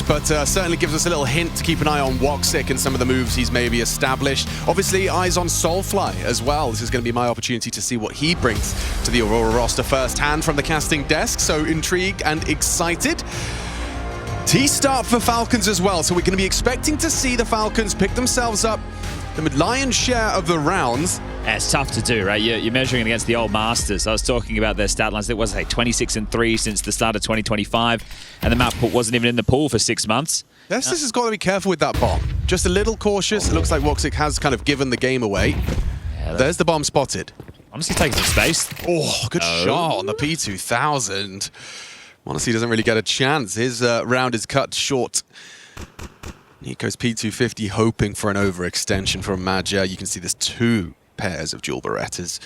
but certainly gives us a little hint to keep an eye on Woxic and some of the moves he's maybe established. Obviously, eyes on Soulfly as well. This is going to be my opportunity to see what he brings to the Aurora roster firsthand from the casting desk, so intrigued and excited. T-start for Falcons as well, so we're going to be expecting to see the Falcons pick themselves up the lion's share of the rounds. Yeah, it's tough to do, right? You're measuring against the old masters. I was talking about their stat lines. It was like 26-3 since the start of 2025, and the map wasn't even in the pool for 6 months. This has got to be careful with that bomb. Just a little cautious. It looks like Woxic has kind of given the game away. Yeah, there's the bomb spotted. Honestly, taking some space. Oh, good shot on the P2000. Honestly, doesn't really get a chance. His round is cut short. NiKo's P250 hoping for an overextension from Maja. You can see there's 2 pairs of dual Berettas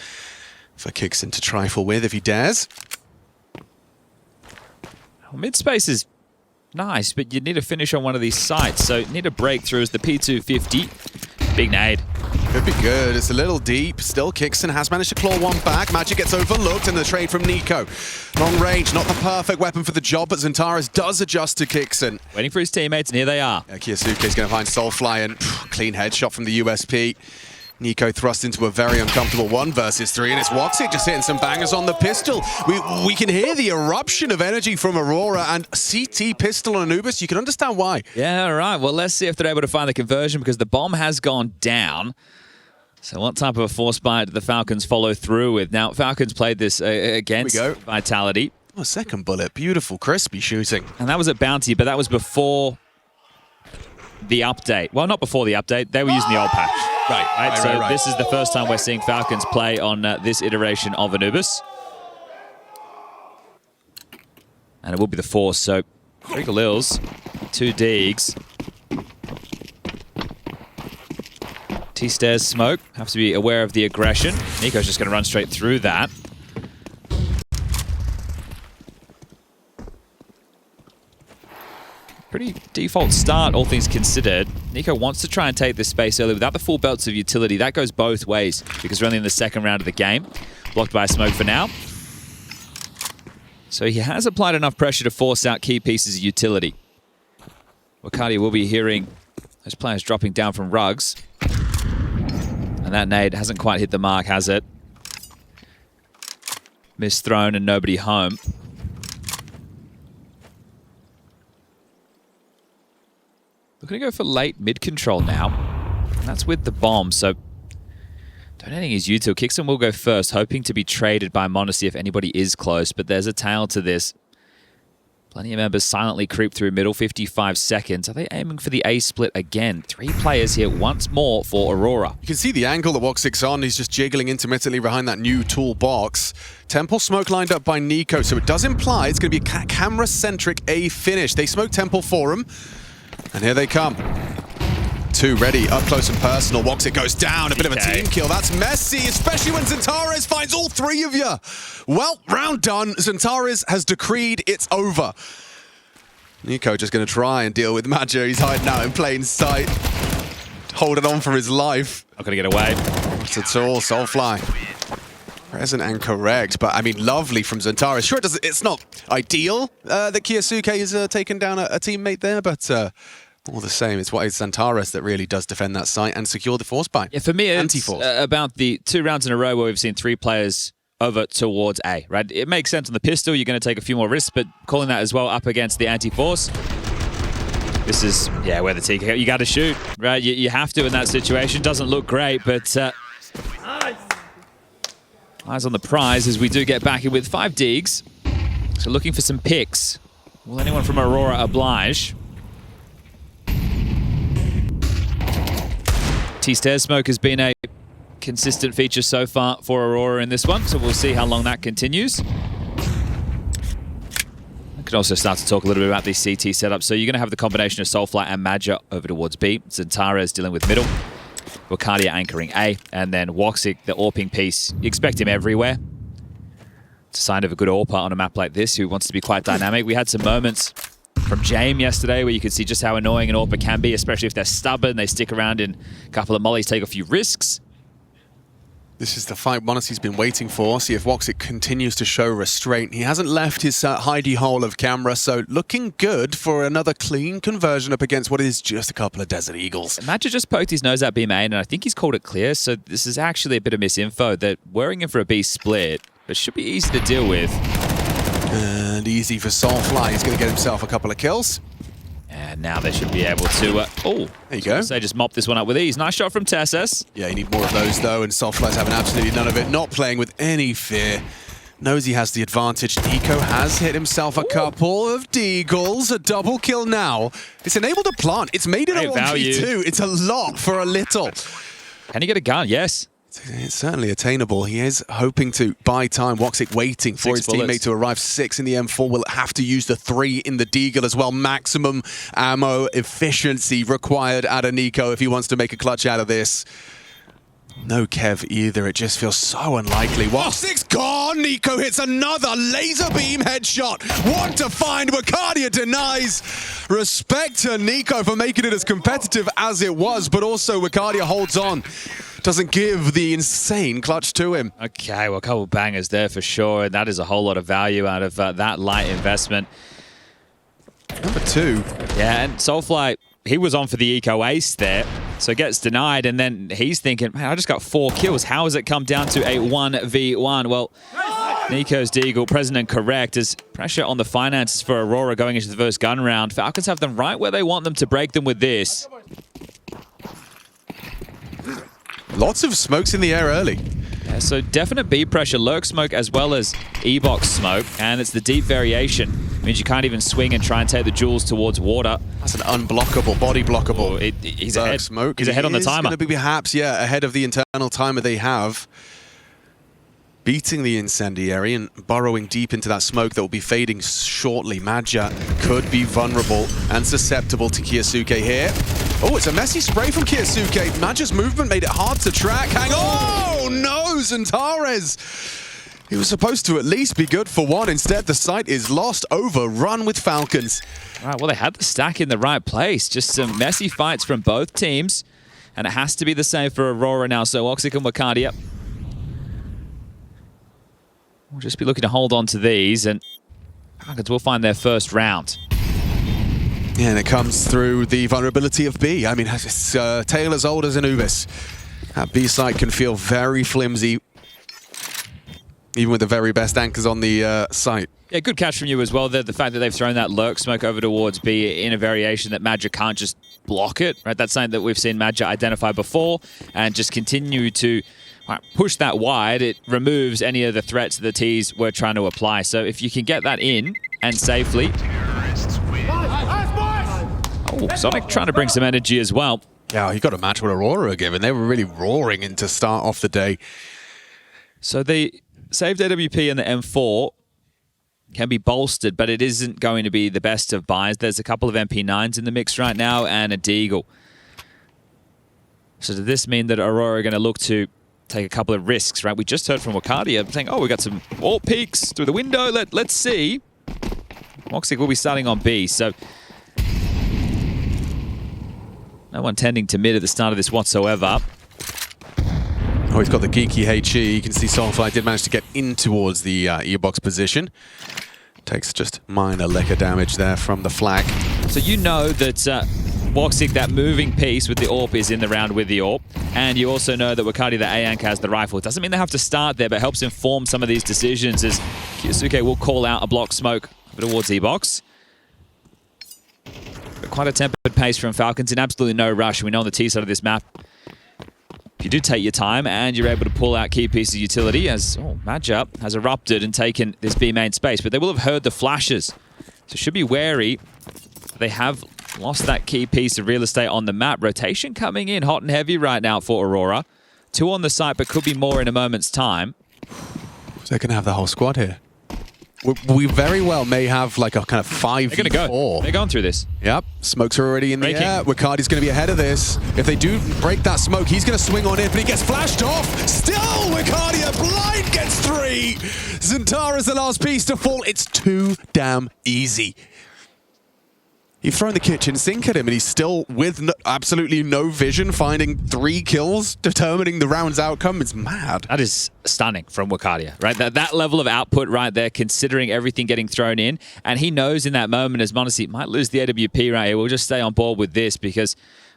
for Kixon to trifle with if he dares. Well, mid-space is nice, but you need to finish on one of these sites, so you need a breakthrough as the P250. Big nade. Could be good. It's a little deep. Still, Kixon has managed to claw one back. Magic gets overlooked in the trade from NiKo. Long range, not the perfect weapon for the job, but XANTARES does adjust to Kixon. Waiting for his teammates, and here they are. Yeah, Kiyosuke is going to find Soulfly, and clean headshot from the USP. NiKo thrust into a very uncomfortable 1 versus 3, and it's Woxic just hitting some bangers on the pistol. We can hear the eruption of energy from Aurora, and CT pistol on Anubis. You can understand why. Yeah, all right. Well, let's see if they're able to find the conversion, because the bomb has gone down. So what type of a force buy did the Falcons follow through with? Now, Falcons played this against Vitality. Oh, second bullet. Beautiful, crispy shooting. And that was at Bounty, but that was before the update. Well, not before the update. They were using the old patch. Right. So this is the first time we're seeing Falcons play on this iteration of Anubis. And it will be the force, so 3 Galils, 2 Deegs. T-stairs smoke, have to be aware of the aggression. NiKo's just going to run straight through that. Pretty default start, all things considered. NiKo wants to try and take this space early without the full belts of utility. That goes both ways because we're only in the second round of the game. Blocked by a smoke for now. So he has applied enough pressure to force out key pieces of utility. Wakadia will be hearing those players dropping down from rugs. And that nade hasn't quite hit the mark, has it? Misthrown and nobody home. We're going to go for late mid-control now. And that's with the bomb, so donating his util. Kixon will go first, hoping to be traded by m0NESY if anybody is close, but there's a tail to this. Plenty of members silently creep through middle, 55 seconds. Are they aiming for the A split again? 3 players here once more for Aurora. You can see the angle that Woxic's on. He's just jiggling intermittently behind that new toolbox. Temple smoke lined up by NiKo, so it does imply it's going to be a camera-centric A finish. They smoke Temple for him, and here they come. 2 ready, up close and personal. Woxic goes down, a bit of a team kill. That's messy, especially when XANTARES finds all 3 of you. Well, round done. XANTARES has decreed it's over. NiKo just going to try and deal with Maja. He's hiding out in plain sight, holding on for his life. Not going to get away. Not at all, Soulfly. Present and correct, but I mean, lovely from XANTARES. Sure, it's not ideal that Kiyosuke has taken down a teammate there, but all the same, it's XANTARES that really does defend that site and secure the force buy. Yeah, for me, it's about the 2 rounds in a row where we've seen 3 players over towards A, right? It makes sense on the pistol. You're going to take a few more risks, but calling that as well up against the anti-force. This is, yeah, where the TK, you got to shoot, right? You have to in that situation. Doesn't look great, but eyes on the prize as we do get back in with 5 Deegs. So looking for some picks. Will anyone from Aurora oblige? T-stairs smoke has been a consistent feature so far for Aurora in this one, so we'll see how long that continues. I could also start to talk a little bit about the CT setup. So you're going to have the combination of Soulfly and Maja over towards B. XANTARES dealing with middle. Wakadia anchoring A. And then Woxic, the AWPing piece. You expect him everywhere. It's a sign of a good AWPer on a map like this who wants to be quite dynamic. We had some moments from Jame yesterday where you could see just how annoying an AWPer can be, especially if they're stubborn, they stick around in a couple of mollies, take a few risks. This is the fight Monarchy's been waiting for. See if Woxic continues to show restraint. He hasn't left his hidey hole of camera, so looking good for another clean conversion up against what is just a couple of Desert Eagles. Magic just poked his nose at B main, and I think he's called it clear, so this is actually a bit of misinfo. They're worrying him for a B split, but should be easy to deal with. And easy for Soulfly. He's going to get himself a couple of kills. And now they should be able to... oh, there you go. So just mop this one up with ease. Nice shot from TSS. Yeah, you need more of those, though, and Soulfly's having absolutely none of it. Not playing with any fear. Knows he has the advantage. Nico has hit himself a couple of deagles. A double kill now. It's enabled a plant. It's made it a 1v2. It's a lot for a little. Can he get a gun? Yes. It's certainly attainable. He is hoping to buy time. Woxic waiting for his teammate to arrive. 6 in the M4. Will have to use the 3 in the Deagle as well. Maximum ammo efficiency required out of Nico if he wants to make a clutch out of this. No Kev either. It just feels so unlikely. Woxic's gone. Nico hits another laser beam headshot. One to find. Wakadia denies. Respect to Nico for making it as competitive as it was, but also Wakadia holds on. Doesn't give the insane clutch to him. Okay, well, a couple bangers there for sure, and that is a whole lot of value out of that light investment. Number 2. Yeah, and Soulfly, he was on for the eco ace there, so gets denied, and then he's thinking, man, I just got 4 kills. How has it come down to a 1v1? Well, Nico's Deagle, present and correct, as pressure on the finances for Aurora going into the first gun round. Falcons have them right where they want them to break them with this. Lots of smokes in the air early. Yeah, so definite B pressure, lurk smoke as well as E-box smoke, and it's the deep variation. It means you can't even swing and try and take the jewels towards water. That's an unblockable, body blockable. He's ahead. Smoke. He's ahead on the timer. Going to be perhaps, yeah, ahead of the internal timer they have. Beating the incendiary and burrowing deep into that smoke that will be fading shortly. Madja could be vulnerable and susceptible to Kiyosuke here. Oh, it's a messy spray from Kiyosuke. Madja's movement made it hard to track. Oh, no, XANTARES. He was supposed to at least be good for one. Instead, the site is lost, overrun with Falcons. All right, well, they had the stack in the right place. Just some messy fights from both teams. And it has to be the same for Aurora now. So Woxic and Wakadia we'll just be looking to hold on to these, and Falcons will find their first round. Yeah, and it comes through the vulnerability of B. I mean, it's a tale as old as Anubis. That B site can feel very flimsy, even with the very best anchors on the site. Yeah, good catch from you as well. The fact that they've thrown that lurk smoke over towards B in a variation that Madja can't just block it, right? That's something that we've seen Madja identify before and just continue to push that wide. It removes any of the threats the Ts were trying to apply. So if you can get that in and safely. Oh, Sonic trying to bring some energy as well. Yeah, you got a match with Aurora are given. They were really roaring in to start off the day. So the saved AWP and the M4 can be bolstered, but it isn't going to be the best of buys. There's a couple of MP9s in the mix right now and a Deagle. So does this mean that Aurora are going to look to take a couple of risks, right? We just heard from Wakadia saying, oh, we got some all peeks through the window. Let's see. Woxic will be starting on B, so no one tending to mid at the start of this whatsoever. Oh, he's got the geeky HE. You can see Soulfly did manage to get in towards the E-box position. Takes just minor liquor damage there from the flag. So you know that Woxic, that moving piece with the AWP is in the round with the AWP. And you also know that Wakadia, the A-Ank, has the rifle. It doesn't mean they have to start there, but helps inform some of these decisions as Kiyosuke will call out a block smoke towards E-box. But quite a tempered pace from Falcons in absolutely no rush. We know on the T side of this map, you do take your time and you're able to pull out key pieces of utility as Madja has erupted and taken this B main space, but they will have heard the flashes. So should be wary. They have lost that key piece of real estate on the map. Rotation coming in hot and heavy right now for Aurora. 2 on the site, but could be more in a moment's time. So they're going to have the whole squad here. We very well may have like a kind of 5v4. They're going to go. They're going through this. Yep. Smokes are already in the air. Wakadi's going to be ahead of this. If they do break that smoke, he's going to swing on it, but he gets flashed off. Still, Wakadia blind gets 3. XANTARES the last piece to fall. It's too damn easy. You've thrown the kitchen sink at him, and he's still with absolutely no vision, finding 3 kills, determining the round's outcome. It's mad. That is stunning from Wakadia, right? That level of output right there, considering everything getting thrown in. And he knows in that moment, as m0NESY might lose the AWP right here, we'll just stay on board with this because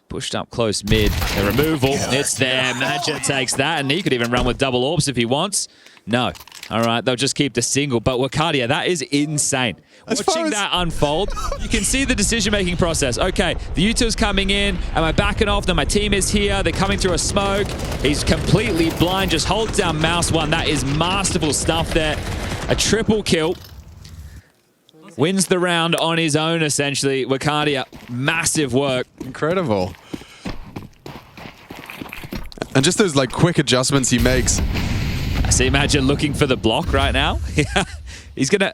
pushed up close mid. The removal, it's there. Magic takes that, and he could even run with double orbs if he wants. No. All right, they'll just keep the single. But Wakadia, that is insane. Watching that unfold, you can see the decision-making process. Okay, the util's coming in. Am I backing off? Then my team is here. They're coming through a smoke. He's completely blind. Just holds down mouse 1. That is masterful stuff there. A triple kill. Wins the round on his own, essentially. Wakadia, massive work. Incredible. And just those like quick adjustments he makes. I see Magic looking for the block right now. He's going to...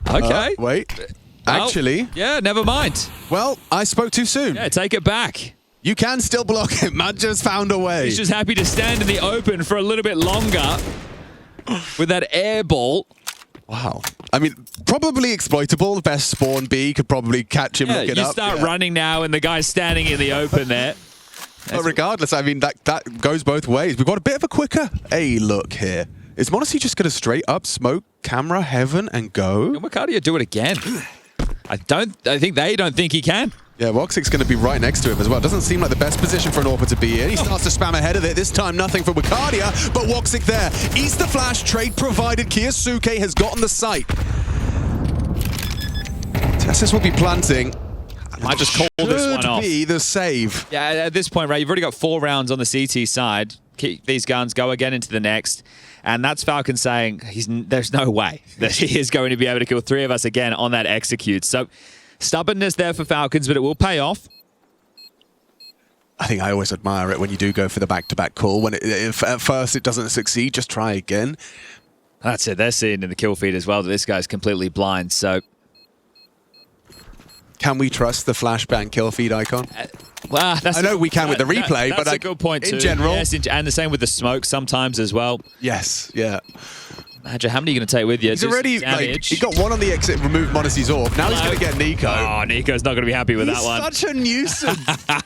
Okay. Wait. Actually... Oh, yeah, never mind. Well, I spoke too soon. Yeah, take it back. You can still block him. Magic's found a way. He's just happy to stand in the open for a little bit longer with that air ball. Wow. I mean, probably exploitable. Best spawn B could probably catch him looking up. You start running now and the guy's standing in the open there. But regardless, I mean, that goes both ways. We've got a bit of a quicker A look here. Is m0NESY just going to straight up smoke camera heaven and go? Can Wakadia do it again? I think they don't think he can. Yeah, Woxic's going to be right next to him as well. Doesn't seem like the best position for an AWPer to be in. He starts to spam ahead of it. This time, nothing for Wakadia, but Woxic there. Easter Flash trade provided. Kiyasuke has gotten the site. Tessus will be planting. Might just call this one off. Should be the save. Yeah, at this point, right, you've already got 4 rounds on the CT side. Keep these guns, go again into the next. And that's Falcon saying there's no way that he is going to be able to kill 3 of us again on that execute. So stubbornness there for Falcons, but it will pay off. I think I always admire it when you do go for the back-to-back call. When if at first it doesn't succeed, just try again. That's it. They're seeing in the kill feed as well that this guy's completely blind. So can we trust the flashbang kill feed icon? Well, I know we can with the replay, that's but a good point too. In general. Yes, and the same with the smoke sometimes as well. Yes, yeah. Imagine how many are you going to take with you? He's already, like, he got 1 on the exit, removed m0NESY's AWP. Now he's going to get Nico. Oh, Nico's not going to be happy with that one. He's such a nuisance.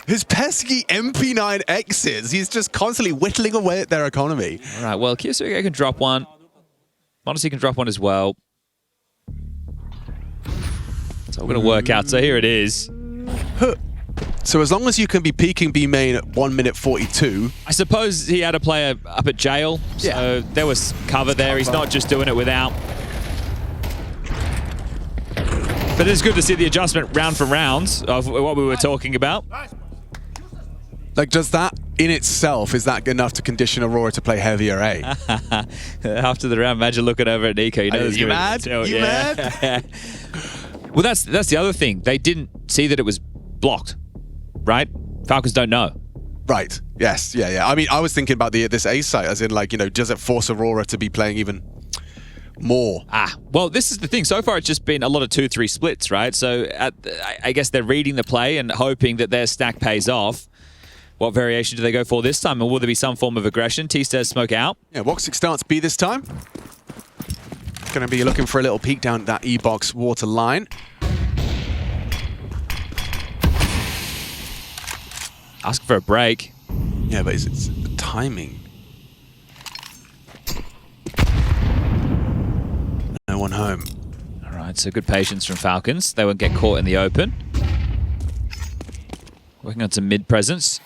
His pesky MP9 exits, he's just constantly whittling away at their economy. All right, well, Kiyasuke can drop one. m0NESY can drop one as well. It's all going to work out. So here it is. So as long as you can be peeking B main at 1 minute 42. I suppose he had a player up at jail, so there was cover there. He's not just doing it without. But it's good to see the adjustment round for round of what we were talking about. Like, does that in itself, is that enough to condition Aurora to play heavier A? After the round, imagine looking over at Nico. You mad? You mad? Well, that's the other thing. They didn't see that it was blocked, right? Falcons don't know. Right. Yes. Yeah. Yeah. I mean, I was thinking about this A site, as in, like, you know, does it force Aurora to be playing even more? Well, this is the thing. So far, it's just been a lot of 2-3 splits, right? So I guess they're reading the play and hoping that their stack pays off. What variation do they go for this time? And will there be some form of aggression? T-Stairs smoke out. Yeah, Woxic starts B this time. Going to be looking for a little peek down that E-box water line. Ask for a break. Yeah, but it's the timing. No one home. All right, so good patience from Falcons. They won't get caught in the open. Working on some mid presence.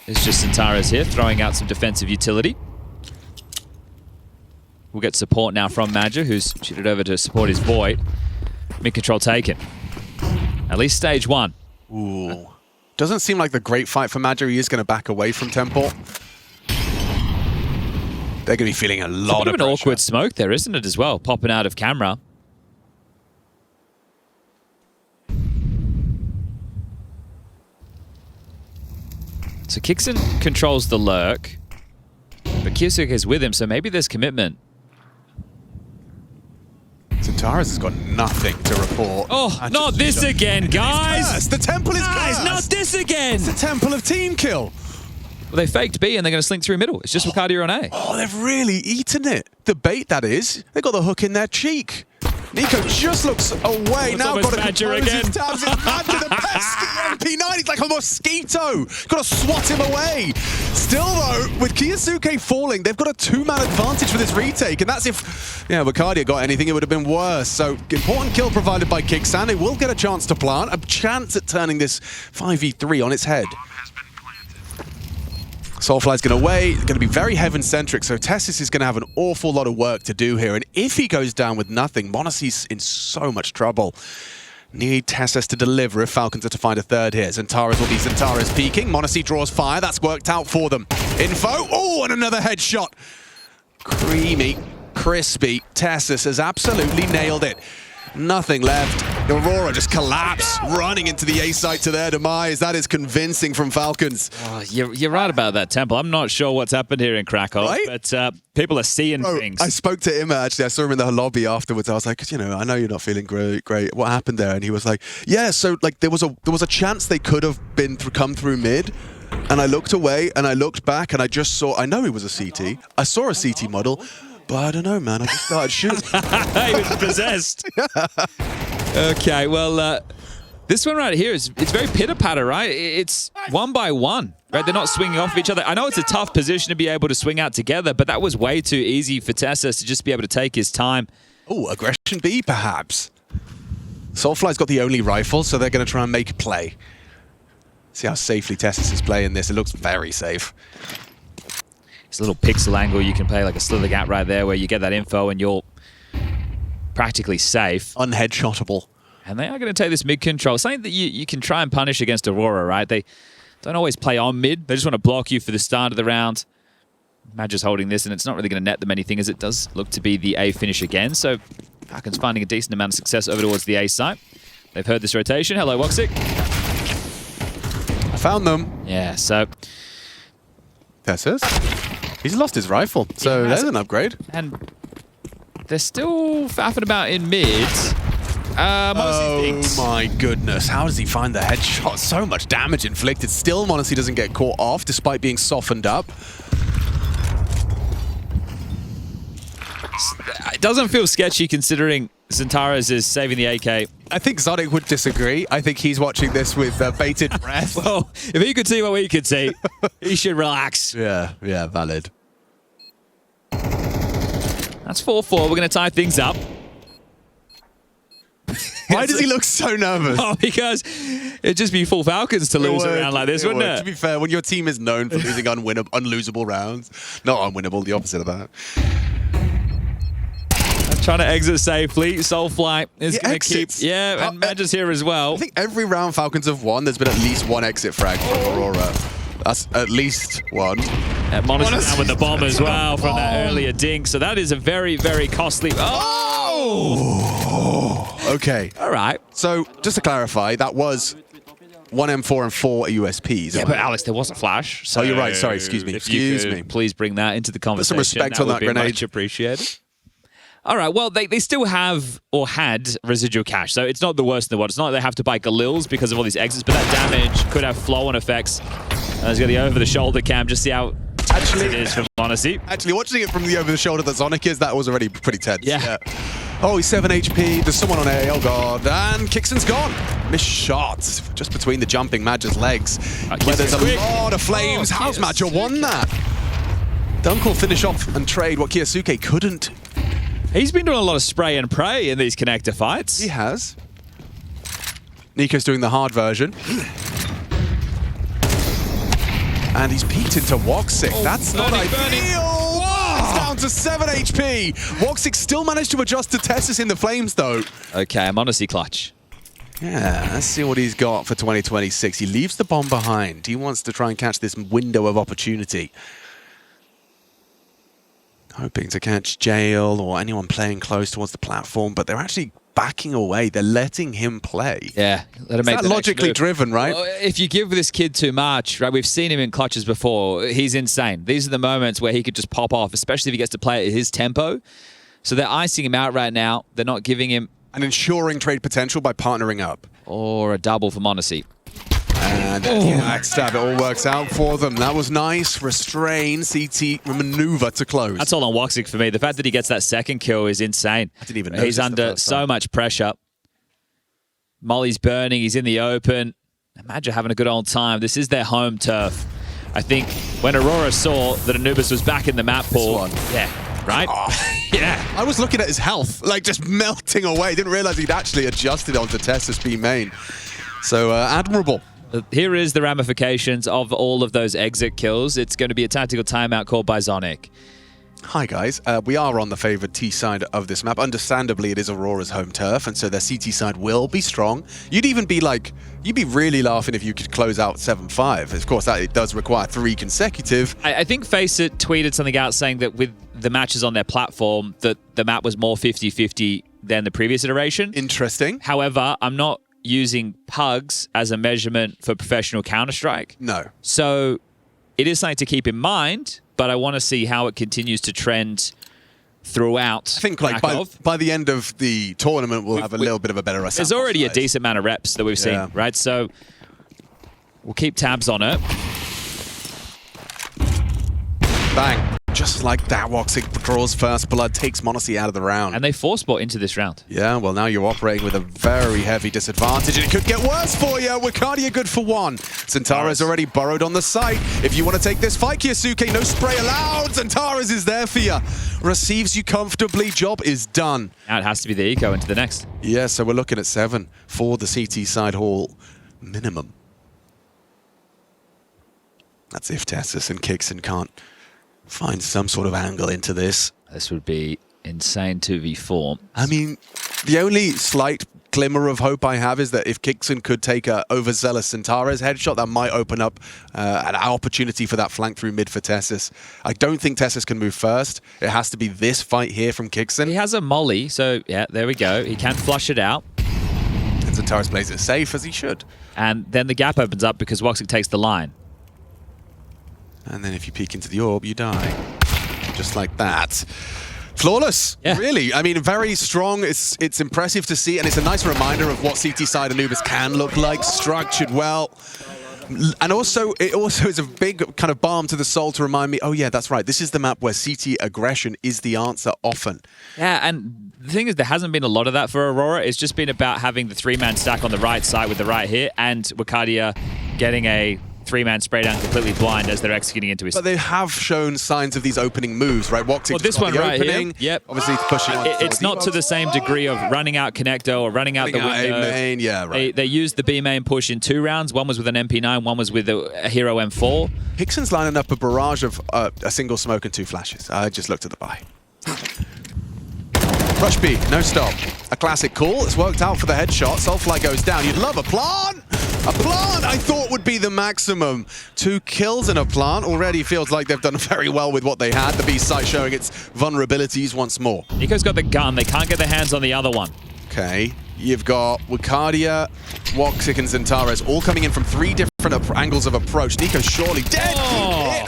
It's just XANTARES here, throwing out some defensive utility. We'll get support now from Magic, who's shooted over to support his Void. Mid control taken. At least stage 1. Ooh. Doesn't seem like the great fight for Magic. He is going to back away from Temple. They're going to be feeling a lot of an pressure. Awkward smoke there, isn't it, as well? Popping out of camera. So Kixon controls the lurk, but Kiyasuke is with him, so maybe there's commitment. XANTARES has got nothing to report. Oh, not this again, guys! The Temple is cursed! Not this again! It's the Temple of team kill! Well, they faked B and they're going to slink through middle. It's just Wakadia on A. Oh, they've really eaten it. The bait, that is. They got the hook in their cheek. Nico just looks away. Now got to Badger compose again. his tabs. It's Badger, the best MP9. He's like a mosquito. Got to swat him away. Still, though, with Kiyosuke falling, they've got a 2-man advantage for this retake. And that's if, Bacardia got anything, it would have been worse. So, important kill provided by Kixan. They will get a chance to plant, a chance at turning this 5v3 on its head. Soulfly's going to wait, going to be very heaven-centric, so Tessis is going to have an awful lot of work to do here. And if he goes down with nothing, Monacy's in so much trouble. Need Tessis to deliver if Falcons are to find a third here. XANTARES will be XANTARES peeking. Monacy draws fire. That's worked out for them. Info. Oh, and another headshot. Creamy, crispy. Tessis has absolutely nailed it. Nothing left. Aurora just collapsed, running into the A site to their demise. That is convincing from Falcons. Oh, you're right about that, Temple. I'm not sure what's happened here in Krakow, right? but people are seeing things. I spoke to Emma, actually. I saw him in the lobby afterwards. I was like, I know you're not feeling great. What happened there? And he was like, yeah, so like there was a chance they could have come through mid. And I looked away and I looked back and I just saw, I know he was a CT. I saw a CT model. But I don't know, man. I just started shooting. He was possessed. Okay, well, this one right here it's very pitter-patter, right? It's 1 by 1, right? They're not swinging off of each other. I know it's a tough position to be able to swing out together, but that was way too easy for Tessis to just be able to take his time. Oh, aggression B, perhaps. Soulfly's got the only rifle, so they're going to try and make a play. See how safely Tessis is playing this. It looks very safe. It's a little pixel angle you can play, like a slither gap right there, where you get that info and you're practically safe. Unheadshotable. And they are going to take this mid control. Something that you can try and punish against Aurora, right? They don't always play on mid. They just want to block you for the start of the round. Madge's holding this, and it's not really going to net them anything, as it does look to be the A finish again. So Falcons finding a decent amount of success over towards the A site. They've heard this rotation. Hello, Woxic. I found them. Yeah, so... Tessis. He's lost his rifle, so there's an upgrade. And they're still faffing about in mid. Oh my goodness, how does he find the headshot? So much damage inflicted. Still, Monacy doesn't get caught off, despite being softened up. It doesn't feel sketchy considering XANTARES is saving the AK. I think Zonic would disagree. I think he's watching this with bated breath. Well, if he could see what we could see, he should relax. Yeah, valid. That's 4-4. We're going to tie things up. Why does he look so nervous? Oh, because it'd just be full Falcons to lose around like this, wouldn't it? To be fair, when your team is known for losing unlosable rounds, not unwinnable, the opposite of that. Trying to exit safely. Soulfly is going to keep... Yeah, and Madge's here as well. I think every round Falcons have won, there's been at least one exit frag from Aurora. That's at least one. And Monacy now with the bomb as well from that earlier dink. So that is a very, very costly... Oh! Okay. All right. So, just to clarify, that was 1 M4 and 4 USPs. Yeah, but Alex, there was a flash. So you're right. Sorry, excuse me. Excuse me. Please bring that into the conversation. Put some respect on that grenade. Much appreciated. All right, well, they still have or had residual cash, so it's not the worst in the world. It's not like they have to buy Galils because of all these exits, but that damage could have flow-on effects. He's got the over-the-shoulder cam, just see how tense it is from Monacy. Actually, watching it from the over-the-shoulder that Zonic is, that was already pretty tense. Yeah. Oh, he's 7 HP. There's someone on A. Oh, God. And Kixan's gone. Missed shots just between the jumping Madge's legs. Where there's a lot of flames. How's Madge won that? Dunk will finish off and trade what Kiyosuke couldn't. He's been doing a lot of spray and pray in these connector fights. He has. Nico's doing the hard version. And he's peeked into Woxic. That's not ideal. It's down to 7 HP. Woxic still managed to adjust to Tessis in the flames, though. Okay, I'm honestly clutch. Yeah, let's see what he's got for 2026. He leaves the bomb behind. He wants to try and catch this window of opportunity. Hoping to catch Jail or anyone playing close towards the platform, but they're actually backing away. They're letting him play. Yeah, let him make that logically driven, right? Well, if you give this kid too much, right? We've seen him in clutches before. He's insane. These are the moments where he could just pop off, especially if he gets to play at his tempo. So they're icing him out right now. They're not giving him... And ensuring trade potential by partnering up. Or a double for Monacy. And backstab, it all works out for them. That was nice. Restrain, CT maneuver to close. That's all on Woxic for me. The fact that he gets that second kill is insane. I didn't even notice He's under so much pressure. Molly's burning. He's in the open. Imagine having a good old time. This is their home turf. I think when Aurora saw that Anubis was back in the map pool, yeah, right? Oh. Yeah. I was looking at his health, like just melting away. Didn't realize he'd actually adjusted onto Tessa's B main. So admirable. Here is the ramifications of all of those exit kills. It's going to be a tactical timeout called by Zonic. Hi guys, we are on the favored T side of this map. Understandably, it is Aurora's home turf, and so their CT side will be strong. You'd even be like, you'd be really laughing if you could close out 7-5. Of course, that it does require 3 consecutive. I think Faceit tweeted something out saying that with the matches on their platform, that the map was more 50-50 than the previous iteration. Interesting. However, I'm not using pugs as a measurement for professional Counter-Strike. No. So it is something to keep in mind, but I want to see how it continues to trend throughout. I think like by the end of the tournament, we'll have a little bit of a better sample There's already size. a decent amount of reps that we've seen, right? So we'll keep tabs on it. Bang. Just like that, Woxic draws first blood, takes m0NESY out of the round. And they force bot into this round. Yeah, well, now you're operating with a very heavy disadvantage, and it could get worse for you. Wakadia good for 1. XANTARES already burrowed on the site. If you want to take this fight, Kyosuke, no spray allowed. XANTARES is there for you. Receives you comfortably. Job is done. Now it has to be the eco into the next. Yeah, so we're looking at 7 for the CT side hall minimum. That's if Tessus and Kixon can't find some sort of angle into this. This would be insane 2v4. I mean, the only slight glimmer of hope I have is that if Kixon could take a overzealous XANTARES headshot, that might open up an opportunity for that flank through mid for Tessus. I don't think Tessus can move first. It has to be this fight here from Kixon. He has a molly, so yeah, there we go. He can flush it out. And XANTARES plays it safe, as he should. And then the gap opens up because Woxic takes the line. And then if you peek into the orb, you die. Just like that. Flawless, really. I mean, very strong. It's impressive to see, and it's a nice reminder of what CT side Anubis can look like. Structured well. And also, it also is a big kind of balm to the soul to remind me, oh yeah, that's right. This is the map where CT aggression is the answer often. Yeah, and the thing is, there hasn't been a lot of that for Aurora. It's just been about having the 3-man stack on the right side with the right hit, and Wakadia getting a 3-man spray down completely blind as they're executing into his... But they have shown signs of these opening moves, right? Woxic, well, this one right opening, here, yep. Obviously pushing on. It's not to the same degree of running out Connector or running out the window. A main, yeah, right. They used the B main push in 2 rounds. One was with an MP9, one was with a Hero M4. Hickson's lining up a barrage of a single smoke and 2 flashes. I just looked at the buy. Rush B, no stop. A classic call. It's worked out for the headshot. Soulfly goes down. You'd love a plant. A plant, I thought, would be the maximum. 2 kills in a plant already feels like they've done very well with what they had. The B site showing its vulnerabilities once more. Nico's got the gun. They can't get their hands on the other one. Okay, you've got Wakadia, Woxic, and XANTARES all coming in from 3 different angles of approach. Nico surely dead.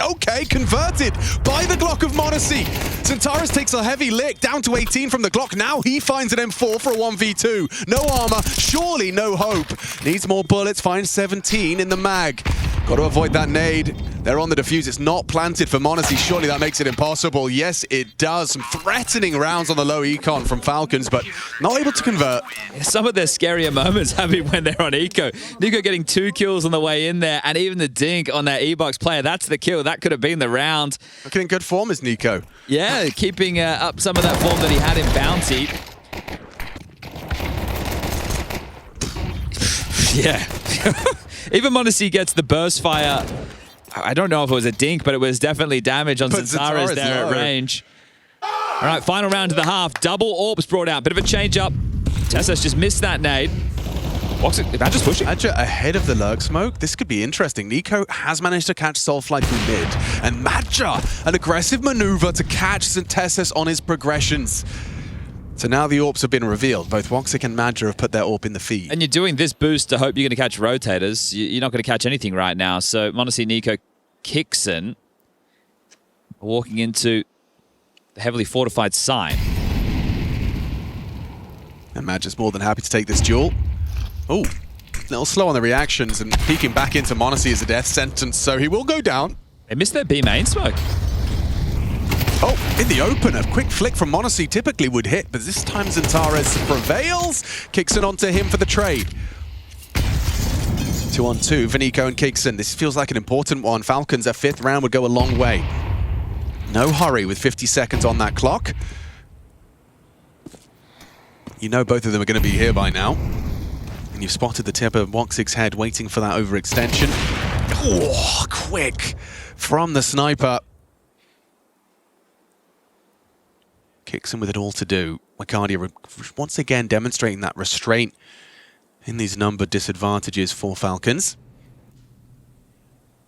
Okay, converted by the Glock of m0NESY. XANTARES takes a heavy lick, down to 18 from the Glock. Now he finds an M4 for a 1v2. No armor, surely no hope. Needs more bullets, finds 17 in the mag. Got to avoid that nade. They're on the defuse. It's not planted for m0NESY. Surely that makes it impossible. Yes, it does. Some threatening rounds on the low econ from Falcons, but not able to convert. Some of their scarier moments have been when they're on eco. Nico getting 2 kills on the way in there, and even the dink on that E-Box player. That's the kill. That could have been the round. Looking in good form is Nico. Yeah, keeping up some of that form that he had in Bounty. Yeah. Even m0NESY gets the burst fire. I don't know if it was a dink, but it was definitely damage on XANTARES there at range. All right, final round of the half. Double orbs brought out. Bit of a change up. Tessus just missed that nade. Badger's pushing. Badger ahead of the lurk smoke. This could be interesting. Nico has managed to catch Soulfly through mid. And Badger, an aggressive maneuver to catch Tessus on his progressions. So now the AWPs have been revealed. Both Woxic and Badger have put their AWP in the feed. And you're doing this boost to hope you're going to catch rotators. You're not going to catch anything right now. So m0NESY, Nico, Kixon walking into the heavily fortified site. And Badger's more than happy to take this duel. Oh, little slow on the reactions, and peeking back into m0NESY is a death sentence, so he will go down. They missed their B main smoke. Oh, in the open, a quick flick from m0NESY typically would hit, but this time XANTARES prevails. Kixon onto him for the trade. 2-on-2, Vanico and Kixon. This feels like an important one. Falcons, a 5th round would go a long way. No hurry with 50 seconds on that clock. You know both of them are going to be here by now. And you've spotted the tip of Woxic's head waiting for that overextension. Oh, quick from the sniper. Kixon with it all to do. Wacardia once again demonstrating that restraint in these number disadvantages for Falcons.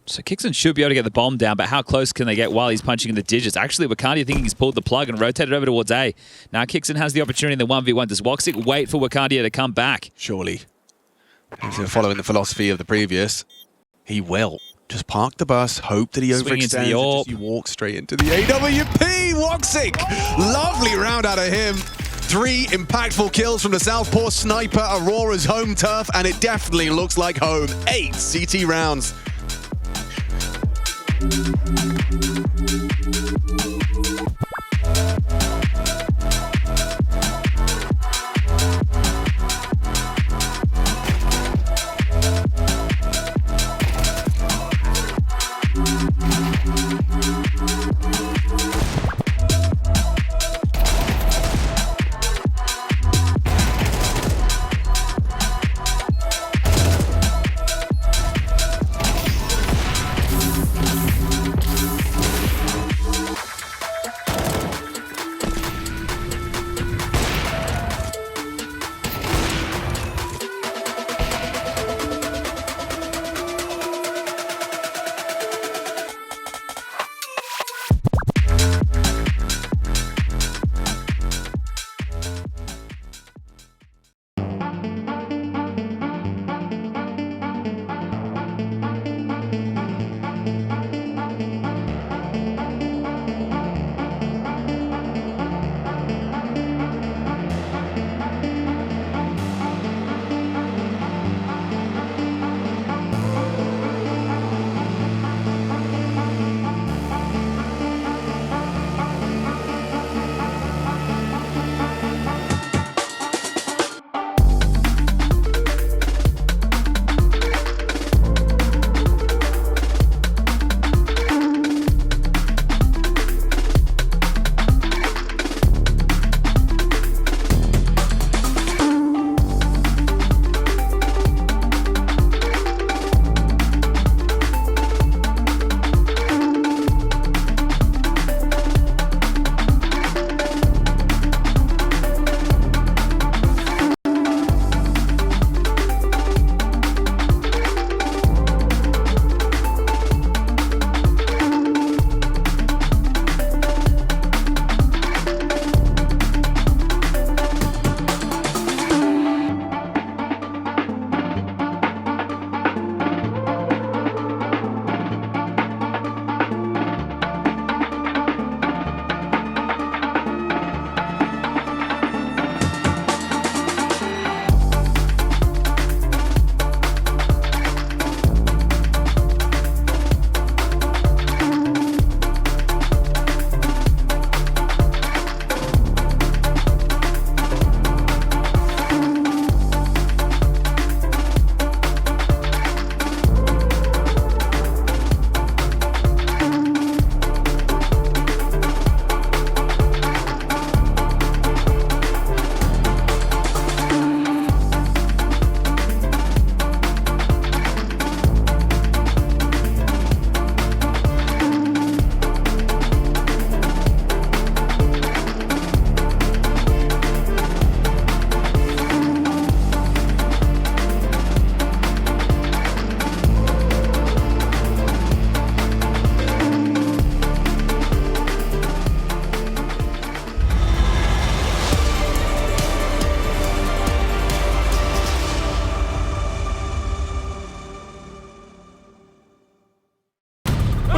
So Kixon should be able to get the bomb down, but how close can they get while he's punching in the digits? Actually, Wacardia thinking he's pulled the plug and rotated over towards A. Now Kixon has the opportunity in the 1v1. Does Woxic wait for Wacardia to come back? Surely. Following the philosophy of the previous, he will. Just park the bus, hope that he overextends, and just walk straight into the AWP. Woxic! Lovely round out of him. 3 impactful kills from the Southpaw sniper, Aurora's home turf, and it definitely looks like home. 8 CT rounds.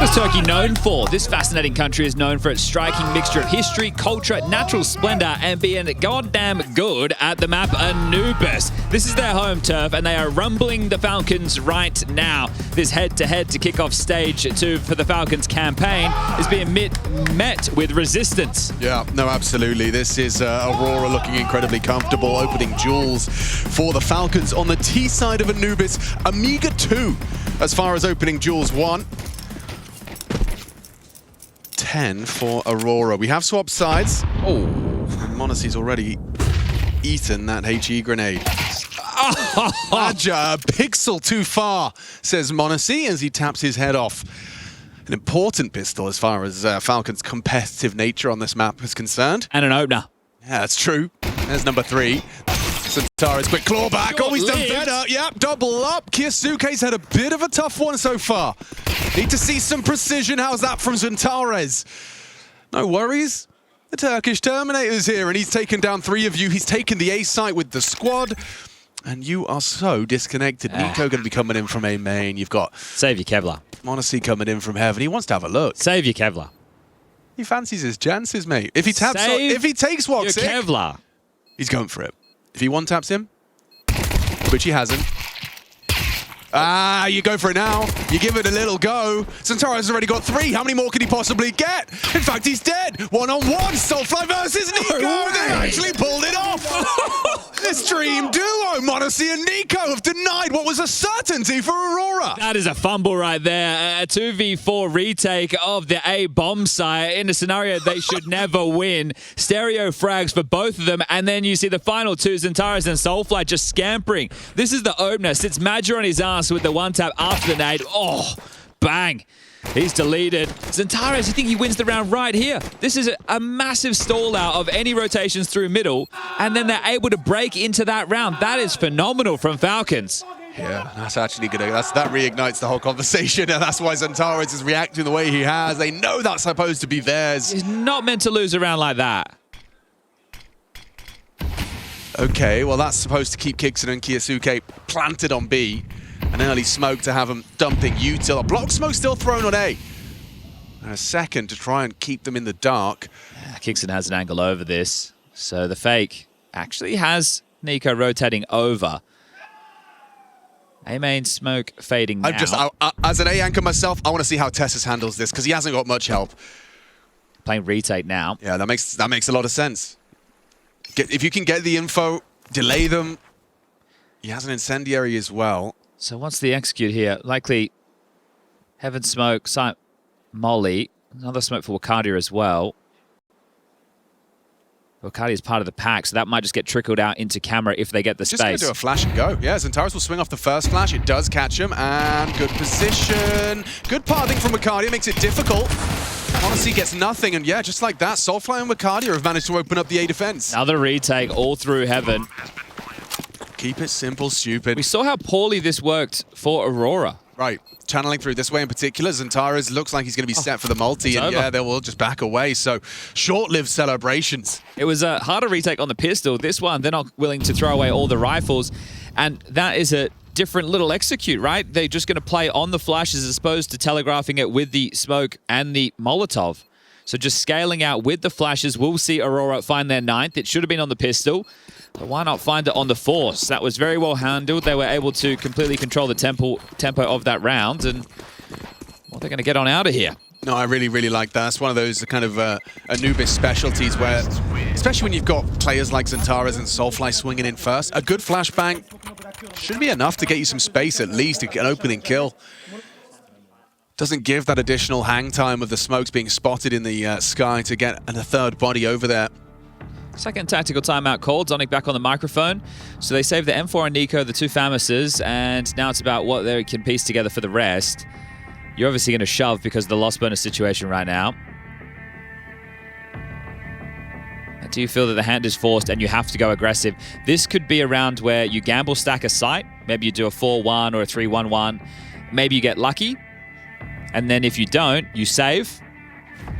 What's Turkey known for? This fascinating country is known for its striking mixture of history, culture, natural splendor, and being goddamn good at the map Anubis. This is their home turf, and they are rumbling the Falcons right now. This head-to-head to kick off stage 2 for the Falcons campaign is being met with resistance. Yeah, no, absolutely. This is Aurora looking incredibly comfortable, opening jewels for the Falcons on the T side of Anubis. Amiga 2 as far as opening jewels. 1. 10 for Aurora. We have swapped sides. Oh, Monacy's already eaten that HE grenade. Badger, a pixel too far, says Monacy as he taps his head off. An important pistol as far as Falcon's competitive nature on this map is concerned. And an opener. Yeah, that's true. There's number 3. XANTARES, quick clawback. Oh, he's done better. Yep, double up. Kiyosuke's had a bit of a tough one so far. Need to see some precision. How's that from XANTARES? No worries. The Turkish Terminator's here, and he's taken down 3 of you. He's taken the A site with the squad, and you are so disconnected. Nico going to be coming in from A main. You've got Save your Kevlar. Monacy coming in from heaven. He wants to have a look. Save your Kevlar. He fancies his chances, mate. If he taps, if he takes Woxic, Kevlar. He's going for it. If he one-taps him, which he hasn't. You go for it now. You give it a little go. XANTARES has already got 3. How many more can he possibly get? In fact, he's dead. One-on-one. Soulfly versus Nico. They actually pulled it off. This dream duo, Monacy and Nico, have denied what was a certainty for Aurora. That is a fumble right there. A 2v4 retake of the A bomb site in a scenario they should never win. Stereo frags for both of them, and then you see the final 2, XANTARES and Soulfly just scampering. This is the opener. Sits Major on his ass with the one tap after the nade. Oh, bang. He's deleted. XANTARES, I think he wins the round right here. This is a massive stall out of any rotations through middle, and then they're able to break into that round. That is phenomenal from Falcons. Yeah, that's actually good. That reignites the whole conversation, and that's why XANTARES is reacting the way he has. They know that's supposed to be theirs. He's not meant to lose a round like that. Okay, well, that's supposed to keep Kixon and Kiyosuke planted on B. An early smoke to have them dumping util. A block smoke still thrown on A. And a second to try and keep them in the dark. Kixon has an angle over this. So the fake actually has Nico rotating over. A main smoke fading now. As an A anchor myself, I want to see how Tessus handles this because he hasn't got much help. Playing retake now. Yeah, that makes a lot of sense. If you can get the info, delay them. He has an incendiary as well. So what's the execute here? Likely Heaven Smoke, Sight Molly. Another smoke for Wakadia as well. Wakadia is part of the pack, so that might just get trickled out into camera if they get the space. Just going to do a flash and go. Yeah, XANTARES will swing off the first flash. It does catch him, and good position. Good pathing from Wakadia, makes it difficult. Monacy gets nothing, and yeah, just like that, Soulfly and Wakadia have managed to open up the A defense. Another retake all through Heaven. Keep it simple, stupid. We saw how poorly this worked for Aurora. Right. Channeling through this way in particular, XANTARES looks like he's going to be set for the multi, and yeah, they will just back away. So short-lived celebrations. It was a harder retake on the pistol. This one, they're not willing to throw away all the rifles, and that is a different little execute, right? They're just going to play on the flashes as opposed to telegraphing it with the smoke and the Molotov. So just scaling out with the flashes. We'll see Aurora find their 9th. It should have been on the pistol. But why not find it on the Force? That was very well handled. They were able to completely control the tempo of that round. And well, they're going to get on out of here. No, I really, really like that. It's one of those kind of Anubis specialties where, especially when you've got players like XANTARES and Soulfly swinging in first, a good flashbang should be enough to get you some space at least to get an opening kill. Doesn't give that additional hang time of the smokes being spotted in the sky to get a third body over there. Second tactical timeout called. Zonic back on the microphone. So they saved the M4 and Nico, the 2 Famouses, and now it's about what they can piece together for the rest. You're obviously going to shove because of the lost bonus situation right now. Do you feel that the hand is forced and you have to go aggressive? This could be a round where you gamble stack a site. Maybe you do a 4-1 or a 3-1-1. Maybe you get lucky. And then if you don't, you save.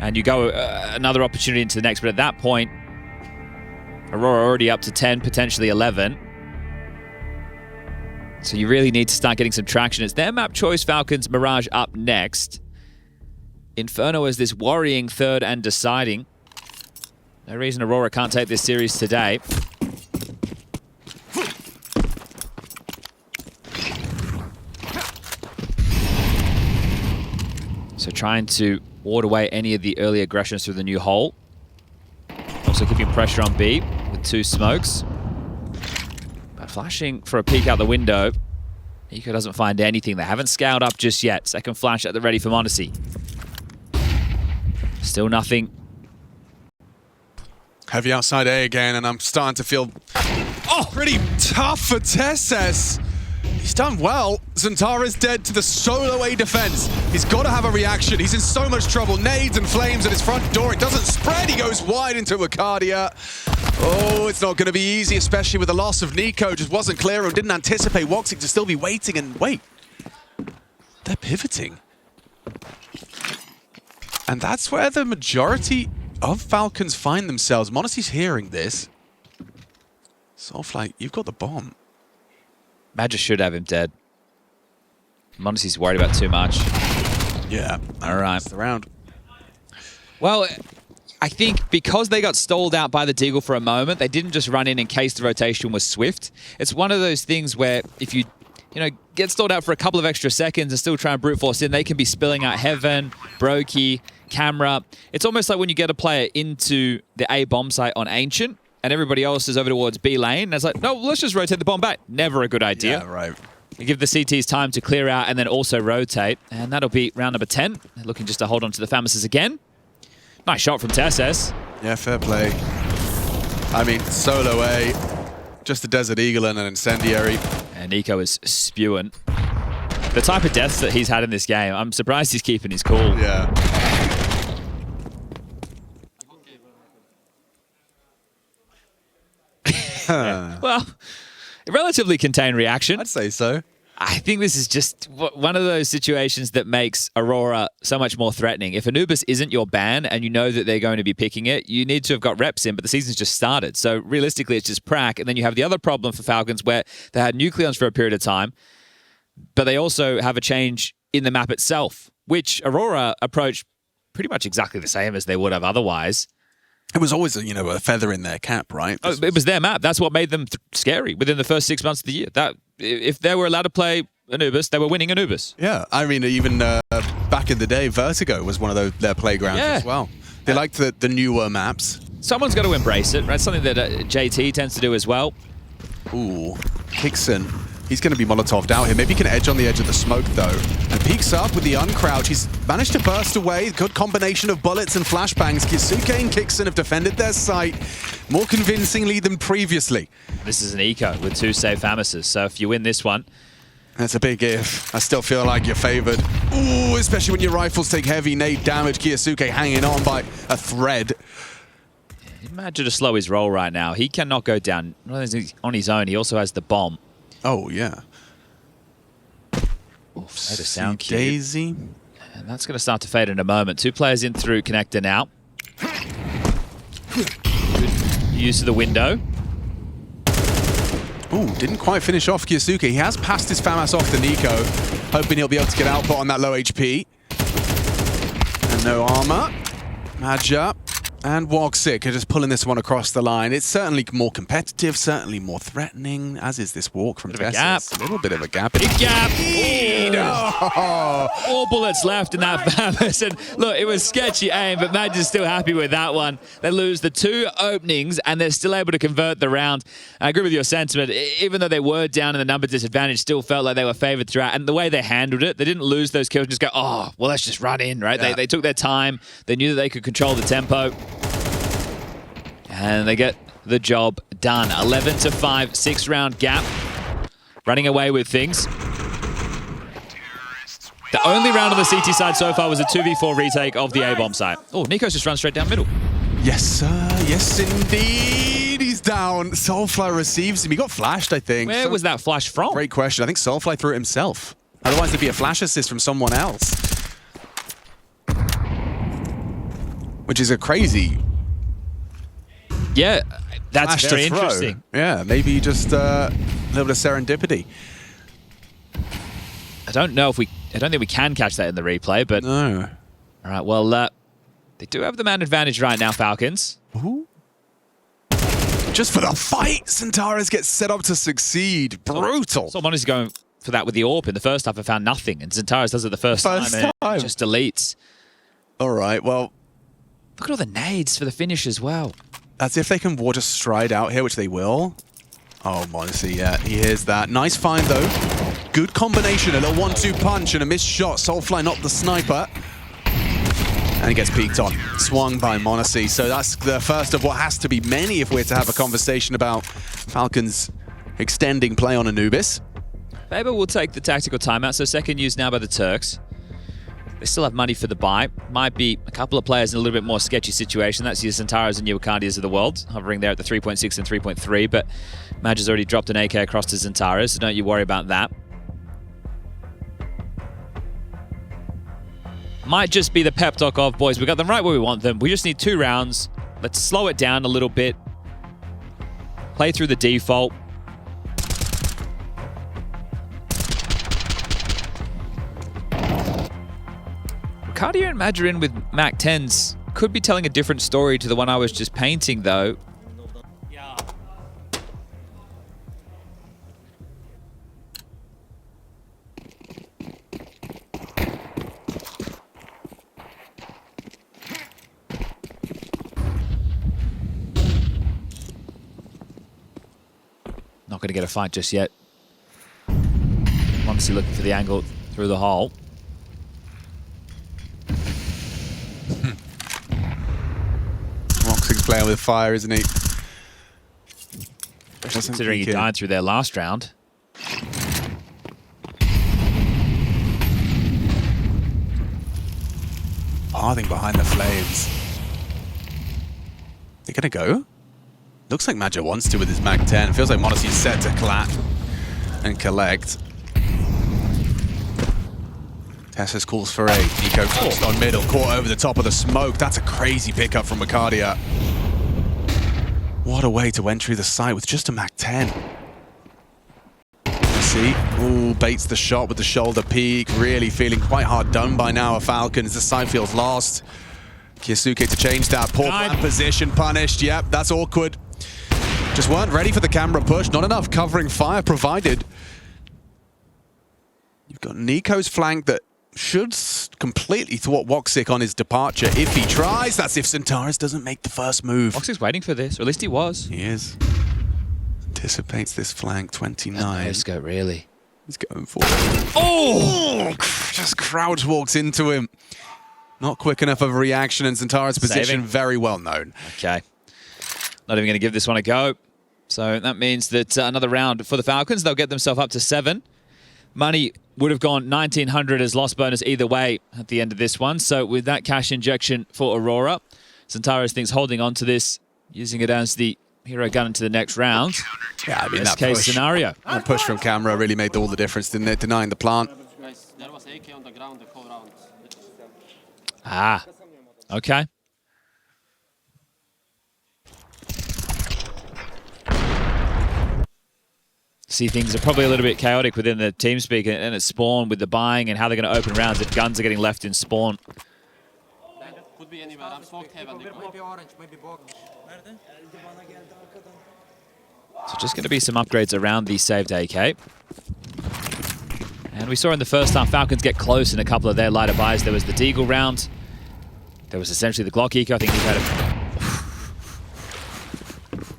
And you go another opportunity into the next. But at that point, Aurora already up to 10, potentially 11. So you really need to start getting some traction. It's their map choice, Falcons. Mirage up next. Inferno is this worrying third and deciding. No reason Aurora can't take this series today. So trying to ward away any of the early aggressions through the new hole. Also keeping pressure on B with 2 smokes. But flashing for a peek out the window. Nico doesn't find anything. They haven't scaled up just yet. Second flash at the ready for m0NESY. Still nothing. Heavy outside A again, and I'm starting to feel pretty tough for TeSeS. He's done well. XANTARES dead to the solo A defense. He's got to have a reaction. He's in so much trouble. Nades and flames at his front door. It doesn't spread. He goes wide into Arcadia. Oh, it's not going to be easy, especially with the loss of Nico. Just wasn't clear and didn't anticipate Woxic to still be waiting. And wait, they're pivoting. And that's where the majority of Falcons find themselves. m0NESY's hearing this. Soulfly, you've got the bomb. Magic should have him dead. m0NESY's worried about too much. Yeah. All right. That's the round. Well, I think because they got stalled out by the Deagle for a moment, they didn't just run in case the rotation was swift. It's one of those things where if you get stalled out for a couple of extra seconds and still try and brute force in, they can be spilling out Heaven, Brokey, Camera. It's almost like when you get a player into the A bomb site on Ancient and everybody else is over towards B lane. And it's like, no, let's just rotate the bomb back. Never a good idea. Yeah, right. You give the CTs time to clear out and then also rotate. And that'll be round number 10. They're looking just to hold on to the Famises again. Nice shot from TeSeS. Yeah, fair play. I mean, solo A, just a Desert Eagle and an Incendiary. And Nico is spewing. The type of deaths that he's had in this game, I'm surprised he's keeping his cool. Yeah. Yeah. Well, a relatively contained reaction. I'd say so. I think this is just one of those situations that makes Aurora so much more threatening. If Anubis isn't your ban and you know that they're going to be picking it, you need to have got reps in, but the season's just started. So realistically, it's just Prac. And then you have the other problem for Falcons where they had Nucleons for a period of time, but they also have a change in the map itself, which Aurora approached pretty much exactly the same as they would have otherwise. It was always, a feather in their cap, right? Oh, it was their map. That's what made them scary within the first 6 months of the year. That if they were allowed to play Anubis, they were winning Anubis. Yeah, I mean, even back in the day, Vertigo was one of their playgrounds as well. They liked the newer maps. Someone's got to embrace it, right? Something that JT tends to do as well. Ooh, Kixon. He's going to be Molotov'd out here. Maybe he can edge on the edge of the smoke, though. And peeks up with the uncrouch. He's managed to burst away. Good combination of bullets and flashbangs. Kisuke and Kixon have defended their site more convincingly than previously. This is an eco with 2 safe Famises. So if you win this one... That's a big if. I still feel like you're favored. Ooh, especially when your rifles take heavy nade damage. Kisuke hanging on by a thread. Imagine to slow his roll right now. He cannot go down on his own. He also has the bomb. Oh, yeah. Oof, made a sound cue. Daisy. And that's going to start to fade in a moment. 2 players in through connector now. Good use of the window. Ooh, didn't quite finish off Kisuke. He has passed his FAMAS off to Nico, hoping he'll be able to get output on that low HP. And no armor. Madja and Woxic are just pulling this one across the line. It's certainly more competitive, certainly more threatening, as is this walk from TeSeS. A little bit of a gap. Big gap. Oh. 4 bullets left in that Famas. And look, it was sketchy aim, but Madge's still happy with that one. They lose the 2 openings, and they're still able to convert the round. I agree with your sentiment. Even though they were down in the number disadvantage, still felt like they were favored throughout. And the way they handled it, they didn't lose those kills and just go, oh, well, let's just run in, right? Yeah. They took their time. They knew that they could control the tempo. And they get the job done. 11-5, 6-round gap. Running away with things. The only round on the CT side so far was a 2v4 retake of the A-bomb site. Oh, Nico's just run straight down middle. Yes, sir. Yes, indeed. He's down. Soulfly receives him. He got flashed, I think. Where was that flash from? Great question. I think Soulfly threw it himself. Otherwise, there'd be a flash assist from someone else. Which is a crazy... Yeah, that's very interesting. Yeah, maybe just a little bit of serendipity. I don't think we can catch that in the replay, but no. All right, well, they do have the man advantage right now, Falcons. Ooh. Just for the fight, XANTARES gets set up to succeed. Brutal. So Monty's going for that with the AWP. In the first half, I found nothing, and XANTARES does it the first time. And it just deletes. All right, well. Look at all the nades for the finish as well. As if they can water stride out here, which they will. Oh, Monty, yeah, he hears that. Nice find, though. Good combination, a little 1-2 punch and a missed shot. Soulfly not the sniper. And he gets peeked on. Swung by Monty. So that's the first of what has to be many if we're to have a conversation about Falcons extending play on Anubis. Faber will take the tactical timeout, so second use now by the Turks. They still have money for the buy. Might be a couple of players in a little bit more sketchy situation. That's your XANTARES and your XANTARES of the world, hovering there at the 3.6 and 3.3, but Madge has already dropped an AK across to XANTARES, so don't you worry about that. Might just be the pep talk of, boys, we got them right where we want them. We just need 2 rounds. Let's slow it down a little bit. Play through the default. Ricardio and Madgerin with Mac 10s could be telling a different story to the one I was just painting, though. Not going to get a fight just yet. Monty looking for the angle through the hole. Roxy's playing with fire, isn't he? Considering he died through their last round. Parting behind the flames. They're going to go? Looks like Madge wants to with his Mag 10. Feels like Monty's set to clap and collect. Tessus calls for 8. Nico forced on middle, caught over the top of the smoke. That's a crazy pickup from Ricardia. What a way to entry the site with just a Mag 10. See, ooh, baits the shot with the shoulder peek. Really feeling quite hard done by now, a Falcons. The side feels lost. Kiyasuke to change that. Poor plan position punished. Yep, that's awkward. Just weren't ready for the camera push. Not enough covering fire provided. You've got Nico's flank that should completely thwart Woxic on his departure if he tries. That's if XANTARES doesn't make the first move. Woxic's waiting for this, or at least he was. He is. Anticipates this flank, 29. Let's go, really. He's going for it. Oh! Just crouch walks into him. Not quick enough of a reaction, and XANTARES' position very well known. Okay. Not even going to give this one a go. So that means that another round for the Falcons. They'll get themselves up to 7. Money would have gone 1,900 as loss bonus either way at the end of this one. So with that cash injection for Aurora, XANTARES thinks holding on to this, using it as the hero gun into the next round. Yeah, I mean, best case scenario. That push from camera really made all the difference, didn't it? Denying the plant. There was AK on the ground the whole round. Ah, okay. See, things are probably a little bit chaotic within the TeamSpeak and it's Spawn with the buying and how they're going to open rounds if guns are getting left in Spawn. Could be anywhere. I'm smoked heaven. Maybe orange, maybe box. So just going to be some upgrades around the saved AK. And we saw in the first half Falcons get close in a couple of their lighter buys. There was the Deagle round. There was essentially the Glock eco. I think he had a...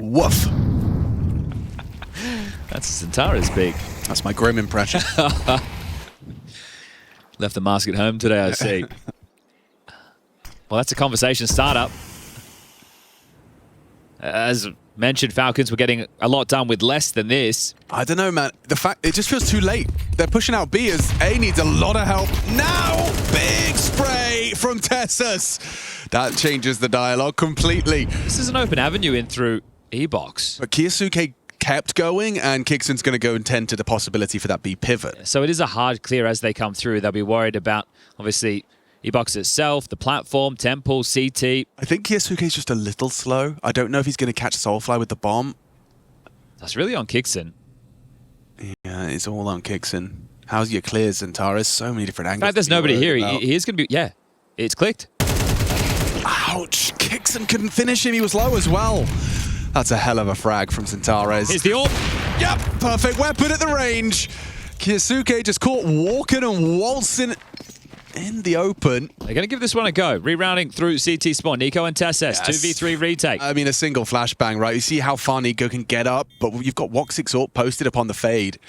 Woof. That's XANTARES big. That's my grim impression. Left the mask at home today, I see. Well, that's a conversation startup. As mentioned, Falcons were getting a lot done with less than this. I don't know, man. The fact it just feels too late. They're pushing out B as A needs a lot of help. Now, big spray from Tessus. That changes the dialogue completely. This is an open avenue in through E-Box. But Kiyasuke kept going, and Kickson's going to go and tend to the possibility for that B pivot. So it is a hard clear as they come through. They'll be worried about, obviously, E-Box itself, the platform, Temple, CT. I think Kiyasuke's just a little slow. I don't know if he's going to catch Soulfly with the bomb. That's really on Kickson. Yeah, it's all on Kickson. How's your clears, XANTARES? So many different angles. In fact, there's nobody here. He is going to be, yeah. It's clicked. Ouch. Kixon couldn't finish him. He was low as well. That's a hell of a frag from XANTARES. Here's the AWP. Yep, perfect weapon at the range. Kiyasuke just caught walking and waltzing in the open. They're going to give this one a go. Rerouting through CT spawn. Nico and Tesses, 2v3 retake. I mean, a single flashbang, right? You see how far Nico can get up, but you've got Woxic's AWP posted upon the fade.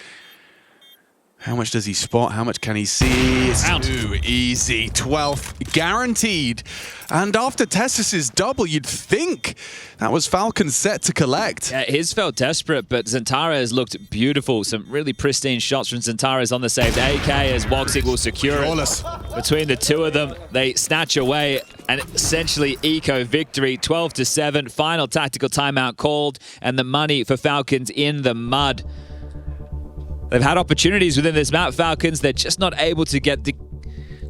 How much does he spot? How much can he see? It's too easy. 12th guaranteed. And after Tessus's double, you'd think that was Falcons set to collect. Yeah, his felt desperate, but XANTARES looked beautiful. Some really pristine shots from XANTARES on the saved AK as Woxic will secure it. Between the two of them, they snatch away and essentially eco victory. 12-7, final tactical timeout called, and the money for Falcons in the mud. They've had opportunities within this map, Falcons. They're just not able to get the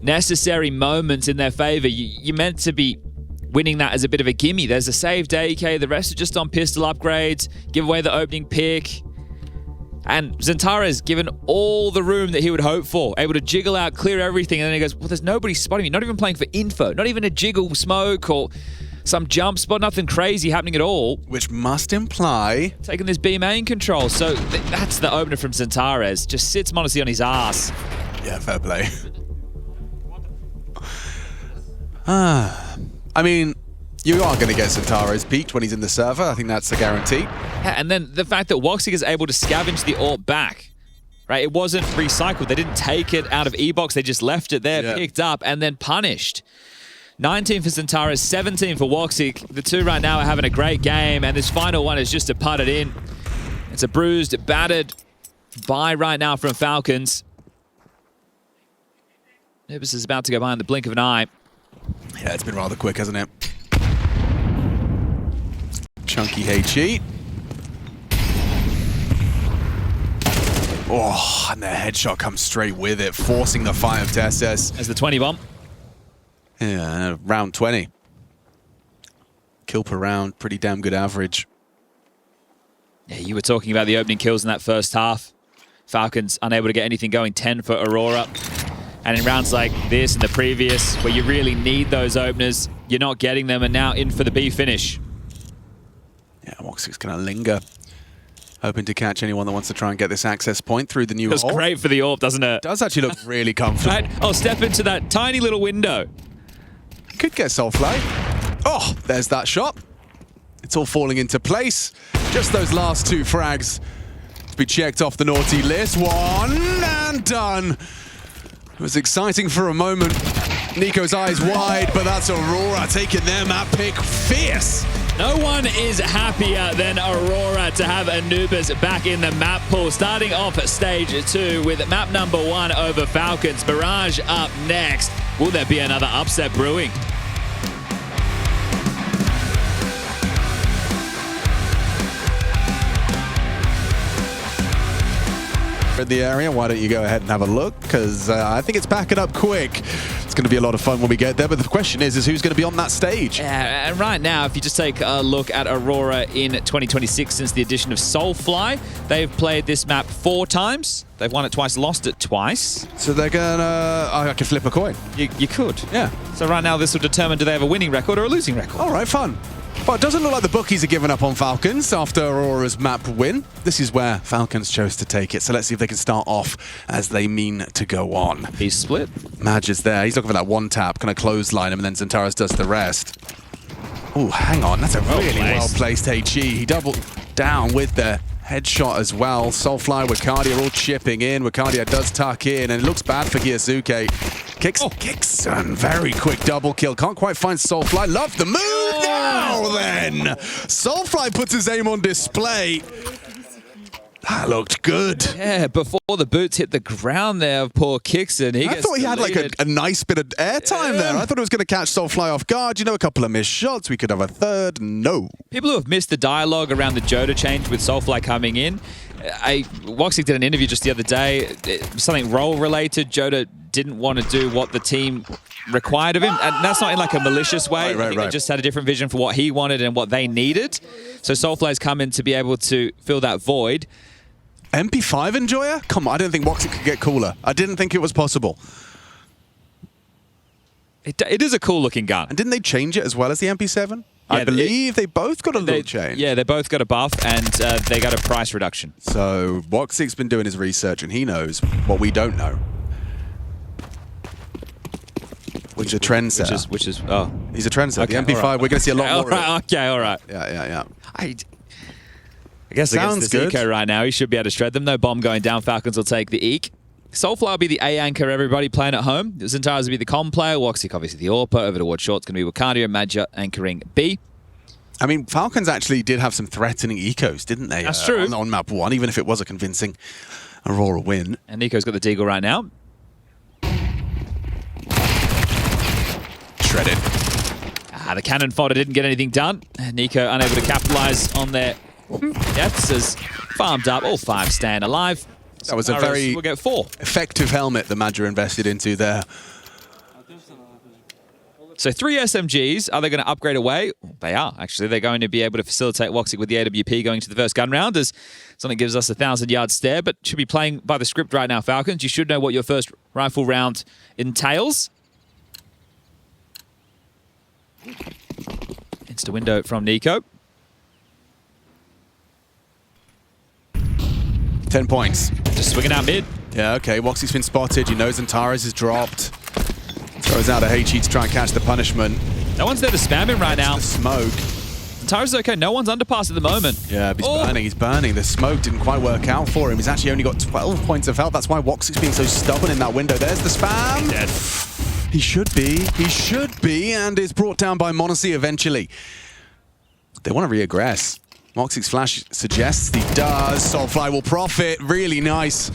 necessary moments in their favor. You're meant to be winning that as a bit of a gimme. There's a saved AK. The rest are just on pistol upgrades. Give away the opening pick. And XANTARES given all the room that he would hope for. Able to jiggle out, clear everything. And then he goes, well, there's nobody spotting me. Not even playing for info. Not even a jiggle smoke or some jump spot. Nothing crazy happening at all. Which must imply taking this B main control. So that's the opener from XANTARES. Just sits Modesty on his ass. Yeah, fair play. I mean, you are going to get XANTARES peaked when he's in the server. I think that's a guarantee. Yeah, and then the fact that Woxic is able to scavenge the AWP back. Right, it wasn't recycled. They didn't take it out of E-Box. They just left it there, picked up, and then punished. 19 for XANTARES, 17 for Woxic. The two right now are having a great game, and this final one is just to put it in. It's a bruised, battered buy right now from Falcons. Anubis is about to go by in the blink of an eye. Yeah, it's been rather quick, hasn't it? Chunky HE. Oh, and their headshot comes straight with it, forcing the fight of Tesses. As the 20 bomb. Yeah, round 20. Kill per round, pretty damn good average. Yeah, you were talking about the opening kills in that first half. Falcons unable to get anything going, 10 for Aurora. And in rounds like this and the previous, where you really need those openers, you're not getting them, and now in for the B finish. Yeah, Woxic's going to linger. Hoping to catch anyone that wants to try and get this access point through the new hole. That's great for the AWP, doesn't it? Does actually look really comfortable. Right? I'll step into that tiny little window. Could get Soulfly. Oh, there's that shot. It's all falling into place. Just those last two frags to be checked off the naughty list. One and done. It was exciting for a moment. Nico's eyes wide, but that's Aurora taking their map pick fierce. No one is happier than Aurora to have Anubis back in the map pool. Starting off at stage 2 with map number 1 over Falcons. Mirage up next. Will there be another upset brewing? In the area, why don't you go ahead and have a look, because I think it's backing up quick. It's going to be a lot of fun when we get there, but the question is who's going to be on that stage? And right now, if you just take a look at Aurora in 2026, since the addition of Soulfly, they've played this map 4 times. They've won it twice, lost it twice. So they're gonna... I could flip a coin. You could. Yeah. So right now, this will determine do they have a winning record or a losing record. All right, fun. Well, it doesn't look like the bookies are giving up on Falcons after Aurora's map win. This is where Falcons chose to take it, so let's see if they can start off as they mean to go on. He's split. Madge is there. He's looking for that one tap, kind of clothesline him, and then XANTARES does the rest. Oh, hang on. That's a really well-placed HE. He doubled down with the headshot as well. Soulfly, Wakadia all chipping in. Wakadia does tuck in, and it looks bad for Kiyasuke. Kixon, very quick double kill. Can't quite find Soulfly. Love the move now then. Soulfly puts his aim on display. That looked good. Yeah, before the boots hit the ground there, poor Kixon. I thought he had like a nice bit of airtime there. I thought it was going to catch Soulfly off guard. You know, a couple of missed shots. We could have a third. No. People who have missed the dialogue around the Joda change with Soulfly coming in. Woxic did an interview just the other day. Something role-related. Joda didn't want to do what the team required of him. And that's not in like a malicious way. I think they just had a different vision for what he wanted and what they needed. So Soulfly's come in to be able to fill that void. MP5 enjoyer? Come on, I didn't think Woxic could get cooler. I didn't think it was possible. It is a cool looking gun. And didn't they change it as well as the MP7? Yeah, I believe they both got a little change. Yeah, they both got a buff and they got a price reduction. So Woxic's been doing his research and he knows what we don't know. Which is a trendsetter. Which is oh. He's a trendsetter. Okay, the MP5, right. we're going to see a lot more. All right, okay, all right. Yeah. I guess Sounds against this good. eco right now, he should be able to shred them. No bomb going down. Falcons will take the Eek. Soulfly will be the A anchor, everybody playing at home. XANTARES will be the com player. Woxic, obviously, the AWP. Over towards short, it's going to be Wakadia and Madja anchoring B. I mean, Falcons actually did have some threatening ecos, didn't they? That's true. On map 1, even if it was a convincing Aurora win. And Nico's got the Deagle right now. Shredded. The cannon fodder didn't get anything done. Nico unable to capitalize on their deaths as farmed up. All 5 staying alive. That was a very we'll get 4. effective helmet the Madja invested into there. So 3 SMGs. Are they going to upgrade away? They are, actually. They're going to be able to facilitate Woxic with the AWP going to the first gun round as something gives us a 1,000-yard stare, but should be playing by the script right now, Falcons. You should know what your first rifle round entails. Insta window from Nico. 10 points. Just swinging out mid. Yeah, okay. Woxic's been spotted. You know XANTARES is dropped. Throws out a HE to try and catch the punishment. No one's there to spam him right now. The smoke. XANTARES is okay. No one's underpass at the moment. Yeah, but he's burning. He's burning. The smoke didn't quite work out for him. He's actually only got 12 points of health. That's why Woxic's being so stubborn in that window. There's the spam. Dead. He should be. He should be. And is brought down by m0NESY eventually. They want to reaggress. Woxic's flash suggests he does. Soulfly will profit. Really nice.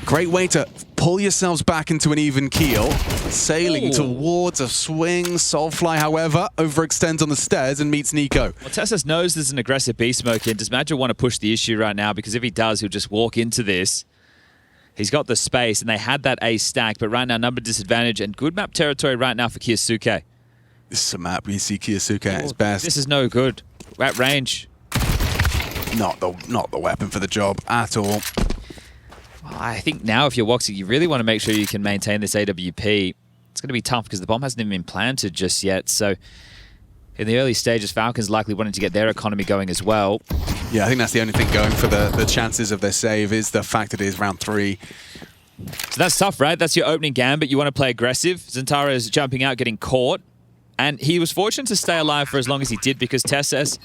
Great way to pull yourselves back into an even keel. Sailing towards a swing. Soulfly, however, overextends on the stairs and meets Nico. Well, Tessus knows there's an aggressive B smoke in. Does Madja want to push the issue right now? Because if he does, he'll just walk into this. He's got the space, and they had that A stack, but right now, number disadvantage and good map territory right now for Kiyosuke. This is a map where you see Kiyosuke at his best. This is no good. At range. Not the weapon for the job at all. I think now if you're Woxic, you really want to make sure you can maintain this AWP. It's going to be tough because the bomb hasn't even been planted just yet. So in the early stages, Falcons likely wanting to get their economy going as well. Yeah, I think that's the only thing going for the chances of their save is the fact that it is round 3. So that's tough, right? That's your opening gambit. You want to play aggressive. XANTARES is jumping out, getting caught. And he was fortunate to stay alive for as long as he did because Tessus,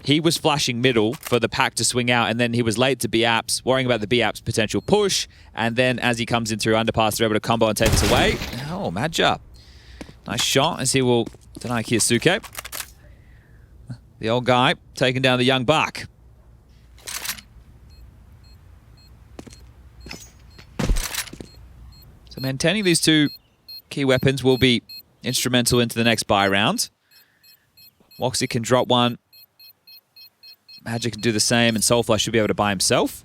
he was flashing middle for the pack to swing out, and then he was late to B-Apps, worrying about the B-Apps potential push, and then as he comes in through underpass, they're able to combo and take this away. Oh, Madja. Nice shot as he will deny Kiyosuke. The old guy taking down the young buck. So maintaining these 2 key weapons will be instrumental into the next buy round. Woxic can drop one. Madja can do the same, and Soulfly should be able to buy himself.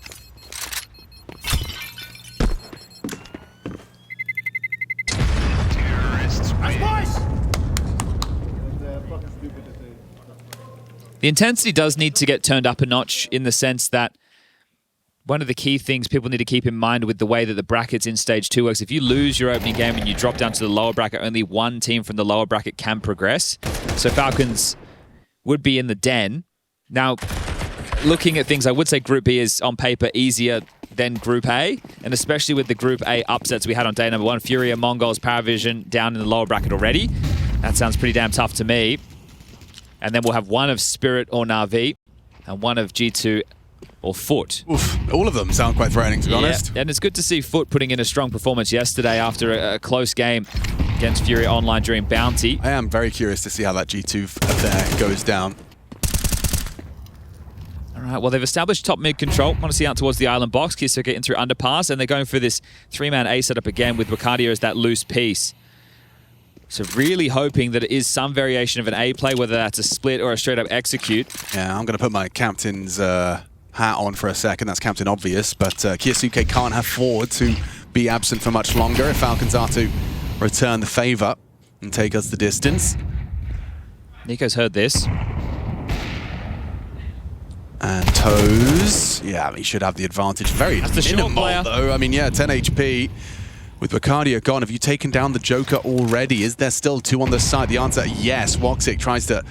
The intensity does need to get turned up a notch in the sense that one of the key things people need to keep in mind with the way that the brackets in Stage 2 works, if you lose your opening game and you drop down to the lower bracket, only one team from the lower bracket can progress. So Falcons would be in the den. Now, looking at things, I would say Group B is on paper easier than Group A, and especially with the Group A upsets we had on day number 1. Furia, Mongols, Paravision down in the lower bracket already. That sounds pretty damn tough to me. And then we'll have one of Spirit or Na'Vi and one of G2 or Foot. Oof, all of them sound quite threatening, to be honest. And it's good to see Foot putting in a strong performance yesterday after a close game against Furia Online during Bounty. I am very curious to see how that G2 affair goes down. All right, well, they've established top mid control. Want to see out towards the island box. Kiyosuke in through underpass, and they're going for this 3-man A setup again with Wakadia as that loose piece. So really hoping that it is some variation of an A play, whether that's a split or a straight-up execute. Yeah, I'm going to put my captain's hat on for a second. That's Captain Obvious, but Kiyosuke can't afford to be absent for much longer if Falcons are to return the favor and take us the distance. Nico's heard this. And Toes, yeah, he should have the advantage. Very That's the short minimal, player. though. I mean, yeah, 10 HP. With Wacardia gone, have you taken down the Joker already? Is there still two on the side? The answer, yes. Woxic tries to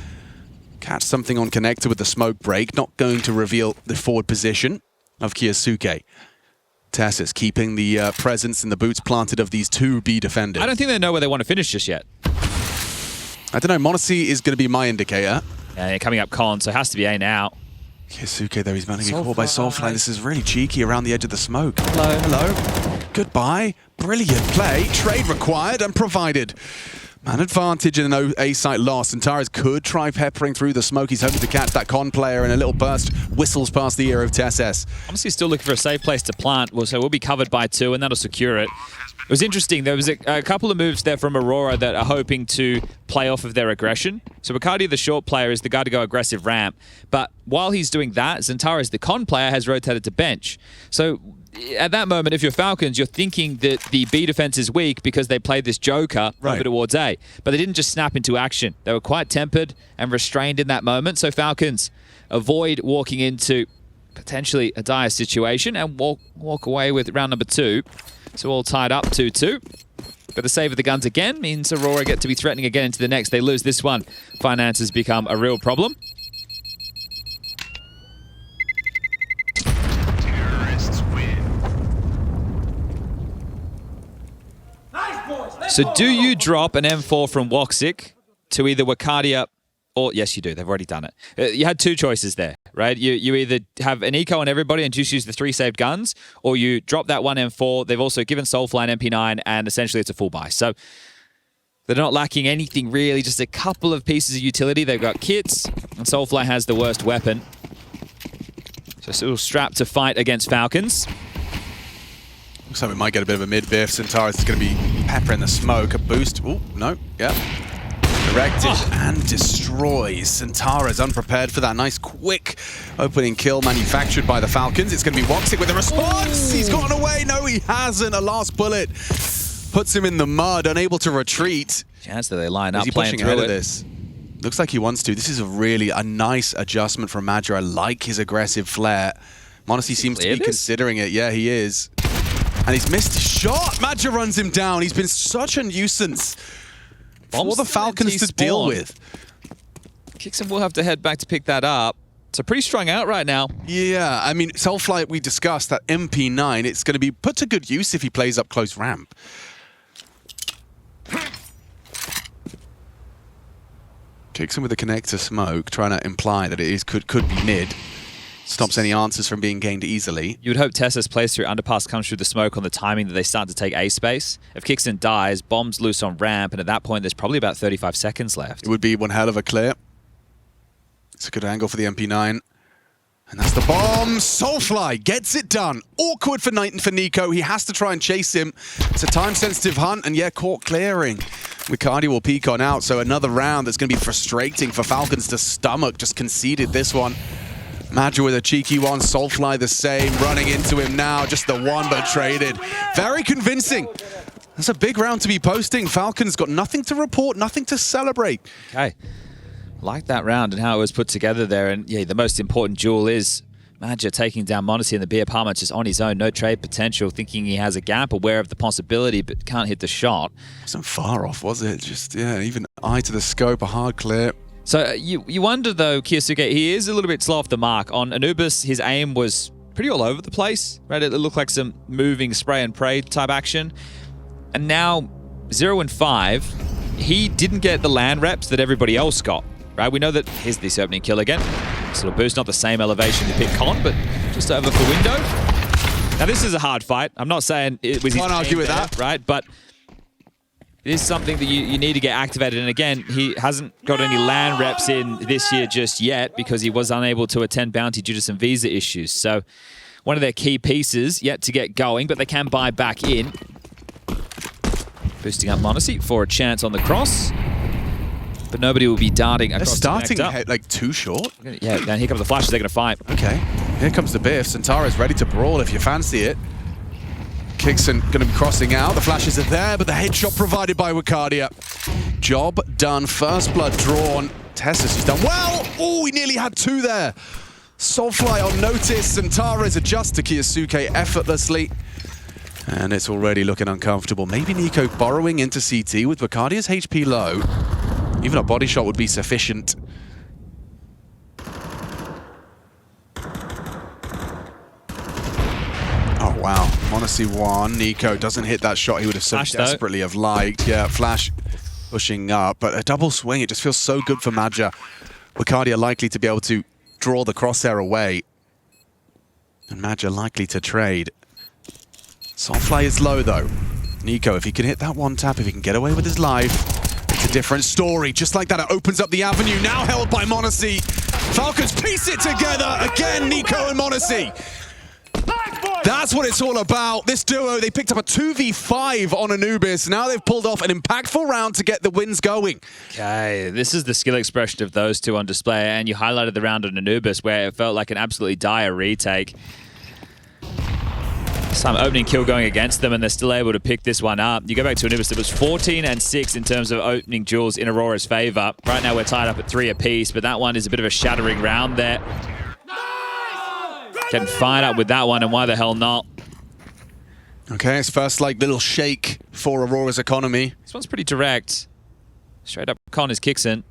catch something on connector with the smoke break. Not going to reveal the forward position of Kyosuke. TeSeS keeping the presence and the boots planted of these two B defenders. I don't think they know where they want to finish just yet. I don't know. Monacy is going to be my indicator. And coming up con, so it has to be A now. Kyosuke, though, he's going to get caught by Soulfly. This is really cheeky around the edge of the smoke. Hello. Hello. Goodbye. Brilliant play. Trade required and provided. Man advantage in an A site loss. Antares could try peppering through the smoke. He's hoping to catch that con player in a little burst. Whistles past the ear of TeSeS. Honestly, still looking for a safe place to plant. Well, so we'll be covered by 2, and that'll secure it. It was interesting. There was a couple of moves there from Aurora that are hoping to play off of their aggression. So Wacardia, the short player, is the guy to go aggressive ramp. But while he's doing that, XANTARES, the con player, has rotated to bench. So at that moment, if you're Falcons, you're thinking that the B defense is weak because they played this Joker over towards A. But they didn't just snap into action. They were quite tempered and restrained in that moment. So Falcons avoid walking into potentially a dire situation and walk away with round number 2. So all tied up 2-2. But the save of the guns again means Aurora get to be threatening again into the next. They lose this one. Finances become a real problem. Terrorists win. So do you drop an M4 from Woxic to either Wacardia or... Yes, you do. They've already done it. You had 2 choices there, right? You either have an eco on everybody and just use the 3 saved guns, or you drop that one M4. They've also given Soulfly an MP9, and essentially it's a full buy. So they're not lacking anything really, just a couple of pieces of utility. They've got kits, and Soulfly has the worst weapon. So still strapped to fight against Falcons. Looks like we might get a bit of a mid-biff. XANTARES is going to be peppering the smoke. A boost. Oh, no. Yeah. Directed and destroys. XANTARES unprepared for that nice, quick opening kill manufactured by the Falcons. It's going to be Woxic with a response. He's gotten away. No, he hasn't. A last bullet puts him in the mud, unable to retreat. Chance that they line up. Is he pushing ahead of this? Looks like he wants to. This is a nice adjustment from Madra. I like his aggressive flair. Monacy seems to be considering it. Yeah, he is. And he's missed his shot. Madra runs him down. He's been such a nuisance for the Falcons to deal with. Kixon will have to head back to pick that up. So pretty strung out right now. Yeah, I mean, Soulfly, we discussed that MP9. It's going to be put to good use if he plays up close ramp. Kixon with a connector smoke, trying to imply that it is could be mid. Stops any answers from being gained easily. You would hope TeSeS plays through underpass, comes through the smoke on the timing that they start to take A space. If Kixon dies, bombs loose on ramp, and at that point there's probably about 35 seconds left. It would be one hell of a clear. It's a good angle for the MP9. And that's the bomb. Soulfly gets it done. Awkward for Nico. He has to try and chase him. It's a time-sensitive hunt, and yeah, caught clearing. Wacardia will peek on out, so another round that's going to be frustrating for Falcons to stomach. Just conceded this one. Madra with a cheeky one, Soulfly the same, running into him now, just the one but traded. Very convincing. That's a big round to be posting. Falcons got nothing to report, nothing to celebrate. Okay, like that round and how it was put together there, and yeah, the most important duel is Madra taking down Monacy in the B apartment just on his own, no trade potential, thinking he has a gap, aware of the possibility, but can't hit the shot. Wasn't far off, was it? Just, yeah, even eye to the scope, a hard clear. So you wonder, though, Kyosuke, he is a little bit slow off the mark. On Anubis, his aim was pretty all over the place, right? It looked like some moving spray and pray type action. And now, 0 and 5, he didn't get the land reps that everybody else got, right? We know that, here's this opening kill again. Sort of boost, not the same elevation to pick Con, but just over for window. Now, this is a hard fight. I'm not saying it was... Can't argue with that. Right, but... it is something that you need to get activated. And again, he hasn't got any land reps in this year just yet because he was unable to attend Bounty due to some visa issues. So one of their key pieces yet to get going, but they can buy back in. Boosting up Monacy for a chance on the cross. But nobody will be darting across the starting like too short. Yeah, and here come the flashes. They're going to fight. Okay, here comes the biff. XANTARES ready to brawl if you fancy it. Kixon going to be crossing out. The flashes are there, but the headshot provided by Wacardia. Job done. First blood drawn. TeSeS has done well. Oh, he nearly had 2 there. Soulfly on notice. XANTARES adjusts to Kyosuke effortlessly. And it's already looking uncomfortable. Maybe Nico borrowing into CT with Bacardia's HP low. Even a body shot would be sufficient. Oh, wow. Monacy 1. Nico doesn't hit that shot he would have so desperately have liked. Yeah, Flash pushing up. But a double swing, it just feels so good for Maja. Bacardia likely to be able to draw the crosshair away. And Maja likely to trade. Soulfly is low, though. Nico, if he can hit that one tap, if he can get away with his life, it's a different story. Just like that, it opens up the avenue, now held by Monacy. Falcons piece it together. Again, Nico and Monacy. That's what it's all about. This duo, they picked up a 2v5 on Anubis. Now they've pulled off an impactful round to get the wins going. Okay, this is the skill expression of those two on display, and you highlighted the round on Anubis where it felt like an absolutely dire retake. Some opening kill going against them, and they're still able to pick this one up. You go back to Anubis, it was 14-6 in terms of opening duels in Aurora's favor. Right now we're tied up at 3 apiece, but that one is a bit of a shattering round there. Getting fired up with that one, and why the hell not? Okay, it's first like little shake for Aurora's economy. This one's pretty direct. Straight up Con is Kixen.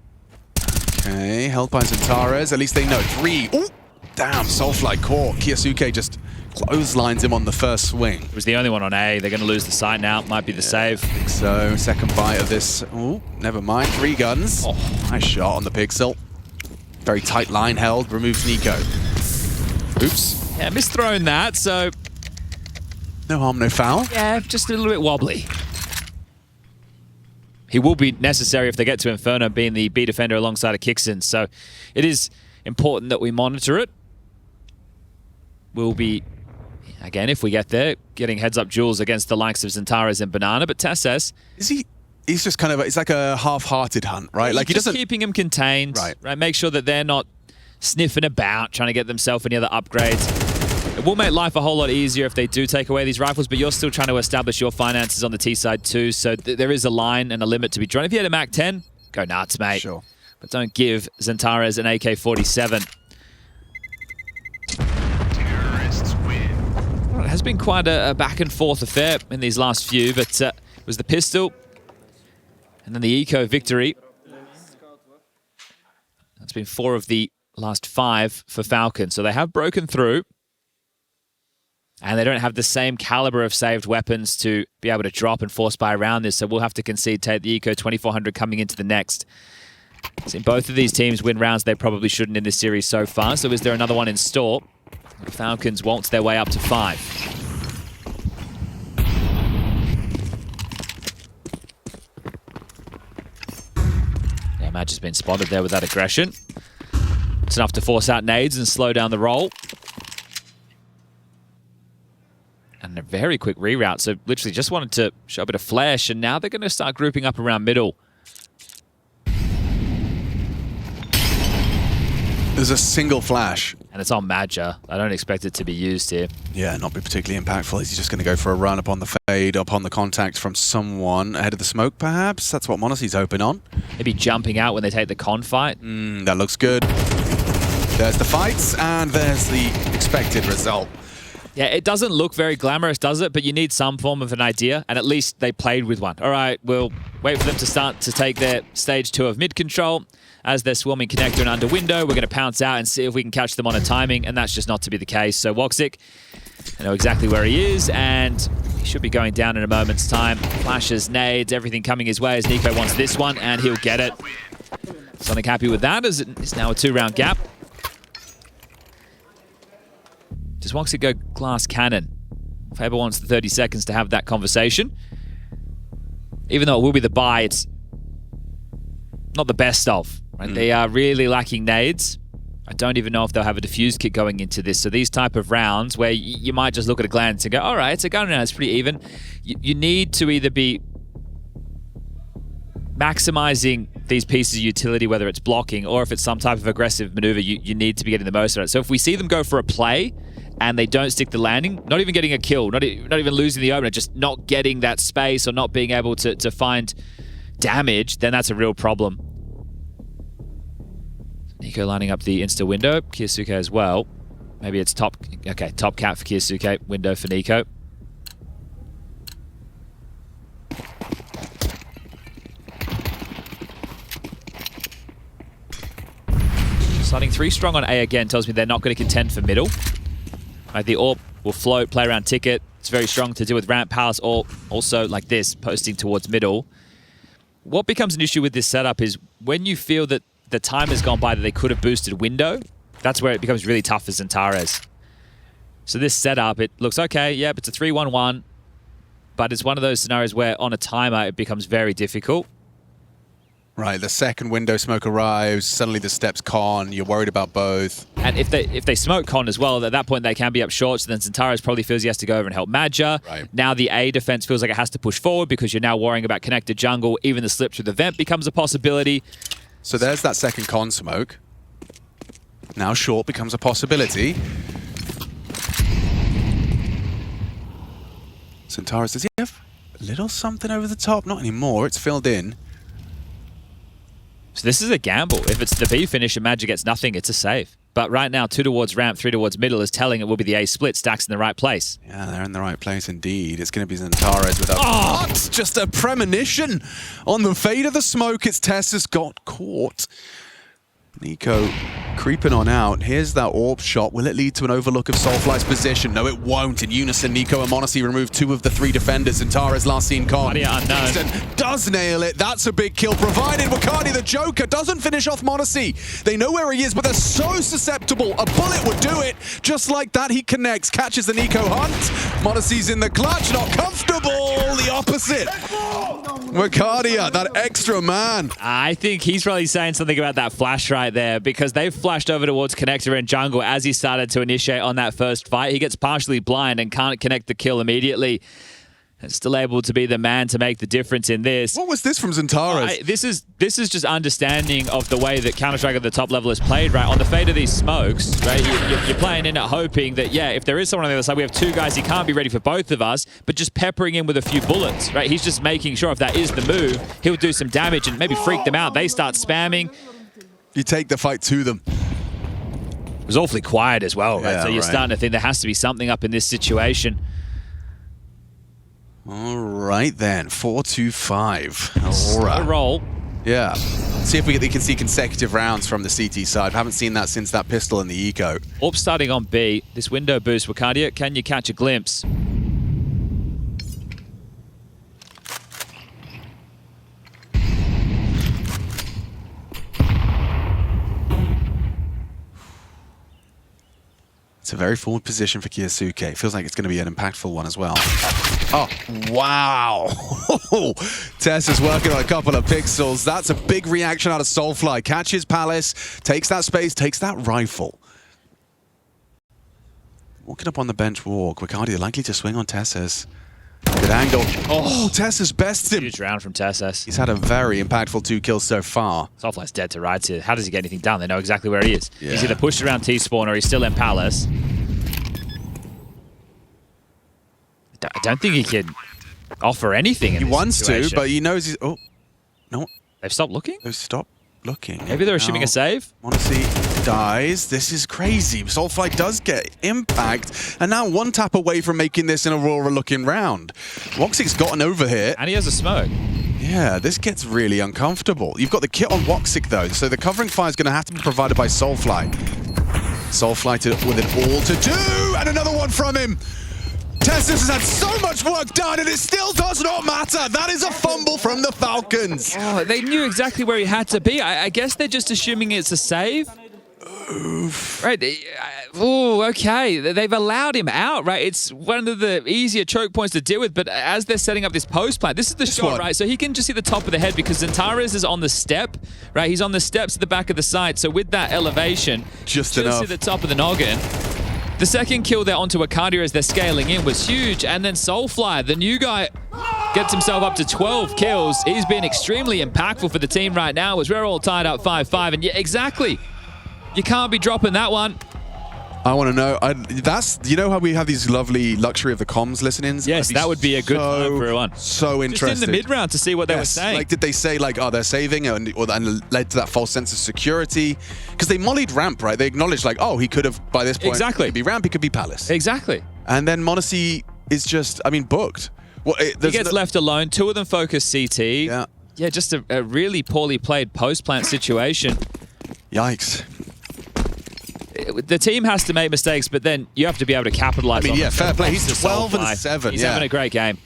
Okay, held by XANTARES. At least they know. 3. Ooh, damn, Soulfly caught. Kiyosuke just clotheslines him on the first swing. It was the only one on A. They're going to lose the site now. Might be the save. I think so. Second bite of this. Ooh, never mind. 3 guns. Oh, nice shot on the pixel. Very tight line held. Removes Nico. Oops. Yeah, misthrown that, so... No harm, no foul. Yeah, just a little bit wobbly. He will be necessary if they get to Inferno, being the B defender alongside of Kixen, so it is important that we monitor it. We'll be, again, if we get there, getting heads-up duels against the likes of XANTARES and Banana, but TeSeS... He's just kind of, it's like a half-hearted hunt, right? Like he doesn't... keeping him contained, right? Make sure that they're not sniffing about, trying to get themselves any other upgrades. It will make life a whole lot easier if they do take away these rifles, but you're still trying to establish your finances on the T side too, so there is a line and a limit to be drawn. If you had a Mac 10, go nuts, mate. Sure. But don't give XANTARES an AK-47. Well, it has been quite a back-and-forth affair in these last few, but it was the pistol and then the eco victory. That's been 4 of the last 5 for Falcons, so they have broken through. And they don't have the same caliber of saved weapons to be able to drop and force buy around this, so we'll have to concede take the Eco 2400 coming into the next. Seen both of these teams win rounds they probably shouldn't in this series so far, so is there another one in store? The Falcons waltz their way up to 5. Yeah, Madge has been spotted there with that aggression. It's enough to force out nades and slow down the roll. And a very quick reroute, so literally just wanted to show a bit of flash, and now they're going to start grouping up around middle. There's a single flash. And it's on Maja. I don't expect it to be used here. Yeah, not be particularly impactful. Is he just going to go for a run upon the fade, upon the contact from someone ahead of the smoke, perhaps? That's what Monacy's hoping on. Maybe jumping out when they take the con fight. That looks good. There's the fights, and there's the expected result. Yeah, it doesn't look very glamorous, does it? But you need some form of an idea, and at least they played with one. All right, we'll wait for them to start to take their stage 2 of mid control. As they're swarming connector and under window, we're going to pounce out and see if we can catch them on a timing, and that's just not to be the case. So Woxic, I know exactly where he is, and he should be going down in a moment's time. Flashes, nades, everything coming his way as Nico wants this one, and he'll get it. Sonic happy with that, as it's now a 2-round gap. Does Woxic go glass cannon? Faber wants the 30 seconds to have that conversation. Even though it will be the buy, it's not the best of. Right? They are really lacking nades. I don't even know if they'll have a defuse kit going into this. So these type of rounds where you might just look at a glance and go, all right, it's a gun round, it's pretty even. You need to either be maximizing these pieces of utility, whether it's blocking or if it's some type of aggressive maneuver, you need to be getting the most out of it. So if we see them go for a play and they don't stick the landing, not even getting a kill, not even losing the opener, just not getting that space or not being able to find damage, then that's a real problem. Nico lining up the insta window, Kiyosuke as well. Maybe it's top cap for Kiyosuke, window for Nico. Starting 3 strong on A again tells me they're not going to contend for middle. Right, the AWP will float, play around ticket. It's very strong to deal with ramp palace, or also like this, posting towards middle. What becomes an issue with this setup is when you feel that the time has gone by that they could have boosted window, that's where it becomes really tough for XANTARES. So this setup, it looks okay, yep, it's a 3-1-1, but it's one of those scenarios where on a timer it becomes very difficult. Right, the second window smoke arrives, suddenly the steps con, you're worried about both. And if they smoke con as well, at that point they can be up short, so then XANTARES probably feels he has to go over and help Madja. Right. Now the A defense feels like it has to push forward because you're now worrying about connected jungle. Even the slip through the vent becomes a possibility. So there's that second con smoke. Now short becomes a possibility. XANTARES, does he have a little something over the top? Not anymore, it's filled in. So this is a gamble. If it's the B finish and Madja gets nothing, it's a save. But right now, 2 towards ramp, 3 towards middle is telling it will be the A split. Stacks in the right place. Yeah, they're in the right place indeed. It's going to be XANTARES with a... Oh! Just a premonition on the fade of the smoke. It's Tessa's got caught. NiKo creeping on out. Here's that AWP shot. Will it lead to an overlook of Soulfly's position? No, it won't. In unison, NiKo and m0NESY remove 2 of the 3 defenders. XANTARES last seen con. Unknown does nail it. That's a big kill, provided Wakadia the Joker doesn't finish off m0NESY. They know where he is, but they're so susceptible. A bullet would do it. Just like that, he connects, catches the NiKo hunt. m0NESY's in the clutch, not comfortable. The opposite. Wakadia, that extra man. I think he's probably saying something about that flash right there, because they've flashed over towards connector and jungle as he started to initiate on that first fight. He gets partially blind and can't connect the kill immediately. And still able to be the man to make the difference in this. What was this from XANTARES? This is just understanding of the way that Counter-Strike at the top level is played, right? On the fade of these smokes, right? You're playing in it hoping that, yeah, if there is someone on the other side, we have 2 guys, he can't be ready for both of us, but just peppering in with a few bullets, right? He's just making sure if that is the move, he'll do some damage and maybe freak them out. They start spamming. You take the fight to them. It was awfully quiet as well, right? Yeah, So you're starting to think there has to be something up in this situation. All right then, 4-2-5. Aurora. Roll. Yeah. See if we can see consecutive rounds from the CT side. Haven't seen that since that pistol in the eco. AWP starting on B. This window boost, Wakadia, can you catch a glimpse? It's a very forward position for Kyosuke. Feels like it's going to be an impactful one as well. Oh, wow. Tess is working on a couple of pixels. That's a big reaction out of Soulfly. Catches Palace, takes that space, takes that rifle. Walking up on the bench walk. Wakadia likely to swing on Tess's. Good angle. Oh, Tess's bests him. Huge round from Tess. He's had a very impactful 2 kills so far. Soulfly's dead to rights here. How does he get anything done? They know exactly where he is. Yeah. He's either pushed around T-spawn or he's still in Palace. I don't think he can offer anything in He this wants situation. to, but he knows he's... Oh, no. They've stopped looking? They've stopped looking. Maybe they're assuming a save? m0NESY dies. This is crazy. Soulfly does get impact, and now 1 tap away from making this an Aurora-looking round. Woxic's gotten over here. And he has a smoke. Yeah, this gets really uncomfortable. You've got the kit on Woxic, though, so the covering fire is going to have to be provided by Soulfly. Soulfly with it all to do, and another one from him. Tessus has had so much work done, and it still does not matter. That is a fumble from the Falcons. Oh, they knew exactly where he had to be. I guess they're just assuming it's a save. Oof. Right. Oh, okay. They've allowed him out, right? It's one of the easier choke points to deal with, but as they're setting up this post plant, this is the shot, right? So he can just see the top of the head because XANTARES is on the step, right? He's on the steps at the back of the site. So with that elevation, just enough. See the top of the noggin. The second kill there onto Wakadia as they're scaling in was huge. And then Soulfly, the new guy, gets himself up to 12 kills. He's been extremely impactful for the team right now as we're all tied up 5-5. And yeah, exactly. You can't be dropping that one. I want to know. You know how we have these lovely luxury of the comms listenings? Yes, that would be a good one for everyone. So interesting. Just in the mid-round to see what they were saying. Like, did they say, like, oh, they're saving, and led to that false sense of security? Because they mollied Ramp, right? They acknowledged, like, oh, he could have, by this point, exactly. He could be Ramp, he could be Palace. Exactly. And then m0NESY is just, I mean, booked. Well, he gets left alone. 2 of them focus CT. Yeah. Yeah, just a really poorly played post-plant situation. Yikes. the team has to make mistakes, but then you have to be able to capitalize I mean, on yeah, them. fair play. Props He's to 12 and Soulfly. 7, He's yeah. having a great game.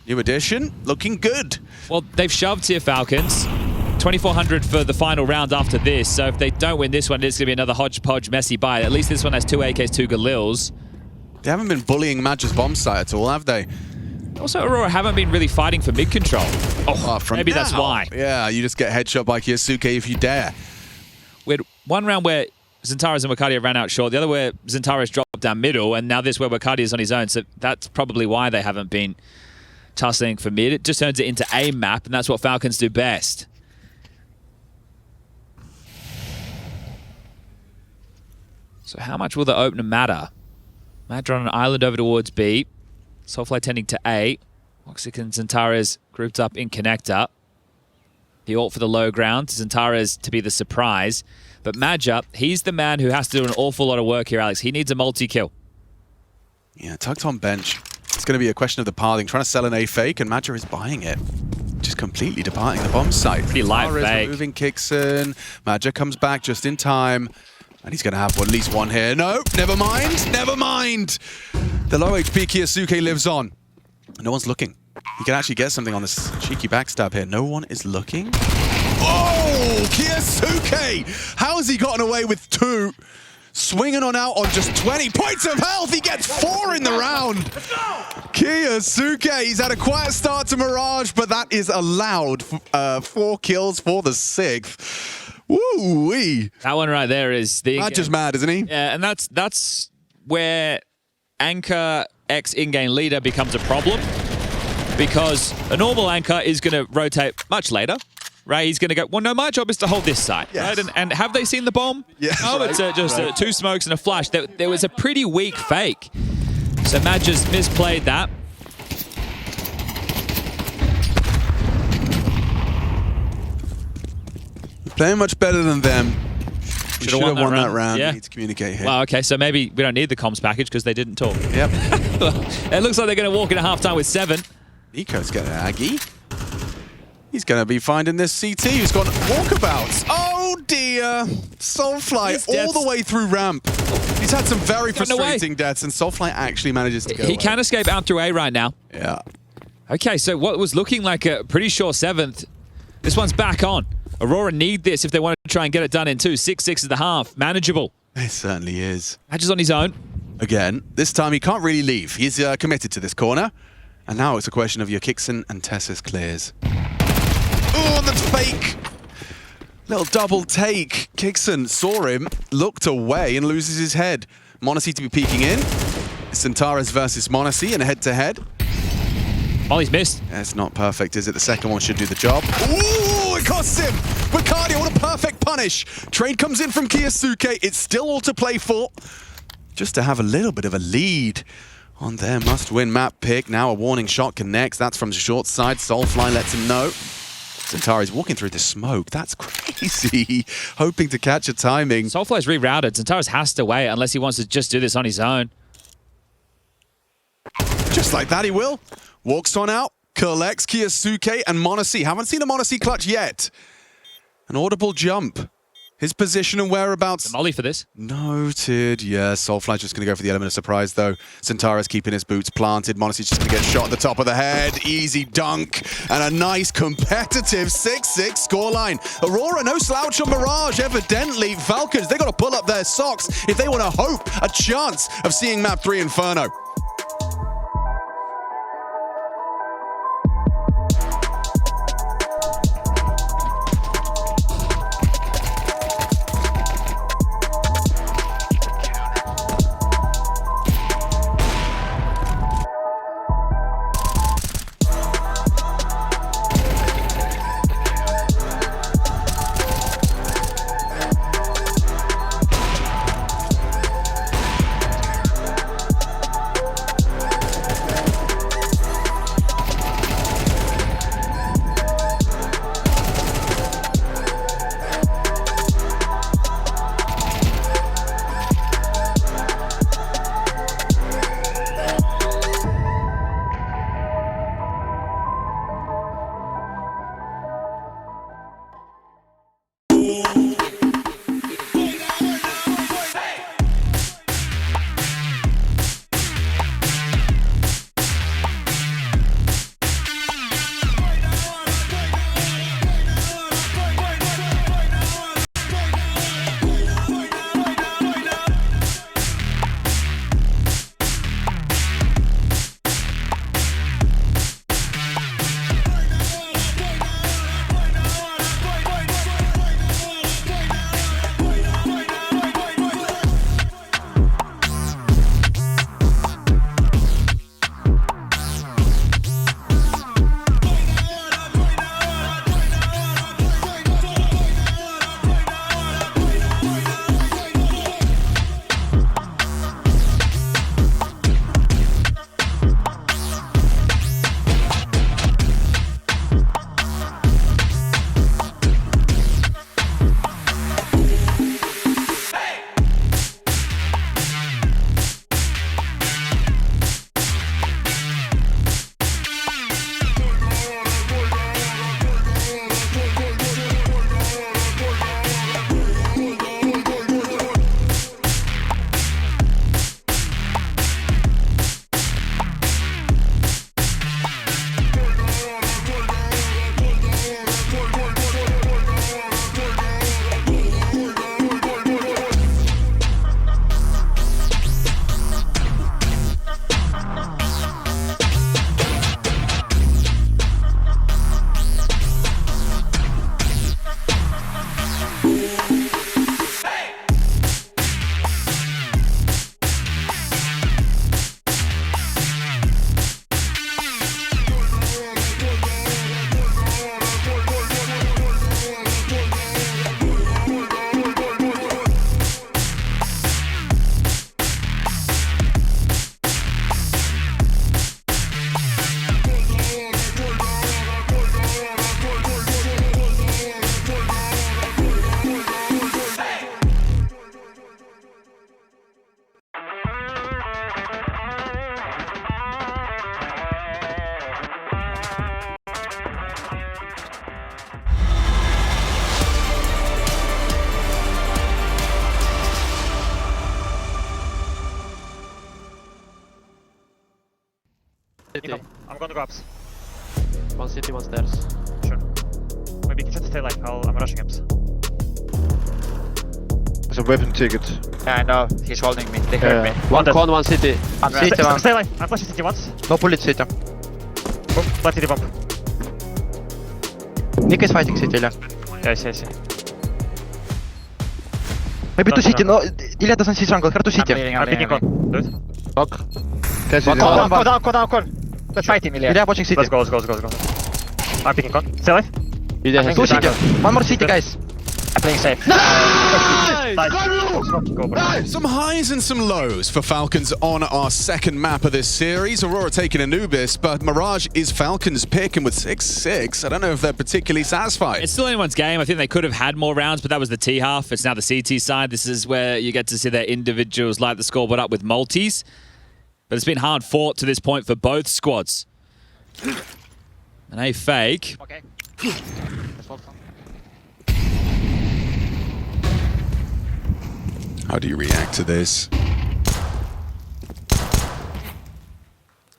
New addition, looking good. Well, they've shoved here, Falcons. 2,400 for the final round after this, so if they don't win this one, it's going to be another hodgepodge messy buy. At least this one has 2 AKs, 2 Galils. They haven't been bullying Mage's bomb site at all, have they? Also, Aurora haven't been really fighting for mid control. Maybe that's now, why. Yeah, you just get headshot by Kiyasuke if you dare. We had one round where XANTARES and Wakadia ran out short, the other where XANTARES dropped down middle, and now this where Wakadia is on his own, so that's probably why they haven't been tussling for mid. It just turns it into a map, and that's what Falcons do best. So how much will the opener matter? Mad on an island over towards B. Soulfly tending to A. Woxic and XANTARES grouped up in connector. The ult for the low ground. XANTARES to be the surprise. But Maja, he's the man who has to do an awful lot of work here, Alex. He needs a multi-kill. Yeah, tucked on bench. It's going to be a question of the pathing. Trying to sell an A fake, and Maja is buying it. Just completely departing the bomb site. Pretty light fake. Moving kicks in. Maja comes back just in time. And he's going to have at least one here. No, never mind. Never mind. The low HP Kiyasuke lives on. No one's looking. He can actually get something on this cheeky backstab here. No one is looking. Oh, Kiyasuke! How has he gotten away with 2? Swinging on out on just 20 points of health. He gets 4 in the round. Kiyasuke, he's had a quiet start to Mirage, but that is allowed. 4 kills for the 6th. Woo-wee. That one right there is the... Not just mad, isn't he? Yeah, and that's where Anchor X in-game leader becomes a problem, because a normal Anchor is going to rotate much later, right? He's going to go, well, no, my job is to hold this side, yes. right? And have they seen the bomb? Yes, No, right, it's just 2 smokes and a flash. There was a pretty weak fake. So Matt just misplayed that. Playing much better than them. We should have won that round. Yeah. We need to communicate here. Well, okay, so maybe we don't need the comms package because they didn't talk. Yep. It looks like they're going to walk in at halftime with 7. Nico's got an Aggie. He's going to be finding this CT who's gone walkabouts. Oh dear. Soulfly all the way through ramp. He's had some very frustrating deaths, and Soulfly actually manages to go He away. can escape out through A right now. Yeah. Okay, so what was looking like a pretty sure 7th, this one's back on. Aurora need this if they want to try and get it done in 2. 6-6 at the half. Manageable. It certainly is. Matches on his own. Again, this time he can't really leave. He's committed to this corner. And now it's a question of your Kixon and Tessus clears. Oh, that's fake. Little double take. Kixon saw him, looked away, and loses his head. Monacy to be peeking in. XANTARES versus Monacy in a head-to-head. Ollie's missed. Yeah, it's not perfect, is it? The second one should do the job. Ooh, it costs him! Wakadia, what a perfect punish! Trade comes in from Kiyasuke. It's still all to play for. Just to have a little bit of a lead on their must-win map pick. Now a warning shot connects. That's from the short side. Soulfly lets him know. XANTARES walking through the smoke. That's crazy. Hoping to catch a timing. Soulfly's rerouted. XANTARES has to wait unless he wants to just do this on his own. Just like that, he will. Walks on out, collects Kiyasuke and Monacy. Haven't seen a Monacy clutch yet. An audible jump. His position and whereabouts. Molly for this. Noted. Yeah, Soulfly's just going to go for the element of surprise, though. XANTARES keeping his boots planted. Monacy's just going to get shot at the top of the head. Easy dunk. And a nice competitive 6-6 scoreline. Aurora, no slouch on Mirage, evidently. Falcons, they got to pull up their socks if they want to hope a chance of seeing map 3 Inferno. go ups. One city, one stairs. Sure. Maybe you can stay like I'm rushing ups. There's a weapon ticket. Yeah, I know. He's holding me. They hurt me. One dead. con, one city. I'm Stay, city one. stay alive. I'm flashing city once. No bullets city. Boom. Flash city bomb. Nick is fighting city left. Yeah, I see. Maybe Don't to city. know. No, Ilya doesn't see jungle. Here to city. I'm picking con. Do it. Lock. Can see One the con. other. Go down. Let's fight him, Ilya. Ilya watching city. Let's go. I'm picking con. Stay alive. Two city. One more city, guys. I'm playing safe. Nice. Go, bro. Some highs and some lows for Falcons on our second map of this series. Aurora taking Anubis, but Mirage is Falcons' pick, and with 6-6, I don't know if they're particularly satisfied. It's still anyone's game. I think they could have had more rounds, but that was the T half. It's now the CT side. This is where you get to see their individuals light the scoreboard up with multis. But it's been hard fought to this point for both squads. And a fake. Okay. How do you react to this?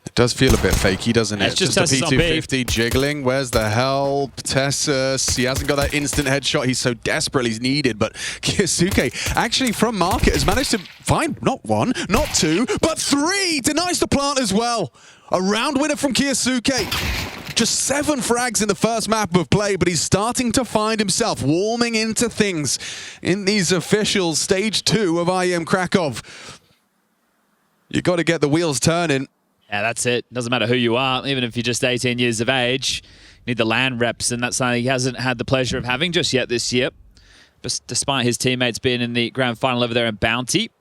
It does feel a bit fakey, doesn't it? It's just a Tessus on B. P250 jiggling. Where's the help? Tessus, he hasn't got that instant headshot. He's so desperately needed, but Kyosuke actually from market has managed to find not one, not two, but three. Denies the plant as well. A round winner from Kyosuke. Just 7 frags in the first map of play, but he's starting to find himself warming into things in these official stage 2 of IEM Kraków. You got to get the wheels turning. Yeah, that's it. Doesn't matter who you are, even if you're just 18 years of age. You need the LAN reps, and that's something he hasn't had the pleasure of having just yet this year, but despite his teammates being in the grand final over there in Bounty.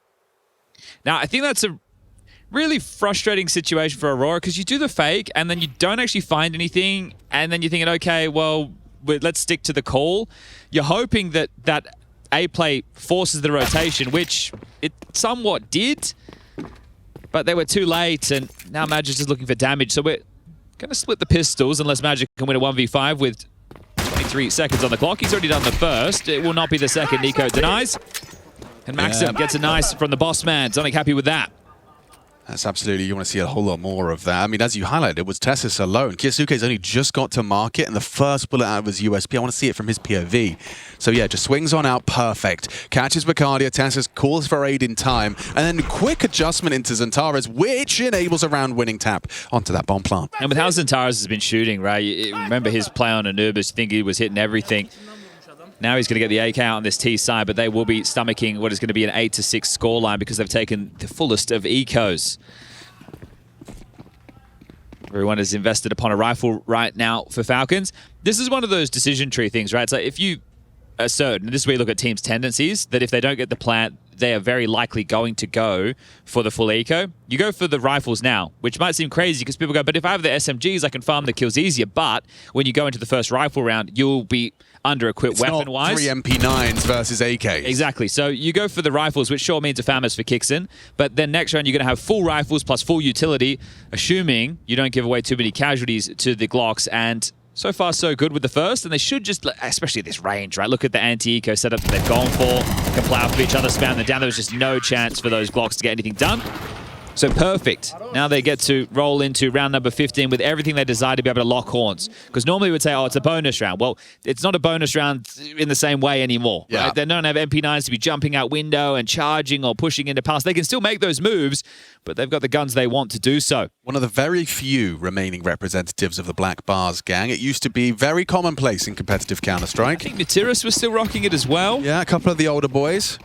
Now, I think that's a really frustrating situation for Aurora, because you do the fake and then you don't actually find anything, and then you're thinking, okay, well, let's stick to the call. You're hoping that that A play forces the rotation, which it somewhat did, but they were too late, and now Magic is looking for damage. So we're going to split the pistols unless Magic can win a 1v5 with 23 seconds on the clock. He's already done the first. It will not be the second. Nico denies. And Maxim gets a nice from the boss man. Sonic happy with that. That's absolutely, you want to see a whole lot more of that. I mean, as you highlighted, it was Tessus alone. Kyosuke's only just got to market, and the first bullet out of his USP, I want to see it from his POV. So yeah, just swings on out, perfect. Catches Bacardia, Tessus calls for aid in time, and then quick adjustment into XANTARES, which enables a round-winning tap onto that bomb plant. And with how XANTARES has been shooting, right, remember his play on Anubis, you think he was hitting everything. Now he's going to get the AK out on this T side, but they will be stomaching what is going to be an 8-6 scoreline because they've taken the fullest of ecos. Everyone is invested upon a rifle right now for Falcons. This is one of those decision tree things, right? So if you assert, and this is where you look at teams' tendencies, that if they don't get the plant, they are very likely going to go for the full eco. You go for the rifles now, which might seem crazy because people go, but if I have the SMGs, I can farm the kills easier. But when you go into the first rifle round, you'll be under-equipped weapon-wise. It's not 3 MP9s versus AKs. Exactly. So you go for the rifles, which sure means a FAMAS for Kixon. But then next round, you're going to have full rifles plus full utility, assuming you don't give away too many casualties to the Glocks. And so far, so good with the first, and they should just, especially at this range, right? Look at the anti-eco setup that they've gone for. Can plow for each other, spam them down. There was just no chance for those Glocks to get anything done. So perfect. Now they get to roll into round number 15 with everything they desire to be able to lock horns. Because normally we would say, oh, it's a bonus round. Well, it's not a bonus round in the same way anymore. Yeah. Right? They don't have MP9s to be jumping out window and charging or pushing into pass. They can still make those moves, but they've got the guns they want to do so. One of the very few remaining representatives of the Black Bars gang. It used to be very commonplace in competitive Counter-Strike. I think Matiris was still rocking it as well. Yeah, a couple of the older boys.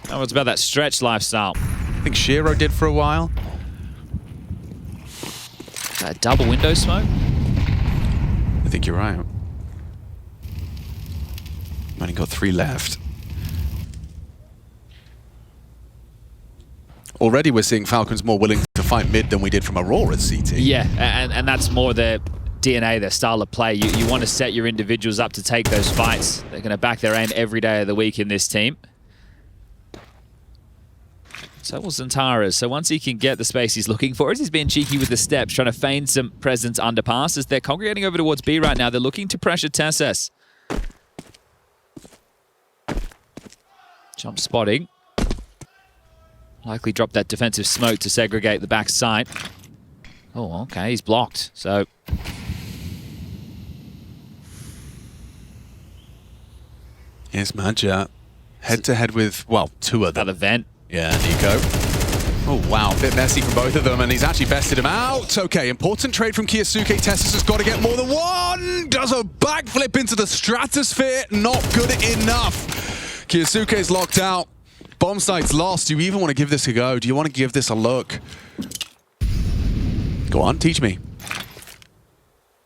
Oh, it's about that stretch lifestyle. I think Shiro did for a while. Double window smoke. I think you're right. Only got 3 left. Already we're seeing Falcons more willing to fight mid than we did from Aurora's CT. Yeah, and that's more their DNA, their style of play. You want to set your individuals up to take those fights. They're going to back their aim every day of the week in this team. So will XANTARES. So once he can get the space he's looking for, as he's being cheeky with the steps, trying to feign some presence under pass. As they're congregating over towards B right now, they're looking to pressure Tessus. Jump spotting. Likely drop that defensive smoke to segregate the back side. Oh, okay, he's blocked. So Here's Madja. Head-to-head with, well, two of them. another vent. Yeah, Nico. Oh, wow, a bit messy from both of them, and he's actually bested him out. Okay, important trade from Kiyasuke. Tessus has got to get more than one. Does a backflip into the stratosphere. Not good enough. Kiyasuke's locked out. Bomb site's lost. Do you even want to give this a go? Do you want to give this a look? Go on, teach me.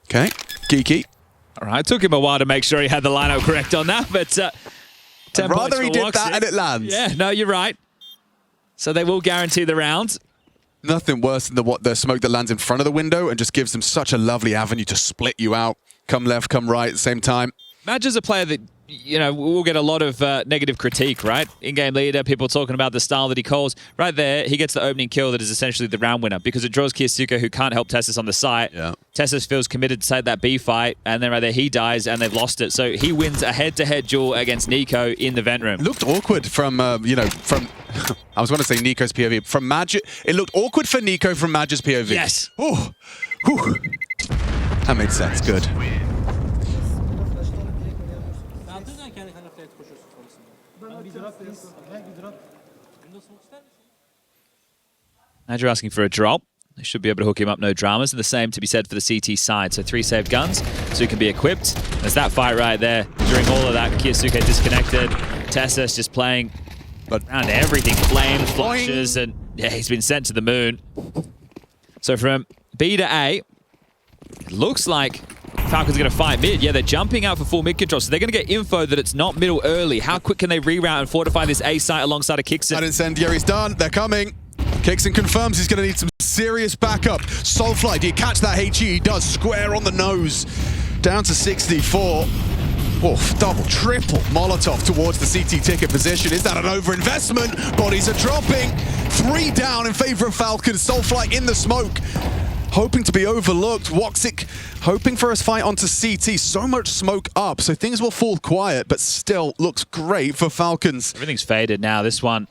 Okay, Geeky. All right, took him a while to make sure he had the lineup correct on that, but 10 I'd rather points he for did Woxic. that and it lands. Yeah, no, you're right. So they will guarantee the round. Nothing worse than the smoke that lands in front of the window and just gives them such a lovely avenue to split you out. Come left, come right at the same time. Madge's a player that, you know, we'll get a lot of negative critique, right? In-game leader, people talking about the style that he calls. Right there, he gets the opening kill that is essentially the round winner because it draws Kiyasuke, who can't help Tessus on the site. Yeah. Tessus feels committed to take that B fight, and then right there, he dies, and they've lost it. So he wins a head-to-head duel against Nico in the vent room. It looked awkward from, you know, from... I was going to say Nico's POV. From Madge, it looked awkward for Nico from Madge's POV. Yes. Oh, whew. That made sense. Good. Madge asking for a drop. They should be able to hook him up, no dramas. And the same to be said for the CT side. So 3 saved guns, so he can be equipped. There's that fight right there. During all of that, Kiyasuke disconnected. Tessus just playing around everything. Flames, flashes, and yeah, he's been sent to the moon. So from B to A, it looks like Falcons are going to fight mid. Yeah, they're jumping out for full mid control, so they're going to get info that it's not middle early. How quick can they reroute and fortify this A site alongside a Kixon? That incendiary's done. They're coming. Kixon confirms he's going to need some serious backup. Soulfly, do you catch that HE? He does, square on the nose. Down to 64. Oof, double, triple Molotov towards the CT ticket position. Is that an overinvestment? Bodies are dropping. 3 down in favor of Falcons. Soulfly in the smoke. Hoping to be overlooked. Woxic hoping for a fight onto CT. So much smoke up, so things will fall quiet, but still looks great for Falcons. Everything's faded now. This one,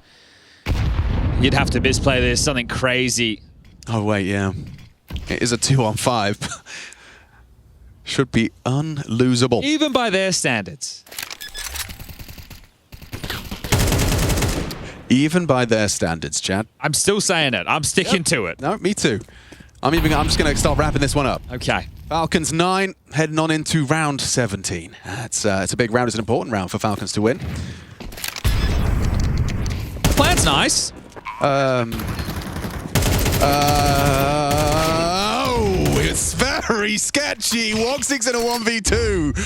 you'd have to misplay this, something crazy. Oh, wait, yeah. It is a 2-on-5. Should be unlosable. Even by their standards. Even by their standards, Chad. I'm still saying it. I'm sticking to it. No, me too. I'm just going to start wrapping this one up. Okay. Falcons 9, heading on into round 17. It's a big round. It's an important round for Falcons to win. The plan's nice. It's very sketchy. Woxic's in a 1v2.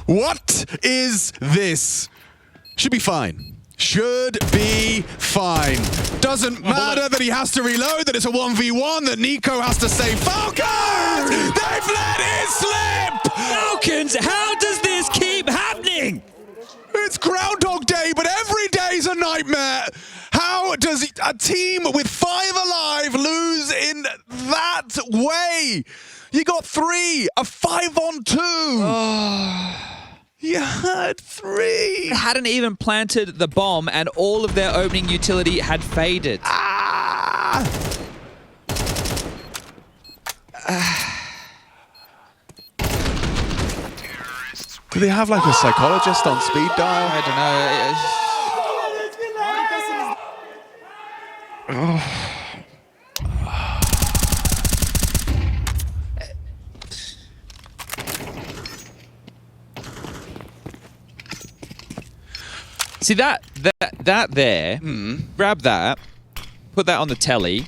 What is this? Should be fine. Should be fine. Doesn't matter that he has to reload, that it's a 1v1, that Nico has to save Falcons! They've let it slip! Falcons, how does this keep happening? It's Groundhog Day, but every day's a nightmare. How does a team with 5 alive lose in that way? You got 3, a 5-on-2. You had 3. They hadn't even planted the bomb, and all of their opening utility had faded. Do they have like a psychologist on speed dial? I don't know. See that there, grab that, put that on the telly.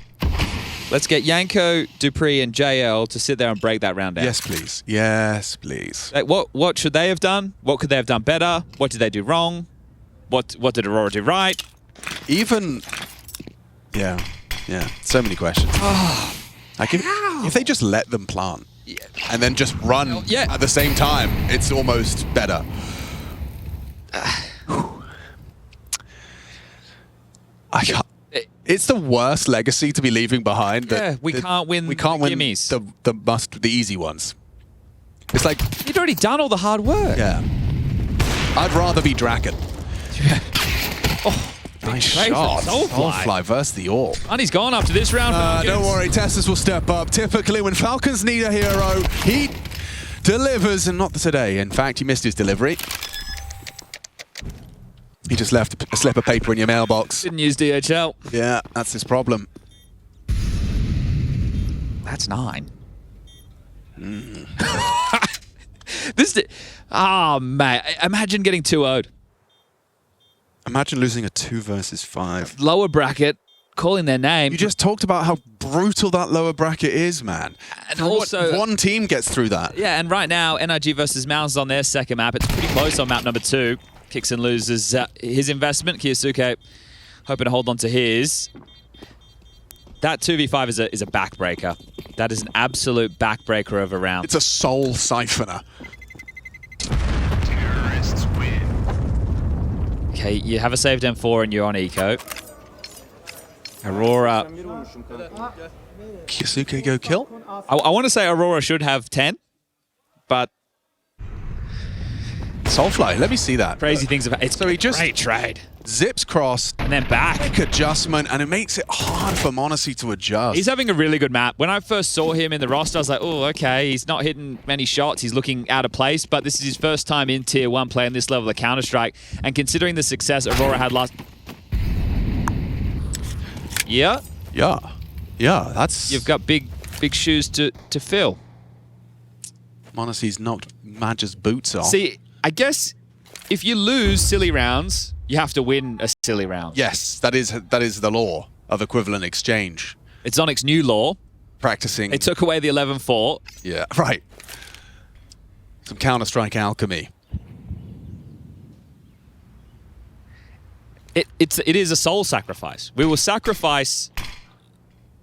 Let's get Yanko, Dupree, and JL to sit there and break that round out. Yes, please. Yes, please. Like, what should they have done? What could they have done better? What did they do wrong? What did Aurora do right? Even, yeah, so many questions. Like if they just let them plant and then just run at the same time, it's almost better. I can't. It's the worst legacy to be leaving behind. We can't win gimmies. the easy ones. It's like You'd already done all the hard work. I'd rather be Draken. Nice trade shot. from Soulfly. Soulfly versus the Orb. And he's gone after this round. Don't worry, Tessus will step up. Typically, when Falcons need a hero, he delivers, and not today. In fact, he missed his delivery. He just left a slip of paper in your mailbox. Didn't use DHL. Yeah, that's his problem. That's 9. Oh, mate. Imagine getting 2-0'd. Imagine losing a 2 versus 5. Lower bracket, calling their name. You just talked about how brutal that lower bracket is, man. And For also, what, one team gets through that. yeah, and right now, NRG versus Mounds on their second map. It's pretty close on map number 2. Kicks and loses his investment. Kiyosuke hoping to hold on to his. That 2v5 is a backbreaker. That is an absolute backbreaker of a round. It's a soul siphoner. Terrorists win. Okay, you have a saved M4 and you're on eco. Aurora. Kiyosuke go kill? I want to say Aurora should have 10, but Soulfly, let me see that. crazy things about it. So he just great trade. zips cross, And then back. quick adjustment, and it makes it hard for Monacy to adjust. He's having a really good map. When I first saw him in the roster, I was like, oh, okay, he's not hitting many shots. He's looking out of place, but this is his first time in Tier 1 playing this level of Counter-Strike. And considering the success Aurora had last... Yeah, Yeah, that's... you've got big shoes to fill. Monacy's knocked Madge's boots off. See, I guess if you lose silly rounds, you have to win a silly round. Yes, that is the law of equivalent exchange. It's Onyx's new law. Practicing... They took away the 11-4. Yeah, right. Some Counter-Strike alchemy. It is a soul sacrifice. We will sacrifice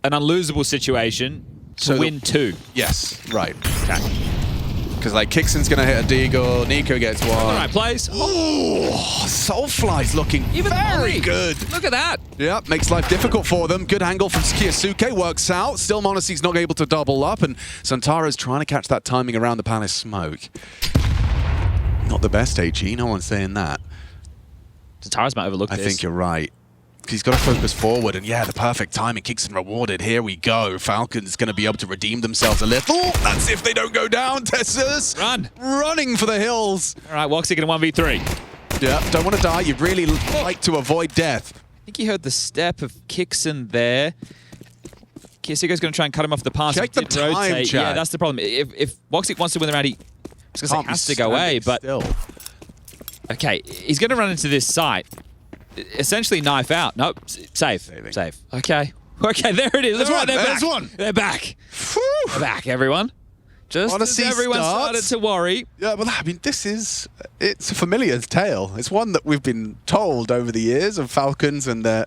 an unlosable situation to win 2. Yes, right. Okay. Because like Kixon's gonna hit a Deagle, Nico gets one. All right, plays. Oh, Soulfly's looking Even very Molly. good. Look at that. Yeah, makes life difficult for them. Good angle from Kiyosuke, works out. Still Monacy's not able to double up, and XANTARES trying to catch that timing around the Palace smoke. Not the best HE, no one's saying that. XANTARES might overlook I this. think you're right. He's got to focus forward, and yeah, the perfect timing. Kixon rewarded. Here we go. Falcons going to be able to redeem themselves a little. That's if they don't go down, Tessus. Run. Running for the hills. All right, Woxic in a 1v3. Yeah, don't want to die. You'd really like to avoid death. I think you heard the step of Kixon there. Kiyosuke's going to try and cut him off the pass. Check He the did time, rotate. Chad. Yeah, that's the problem. If Woxic wants to win the round, he has to go Can't be away. But standing okay, he's going to run into this site. Essentially knife out. Nope, save. Saving. Save. Okay. Okay, there it is. There's All one, right, they're there's back. one. They're back. still. They're back, everyone. Just Odyssey as everyone started starts. to worry. Yeah, well, I mean, it's a familiar tale. It's one that we've been told over the years of Falcons and their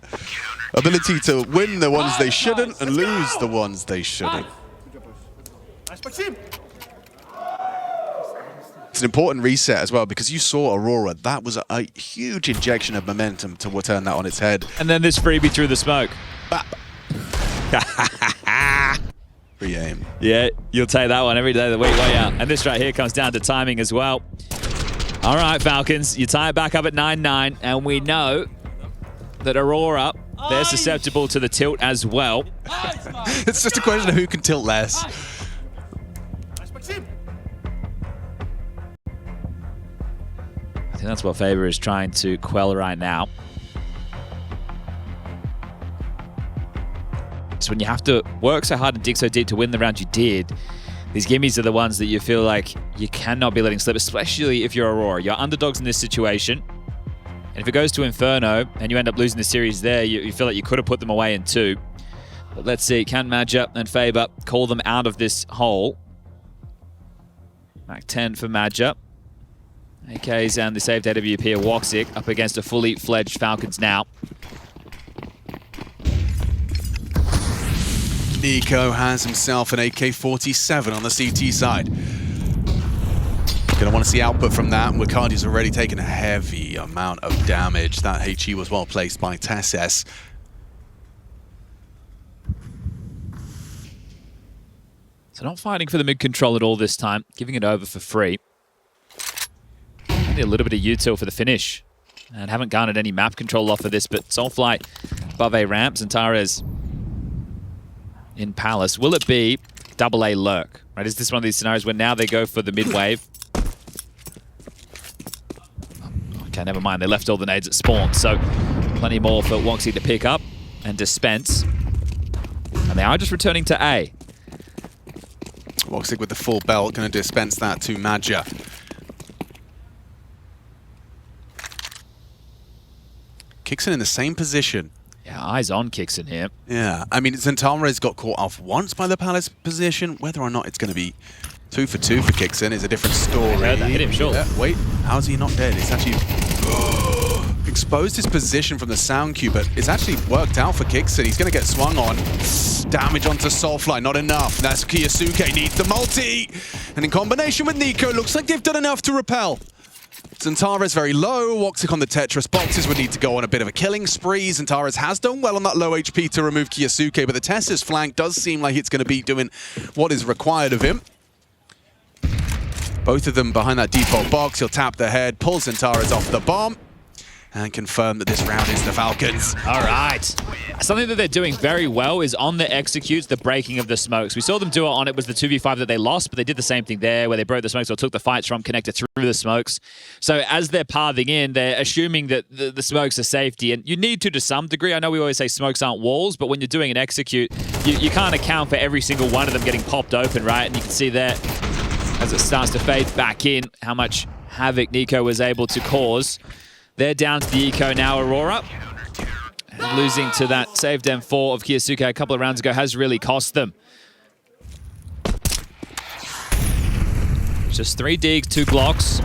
ability to win the ones they shouldn't and lose the ones they shouldn't. It's an important reset as well, because you saw Aurora. That was a huge injection of momentum to turn that on its head. And then this freebie through the smoke. Bap. Free aim. Yeah, you'll take that one every day of the week, way out. And this right here comes down to timing as well. All right, Falcons, you tie it back up at 9-9, and we know that Aurora, they're susceptible to the tilt as well. It's just a question of who can tilt less. I think that's what Faber is trying to quell right now. So when you have to work so hard and dig so deep to win the round you did, these gimmies are the ones that you feel like you cannot be letting slip, especially if you're Aurora. You're underdogs in this situation. And if it goes to Inferno and you end up losing the series there, you feel like you could have put them away in 2. But let's see, can Madja and Faber call them out of this hole? Mac 10 for Madja. AKs and the saved AWP of Woxic up against a fully fledged Falcons now. Nico has himself an AK-47 on the CT side. Gonna want to see output from that. Wicardi's already taken a heavy amount of damage. That HE was well placed by Tessus. So not fighting for the mid control at all this time, giving it over for free. Only a little bit of util for the finish. and haven't garnered any map control off of this, but Soulfly above A ramp, XANTARES in Palace. Will it be double A lurk? Right? Is this one of these scenarios where now they go for the mid wave? Okay, never mind. They left all the nades at spawn, so plenty more for Woxy to pick up and dispense. And they are just returning to A. Woxy with the full belt, going to dispense that to Madja. Kixon in the same position. Yeah, eyes on Kixon here. Yeah, I mean, XANTARES got caught off once by the Palace position. Whether or not it's going to be 2 for 2 for Kixon is a different story. I heard that hit him, sure. Yeah, wait, how's he not dead? It's actually exposed his position from the sound cue, but it's actually worked out for Kixon. He's going to get swung on. Damage onto Soulfly, not enough. That's Kiyosuke, needs the multi. And in combination with Nico, looks like they've done enough to repel. XANTARES very low. Woxic on the Tetris boxes would need to go on a bit of a killing spree. XANTARES has done well on that low HP to remove Kiyosuke, but the Tessa's flank does seem like it's going to be doing what is required of him. Both of them behind that default box. He'll tap the head, pulls XANTARES off the bomb, and confirm that this round is the Falcons. All right. Something that they're doing very well is on the executes, the breaking of the smokes. We saw them do it on, it was the 2v5 that they lost, but they did the same thing there where they broke the smokes or took the fights from connector through the smokes. So as they're pathing in, they're assuming that the smokes are safety, and you need to some degree. I know we always say smokes aren't walls, but when you're doing an execute, you can't account for every single one of them getting popped open, right? And you can see there, as it starts to fade back in, how much havoc Nico was able to cause. They're down to the eco now, Aurora. And losing to that saved M4 of Kiyosuke a couple of rounds ago has really cost them. Just 3 digs, 2 Glocks.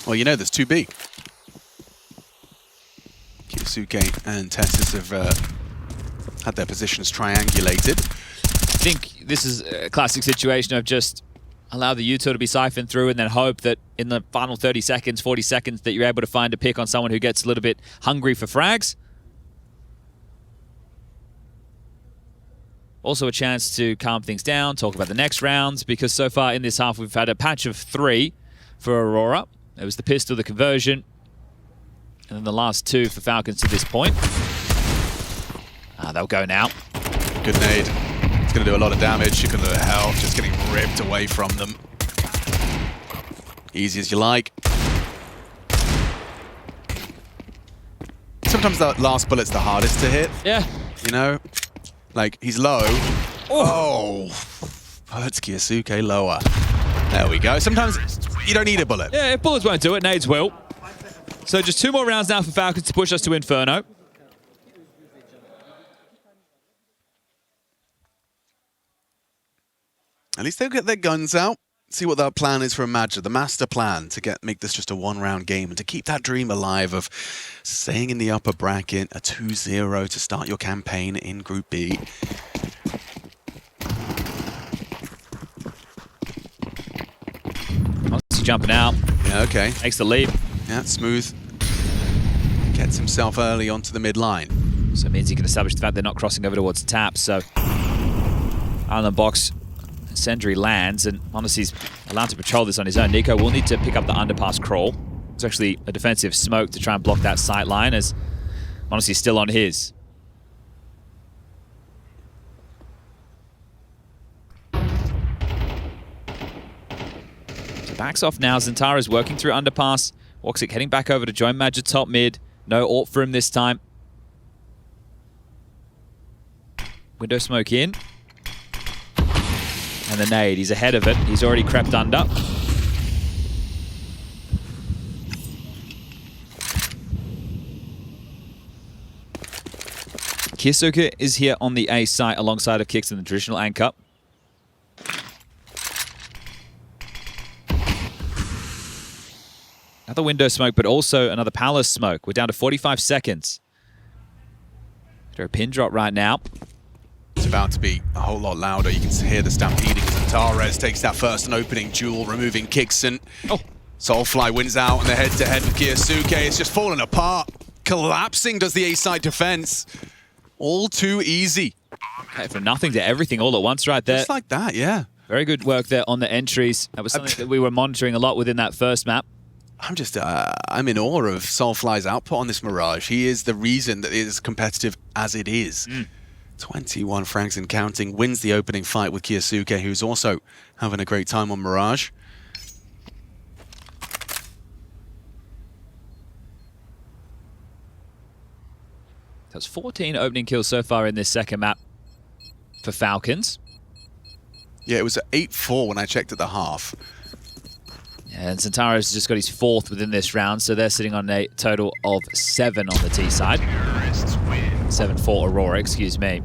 Well, you know, there's 2B. Kiyosuke and Tessis have had their positions triangulated. I think this is a classic situation of just allow the util to be siphoned through and then hope that in the final 30 seconds, 40 seconds, that you're able to find a pick on someone who gets a little bit hungry for frags. Also a chance to calm things down, talk about the next rounds, because so far in this half we've had a patch of 3 for Aurora. There was the pistol, the conversion, and then the last 2 for Falcons to this point. They'll go now. Good nade. It's going to do a lot of damage. You're going to health, just getting ripped away from them. Easy as you like. Sometimes the last bullet's the hardest to hit. Yeah. You know? Like, he's low. Oh! Hurts Kiyosuke lower. There we go. Sometimes you don't need a bullet. Yeah, if bullets won't do it, nades will. So just 2 more rounds now for Falcons to push us to Inferno. At least they'll get their guns out, see what their plan is for Madja, the master plan to make this just a 1-round game and to keep that dream alive of staying in the upper bracket, a 2-0 to start your campaign in Group B. Jumping out. Yeah, okay. Makes the leap. Yeah, smooth. Gets himself early onto the mid-line. So it means he can establish the fact they're not crossing over towards tap. So Island box, Sentry lands, and Monacy's allowed to patrol this on his own. Nico will need to pick up the underpass crawl. It's actually a defensive smoke to try and block that sight line as Monacy's still on his. Backs off now. XANTARES working through underpass. Woxic heading back over to join Madja top mid. No ult for him this time. Window smoke in. And the nade. He's ahead of it. He's already crept under. Kiyosuke is here on the A site alongside of Kix in the traditional anchor. Another window smoke, but also another palace smoke. We're down to 45 seconds. Throw a pin drop right now. It's about to be a whole lot louder. You can hear the stampeding as XANTARES takes that first and opening duel, removing Kixon. Oh. Soulfly wins out on the head-to-head with Kiyosuke. It's just falling apart. Collapsing does the A-side defense. All too easy. Okay, from nothing to everything all at once right there. Just like that, yeah. Very good work there on the entries. That was something that we were monitoring a lot within that first map. I'm just, I'm in awe of Soulfly's output on this Mirage. He is the reason that it is competitive as it is. 21 frags and counting, wins the opening fight with Kyosuke, who's also having a great time on Mirage. That's 14 opening kills so far in this second map for Falcons. Yeah, it was at 8-4 when I checked at the half. And XANTARES just got his 4th within this round, so they're sitting on a total of 7 on the T side. 7 for Aurora, excuse me.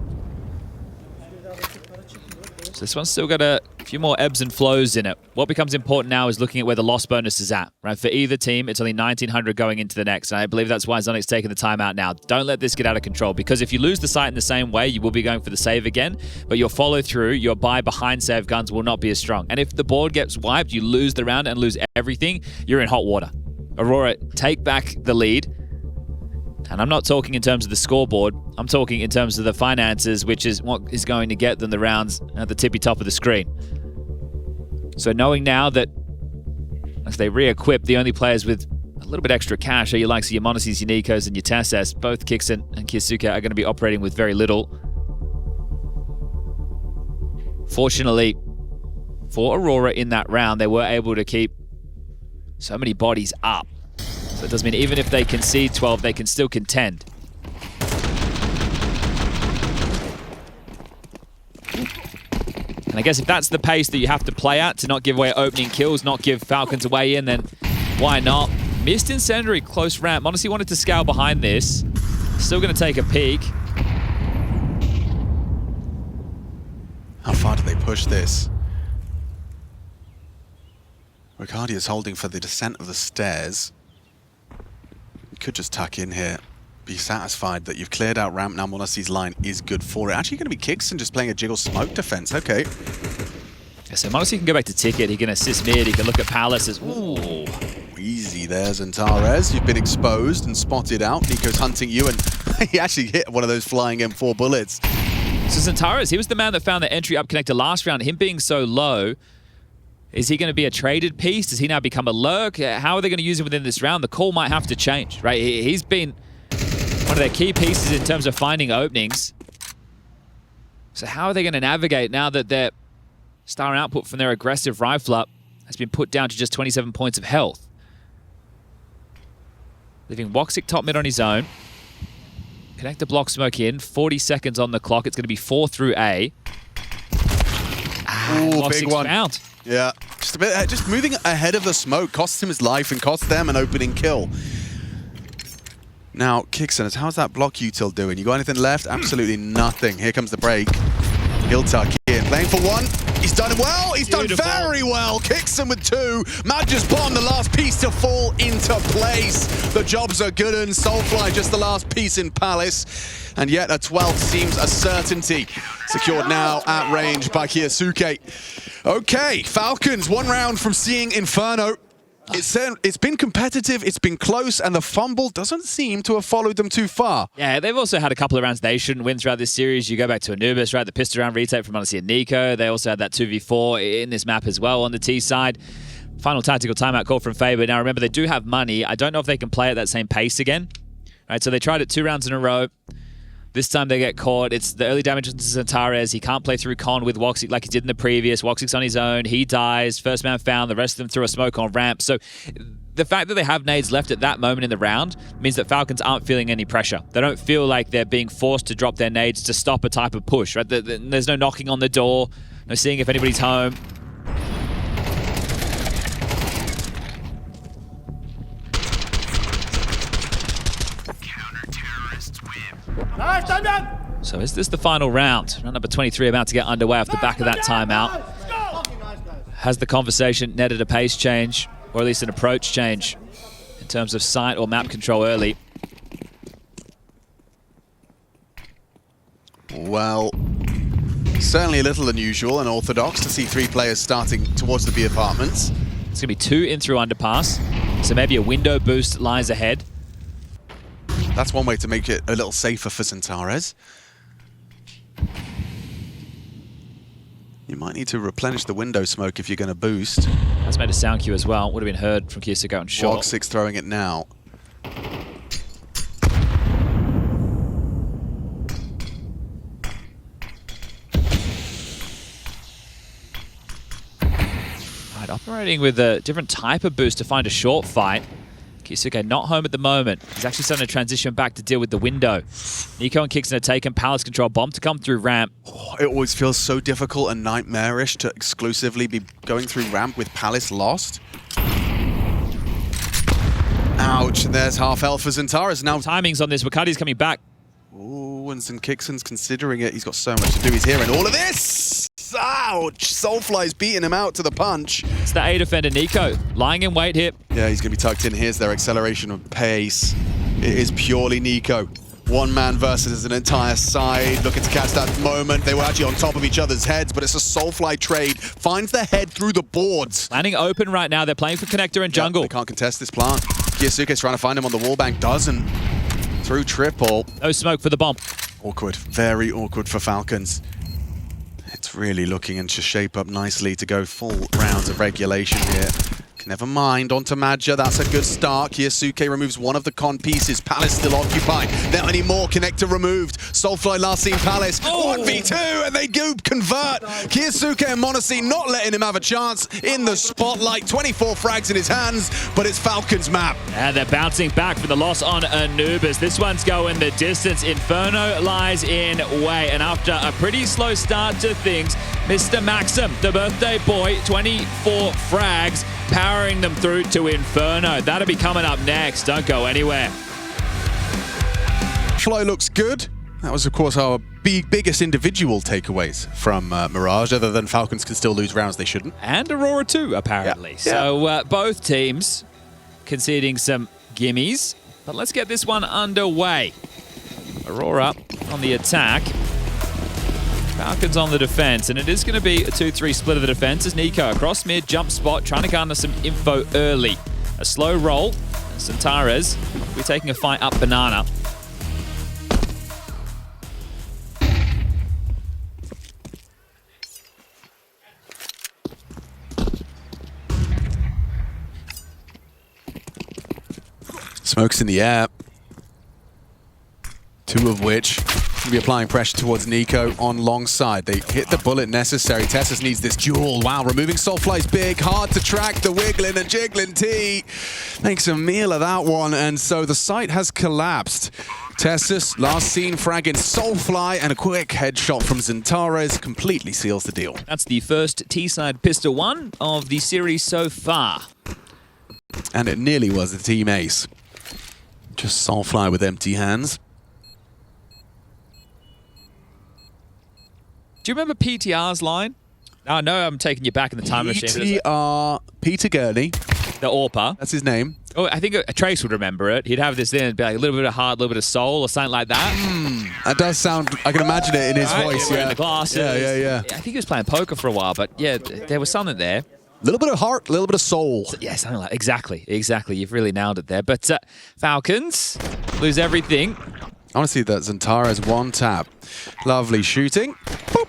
So this one's still got a few more ebbs and flows in it. What becomes important now is looking at where the loss bonus is at, right? For either team, it's only 1,900 going into the next, and I believe that's why Zonic's taking the timeout now. Don't let this get out of control, because if you lose the site in the same way, you will be going for the save again, but your follow-through, your buy behind save guns will not be as strong. And if the board gets wiped, you lose the round and lose everything, you're in hot water. Aurora, take back the lead. And I'm not talking in terms of the scoreboard, I'm talking in terms of the finances, which is what is going to get them the rounds at the tippy top of the screen. So knowing now that as they re-equip, the only players with a little bit extra cash are your likes of your Monacies, your Nikos, and your Tesses. Both Kixon and Kyosuke are going to be operating with very little. Fortunately for Aurora in that round, they were able to keep so many bodies up. So it does mean even if they concede 12, they can still contend. And I guess if that's the pace that you have to play at to not give away opening kills, not give Falcons away in, then why not? Missed incendiary, close ramp. Honestly wanted to scale behind this. Still going to take a peek. How far do they push this? Ricardia's holding for the descent of the stairs. You could just tuck in here. Be satisfied that you've cleared out ramp now. Monasie's line is good for it. Actually going to be Kixon just playing a jiggle smoke defense. Okay. Yeah, so Monasie can go back to ticket. He can assist mid. He can look at Palace as ooh. Easy there, XANTARES. You've been exposed and spotted out. Nico's hunting you, and he actually hit one of those flying M4 bullets. So XANTARES, he was the man that found the entry up connector last round. Him being so low, is he going to be a traded piece? Does he now become a lurk? How are they going to use him within this round? The call might have to change, right? He's been one of their key pieces in terms of finding openings. So how are they going to navigate now that their star output from their aggressive rifler has been put down to just 27 points of health? Leaving Woxic top mid on his own. Connect the block smoke in. 40 seconds on the clock. It's going to be 4 through A. Ooh, big one. Found. Yeah, just a bit, just moving ahead of the smoke costs him his life and costs them an opening kill. Now, Kixon, how's that block util doing? You got anything left? Absolutely nothing. Here comes the break. He'll tuck in. Playing for one. He's done well. He's done very well. Kixon with 2. Mad just put on the last piece to fall into place. The jobs are good, and Soulfly just the last piece in Palace. And yet a 12th seems a certainty. Secured now at range by Kyosuke. Okay, Falcons, 1 round from seeing Inferno. It's been competitive, it's been close, and the fumble doesn't seem to have followed them too far. Yeah, they've also had a couple of rounds they shouldn't win throughout this series. You go back to Anubis, right? The pistol round retake from Monasie and Nico. They also had that 2v4 in this map as well on the T side. Final tactical timeout call from Faber. Now remember, they do have money. I don't know if they can play at that same pace again. Right, so they tried it 2 rounds in a row. This time they get caught. It's the early damage to XANTARES. He can't play through con with Woxic like he did in the previous. Woxic's on his own. He dies. First man found. The rest of them threw a smoke on ramp. So the fact that they have nades left at that moment in the round means that Falcons aren't feeling any pressure. They don't feel like they're being forced to drop their nades to stop a type of push. Right? There's no knocking on the door. No seeing if anybody's home. So is this the final round? Round number 23 about to get underway off the back of that timeout. Has the conversation netted a pace change, or at least an approach change, in terms of site or map control early? Well, certainly a little unusual and orthodox to see 3 players starting towards the B apartments. It's going to be 2 in through underpass, so maybe a window boost lies ahead. That's one way to make it a little safer for XANTARES. You might need to replenish the window smoke if you're going to boost. That's made a sound cue as well. Would have been heard from Kiyasuke on short. Wog6 throwing it now. Right, operating with a different type of boost to find a short fight. Kiyasuke not home at the moment. He's actually starting to transition back to deal with the window. Nico and Kixon are taken. Palace control. Bomb to come through ramp. Oh, it always feels so difficult and nightmarish to exclusively be going through ramp with Palace lost. Ouch, there's half health for XANTARES now. Timings on this. Wakadi's coming back. Ooh, and Kixon's considering it. He's got so much to do. He's hearing all of this. Ouch! Soulfly's beating him out to the punch. It's the A defender, Nico. Lying in wait here. Yeah, he's going to be tucked in. Here's their acceleration of pace. It is purely Nico. One man versus an entire side. Looking to catch that moment. They were actually on top of each other's heads, but it's a Soulfly trade. Finds the head through the boards. Landing open right now. They're playing for connector and jungle. They can't contest this plant. Kiyasuke's trying to find him on the wall bank. Doesn't. Through triple. No smoke for the bomb. Awkward. Very awkward for Falcons. It's really looking to shape up nicely to go full rounds of regulation here. Never mind, onto Madja, that's a good start. Kiyasuke removes one of the con pieces. Palace still occupied. Not anymore, connector removed. Soulfly last seen Palace. 1v2, and they do convert. Kiyasuke and Monacy not letting him have a chance in the spotlight. 24 frags in his hands, but it's Falcons map. And they're bouncing back for the loss on Anubis. This one's going the distance. Inferno lies in way. And after a pretty slow start to things, Mr. Maxim, the birthday boy, 24 frags, powering them through to Inferno. That'll be coming up next. Don't go anywhere. Fly looks good. That was, of course, our biggest individual takeaways from Mirage, other than Falcons can still lose rounds they shouldn't. And Aurora too, apparently. Yeah. So both teams conceding some gimmies. But let's get this one underway. Aurora on the attack. Falcons on the defense, and it is going to be a 2-3 split of the defense as Nico across mid, jump spot, trying to garner some info early. A slow roll. XANTARES will be taking a fight up banana. Smokes in the air. Two of which will be applying pressure towards Nico on long side. They hit the bullet necessary. Tessus needs this duel. Wow, removing Soulfly's big. Hard to track the wiggling and jiggling T. Makes a meal of that one. And so the site has collapsed. Tessus, last seen fragging Soulfly, and a quick headshot from XANTARES completely seals the deal. That's the first T-side pistol one of the series so far. And it nearly was a team ace. Just Soulfly with empty hands. Do you remember PTR's line? I know I'm taking you back in the time machine. PTR, Peter Gurney. The AWPA. That's his name. Oh, I think a Trace would remember it. He'd have this in and be like a little bit of heart, a little bit of soul, or something like that. That does sound, I can imagine it in his voice. Wearing Yeah. the glasses. Yeah. I think he was playing poker for a while, but yeah, there was something there. A little bit of heart, a little bit of soul. Yeah, something like exactly. You've really nailed it there. But Falcons lose everything. I want to see that XANTARES one tap. Lovely shooting. Boop.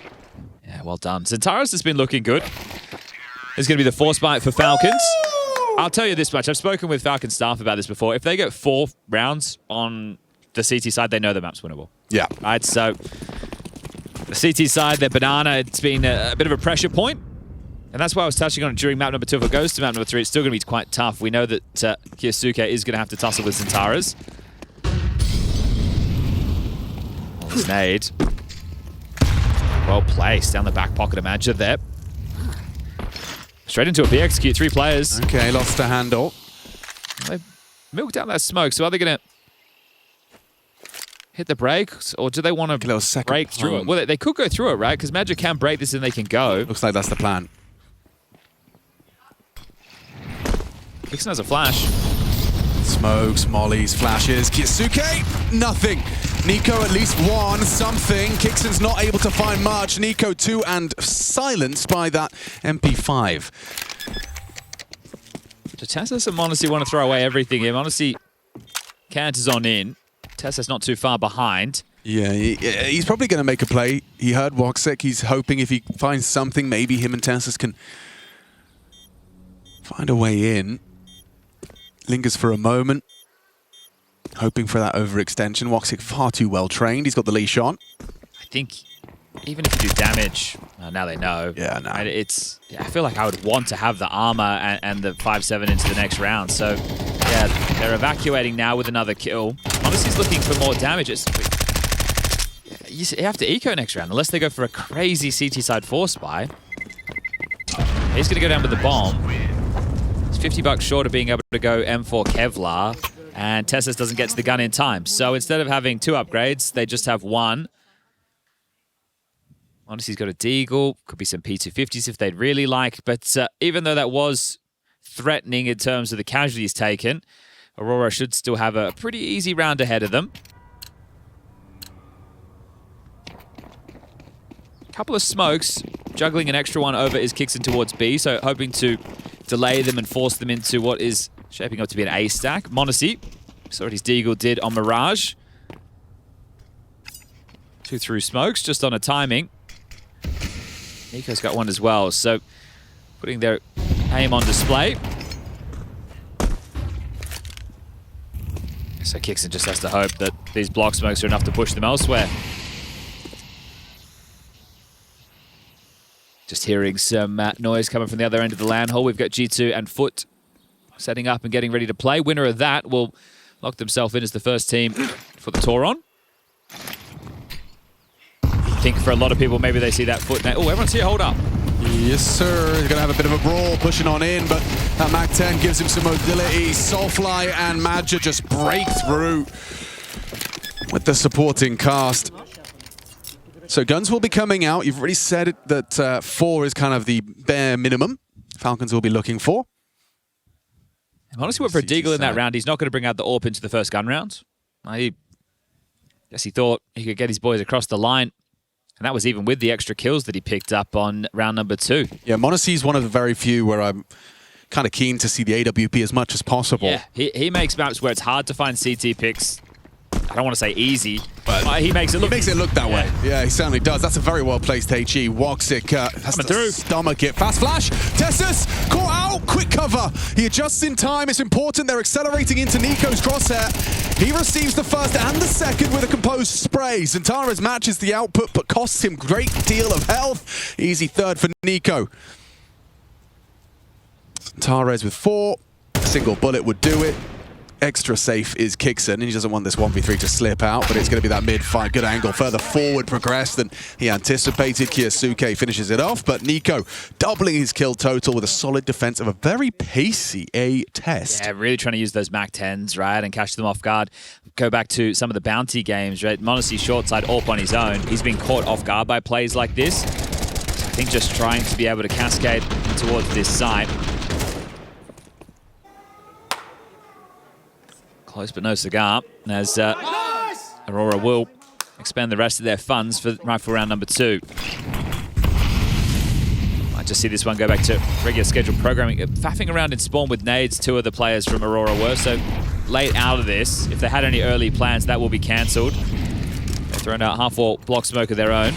Yeah, well done. XANTARES has been looking good. It's going to be the force bite for Falcons. I'll tell you this much. I've spoken with Falcon staff about this before. If they get 4 rounds on the CT side, they know the map's winnable. Yeah. Right, so the CT side, their banana, it's been a bit of a pressure point. And that's why I was touching on it during map number 2. If it goes to map number 3, it's still going to be quite tough. We know that Kiyasuke is going to have to tussle with XANTARES. Well, nade. Well placed down the back pocket of Madja there. Straight into a B execute, 3 players. Okay, lost a handle. They milked out that smoke, so are they going to hit the brakes, or do they want to break through it? Well, they could go through it, right? Because Madja can break this and they can go. Looks like that's the plan. Vixen has a flash. Smokes, mollies, flashes. Kiyasuke, nothing. Nico at least one, something. Kixon's not able to find much. Nico 2 and silenced by that MP5. So Tessus and Monacy want to throw away everything here. Monacy canters on in. Tessa's not too far behind. Yeah, he's probably going to make a play. He heard Woxic. He's hoping if he finds something, maybe him and Tessus can find a way in. Lingers for a moment, hoping for that overextension. Woxic far too well trained. He's got the leash on. I think even if you do damage, now they know. Yeah, no. And I feel like I would want to have the armor and the 5-7 into the next round. So, yeah, they're evacuating now with another kill. Honestly's looking for more damage. You have to eco next round, unless they go for a crazy CT side force buy. He's going to go down with the bomb. He's $50 short of being able to go M4 Kevlar, and Tessus doesn't get to the gun in time. So instead of having 2 upgrades, they just have 1. Honestly, he's got a Deagle. Could be some P250s if they'd really like. But even though that was threatening in terms of the casualties taken, Aurora should still have a pretty easy round ahead of them. Couple of smokes, juggling an extra one over is Kixon towards B, so hoping to delay them and force them into what is shaping up to be an A stack. Monacy, saw what his Deagle did on Mirage. 2 through smokes, just on a timing. Nico's got one as well, so putting their aim on display. So Kixon just has to hope that these block smokes are enough to push them elsewhere. Just hearing some noise coming from the other end of the LAN hole. We've got G2 and Foot setting up and getting ready to play. Winner of that will lock themselves in as the first team for the Tauron. I think for a lot of people, maybe they see that Foot now. Oh, everyone's here, hold up. Yes, sir. He's going to have a bit of a brawl, pushing on in, but that MAC-10 gives him some mobility. Soulfly and Madja just break through with the supporting cast. So guns will be coming out. You've already said it, that 4 is kind of the bare minimum Falcons will be looking for. Honestly, went for a Deagle in that round. He's not going to bring out the AWP into the first gun round. I guess he thought he could get his boys across the line. And that was even with the extra kills that he picked up on round number 2. Yeah, Monacy is one of the very few where I'm kind of keen to see the AWP as much as possible. Yeah, he makes maps where it's hard to find CT picks. I don't want to say easy, but he makes it look... He makes it look that way. Yeah, he certainly does. That's a very well-placed HE. Woxic has to stomach it. Fast flash. Tessus caught out. Quick cover. He adjusts in time. It's important. They're accelerating into Nico's crosshair. He receives the first and the second with a composed spray. XANTARES matches the output, but costs him a great deal of health. Easy third for Nico. XANTARES with 4. A single bullet would do it. Extra safe is Kixon, and he doesn't want this 1v3 to slip out, but it's going to be that mid-fight. Good angle, further forward progressed than he anticipated. Kyosuke finishes it off, but Nico doubling his kill total with a solid defense of a very pacey A test. Yeah, really trying to use those MAC-10s, right, and catch them off guard. Go back to some of the bounty games, right? Monacy short side AWP on his own. He's been caught off guard by plays like this. I think just trying to be able to cascade towards this side. Close but no cigar, as Aurora will expend the rest of their funds for rifle round number 2. I just see this one go back to regular scheduled programming. Faffing around in spawn with nades, 2 of the players from Aurora were, so late out of this. If they had any early plans, that will be cancelled. They're throwing out half-wall block smoke of their own.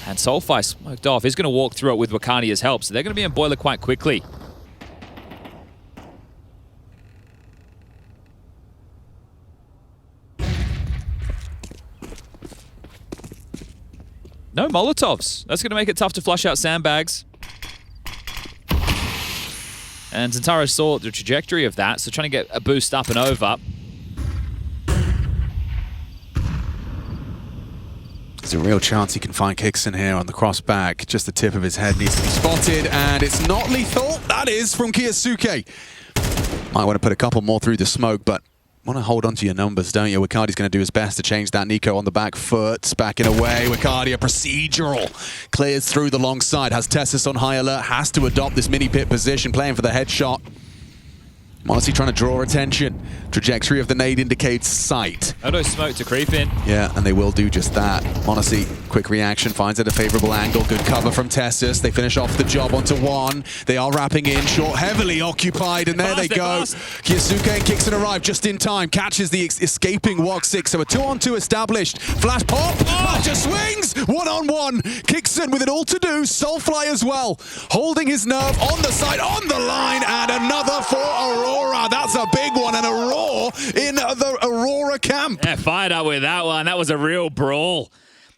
And Soulfly smoked off. He's going to walk through it with Wakania's help, so they're going to be in boiler quite quickly. No Molotovs. That's going to make it tough to flush out sandbags. And XANTARES saw the trajectory of that, so trying to get a boost up and over. There's a real chance he can find Kixon here on the cross back. Just the tip of his head needs to be spotted, and it's not lethal. That is from Kyosuke. Might want to put a couple more through the smoke, but want to hold on to your numbers, don't you? Wicardi's going to do his best to change that. Nico on the back foot, backing away. Wicardi, a procedural. Clears through the long side, has Tessus on high alert, has to adopt this mini pit position, playing for the headshot. Monacy trying to draw attention. Trajectory of the nade indicates sight. Auto smoke to creep in. Yeah, and they will do just that. Monacy, quick reaction, finds it a favorable angle. Good cover from Tessus. They finish off the job onto one. They are wrapping in short, heavily occupied, and there they go. Kiyasuke and Kixon arrive just in time. Catches the escaping Wok6. So a 2-on-2 established. Flash pop. Badger swings. 1-on-1. Kixon with it all to do. Soulfly as well. Holding his nerve on the side, on the line, and another for Aurora. That's a big one, and a roar in the Aurora camp. Yeah, fired up with that one. That was a real brawl.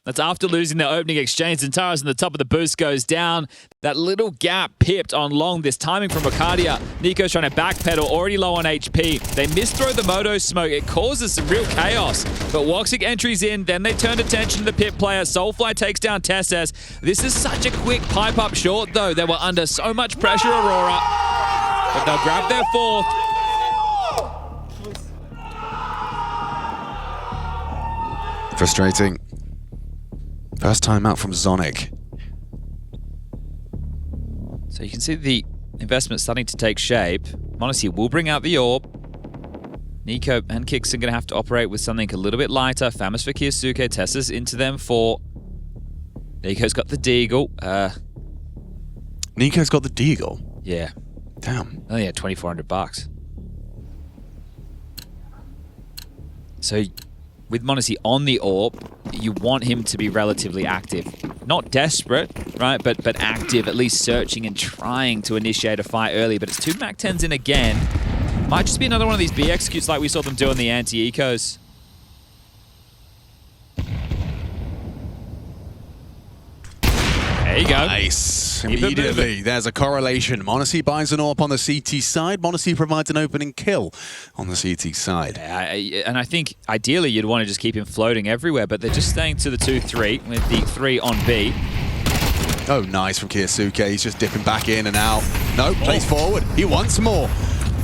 That's after losing their opening exchange. XANTARES in the top of the boost goes down. That little gap pipped on long. This timing from Arcadia. NiKo's trying to backpedal, already low on HP. They misthrow the Moto smoke. It causes some real chaos. But Woxic entries in, then they turned attention to the pit player. Soulfly takes down Tessus. This is such a quick pipe up short, though. They were under so much pressure, Aurora. But they'll grab their fourth. Frustrating. First time out from Zonic. So you can see the investment starting to take shape. Monacy will bring out the orb. NiKo and Kixon going to have to operate with something a little bit lighter. Famous for Kiyasuke. Tessa's into them for... NiKo's got the Deagle. NiKo's got the Deagle. Yeah. Damn. Only had $2,400. So with Monacy on the orb, you want him to be relatively active. Not desperate, right? But active, at least searching and trying to initiate a fight early. But it's 2 MAC-10s in again. Might just be another one of these B executes like we saw them do on the anti-ecos. There you go. Nice. Keep it Immediately, moving. there's a correlation. Monacy buys an AWP on the CT side. Monacy provides an opening kill on the CT side. And I think ideally you'd want to just keep him floating everywhere, but they're just staying to the 2-3 with the 3 on B. Oh, nice from Kiyasuke. He's just dipping back in and out. No, plays forward. He wants more.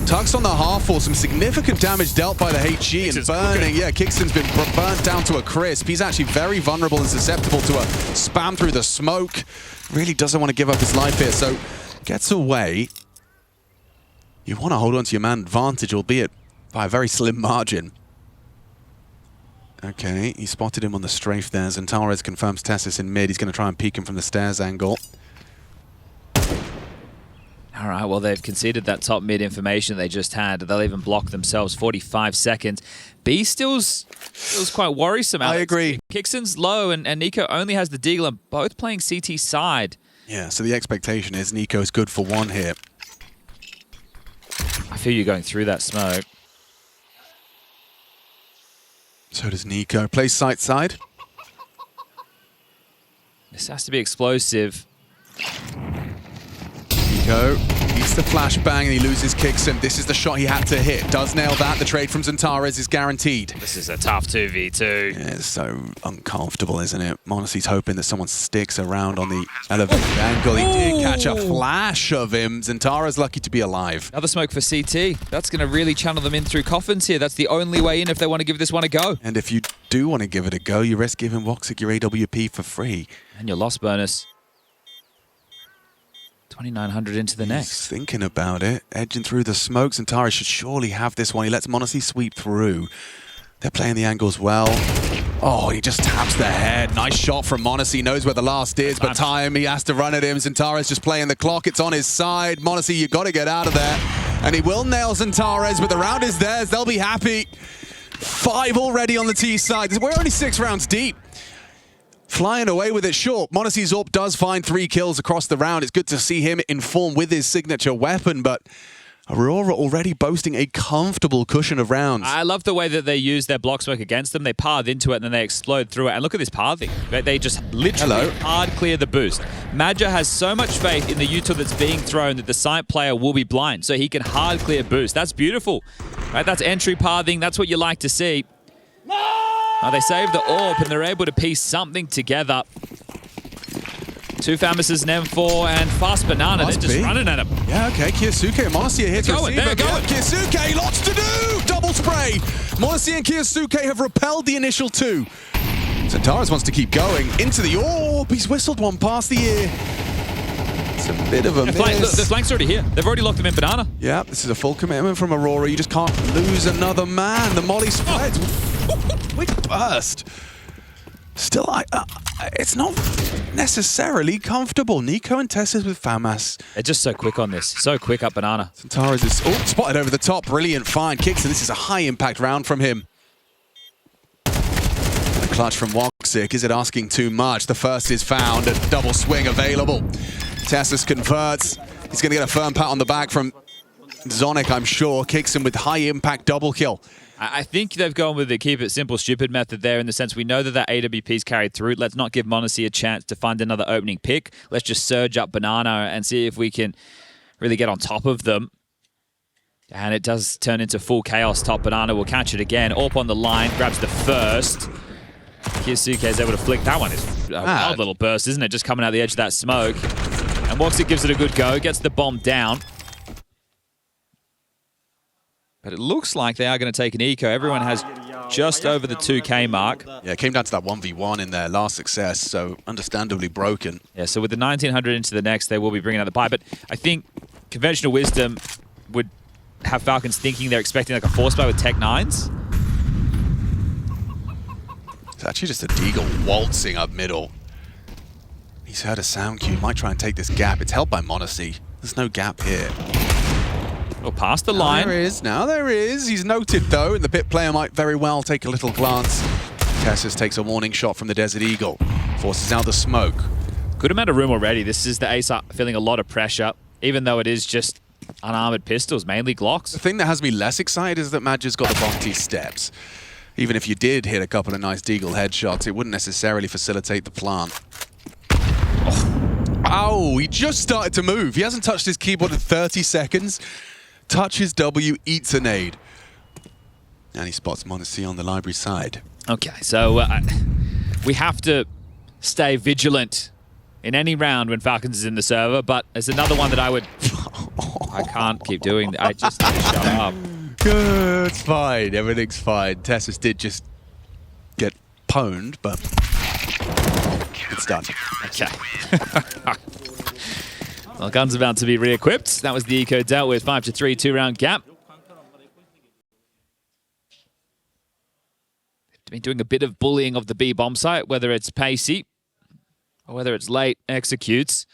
Tucks on the half-wall, some significant damage dealt by the HG and burning. Yeah, Kixon's been burnt down to a crisp. He's actually very vulnerable and susceptible to a spam through the smoke. Really doesn't want to give up his life here, so gets away. You want to hold on to your man advantage, albeit by a very slim margin. Okay, he spotted him on the strafe there. XANTARES confirms Tessus in mid. He's going to try and peek him from the stairs angle. All right, well, they've conceded that top mid information they just had. They'll even block themselves 45 seconds. B still's quite worrisome. Alex. I agree. Kixon's low, and NiKo only has the Deagle, and both playing CT side. Yeah, so the expectation is NiKo's good for one here. I feel you going through that smoke. So does NiKo. Plays site side. This has to be explosive. NiKo eats the flashbang and he loses Kixon. This is the shot he had to hit. Does nail that. The trade from XANTARES is guaranteed. This is a tough 2v2. Yeah, it's so uncomfortable, isn't it? Monacy's hoping that someone sticks around on the elevated angle. He did catch a flash of him. XANTARES lucky to be alive. Another smoke for CT. That's going to really channel them in through coffins here. That's the only way in if they want to give this one a go. And if you do want to give it a go, you risk giving Woxic your AWP for free. And your loss bonus. 2,900 into the next. He's thinking about it. Edging through the smoke. XANTARES should surely have this one. He lets Monacy sweep through. They're playing the angles well. Oh, he just taps the head. Nice shot from Monacy. Knows where the last is, but time he has to run at him. XANTARES just playing the clock. It's on his side. Monacy, you got to get out of there. And he will nail XANTARES, but the round is theirs. They'll be happy. 5 already on the T side. We're only 6 rounds deep. Flying away with it short. Monacy's AWP does find 3 kills across the round. It's good to see him in form with his signature weapon, but Aurora already boasting a comfortable cushion of rounds. I love the way that they use their block smoke against them. They path into it and then they explode through it. And look at this pathing. They just literally hard clear the boost. Madja has so much faith in the util that's being thrown that the site player will be blind, so he can hard clear boost. That's beautiful. Right? That's entry pathing. That's what you like to see. They saved the AWP and they're able to piece something together. 2 Famouses, an M4, and Fast Banana. They're just running at him. Yeah, okay. Kiyasuke and Monacy are here to receive. They're going. Kiyasuke, lots to do! Double spray! Monacy and Kiyasuke have repelled the initial 2. XANTARES wants to keep going. Into the AWP. He's whistled one past the ear. It's a bit of a Look, miss. the flank's already here. They've already locked them in banana. Yeah, this is a full commitment from Aurora. You just can't lose another man. The molly spreads. Quick burst. Still, it's not necessarily comfortable. Nico and Tessus with FAMAS. They're just so quick on this. So quick up banana. XANTARES is spotted over the top. Brilliant find. Kicks, and this is a high-impact round from him. A clutch from Woxic. Is it asking too much? The first is found. A double swing available. Tessus converts. He's going to get a firm pat on the back from Zonic, I'm sure. Kicks him with high-impact double kill. I think they've gone with the keep it simple, stupid method there in the sense we know that AWP's carried through. Let's not give Monacy a chance to find another opening pick. Let's just surge up banana and see if we can really get on top of them. And it does turn into full chaos. Top banana will catch it again. Orp on the line, grabs the first. Kiyasuke is able to flick. That one is a wild little burst, isn't it? Just coming out the edge of that smoke. And Woxic gives it a good go, gets the bomb down. But it looks like they are going to take an eco. Everyone has just over the 2K mark. Yeah, it came down to that 1v1 in their last success, so understandably broken. Yeah, so with the 1900 into the next, they will be bringing out the buy. But I think conventional wisdom would have Falcons thinking they're expecting like a force buy with Tech 9s. It's actually just a Deagle waltzing up middle. He's heard a sound cue. Might try and take this gap. It's held by Monacy. There's no gap here. Or past the line. There is. Now there is. He's noted, though, and the pit player might very well take a little glance. Tessus takes a warning shot from the Desert Eagle. Forces out the smoke. Good amount of room already. This is the Ace feeling a lot of pressure, even though it is just unarmored pistols, mainly Glocks. The thing that has me less excited is that Madge's got the Bounty steps. Even if you did hit a couple of nice Deagle headshots, it wouldn't necessarily facilitate the plant. Oh, he just started to move. He hasn't touched his keyboard in 30 seconds. Touches W, eats a nade. And he spots Monacy on the library side. Okay, so we have to stay vigilant in any round when Falcons is in the server, but there's another one that I can't keep doing. I just need to shut up. Good, it's fine. Everything's fine. Tessus did just get pwned, but it's done. Okay. Well, gun's about to be re-equipped. That was the eco dealt with. 5-3, 2-round gap. Been doing a bit of bullying of the B bomb site, whether it's pacey or whether it's late executes.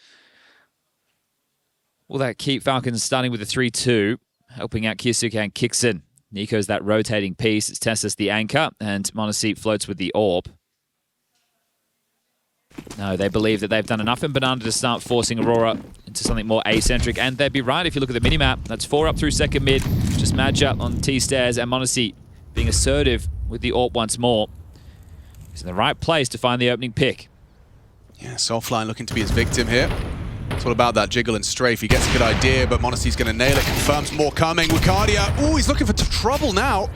Will that keep Falcons starting with a 3-2, helping out Kiyasuke and Kixon? Nico's that rotating piece. It's Tessus the anchor, and Monacy floats with the orb. No, they believe that they've done enough in Banana to start forcing Aurora into something more asymmetric, and they'd be right if you look at the minimap. That's 4 up through second mid, just match up on T-stairs, and Monacy being assertive with the AWP once more. He's in the right place to find the opening pick. Yeah, Softline looking to be his victim here. It's all about that jiggle and strafe. He gets a good idea, but Monacy's going to nail it. Confirms more coming. Wicardia, oh, he's looking for trouble now.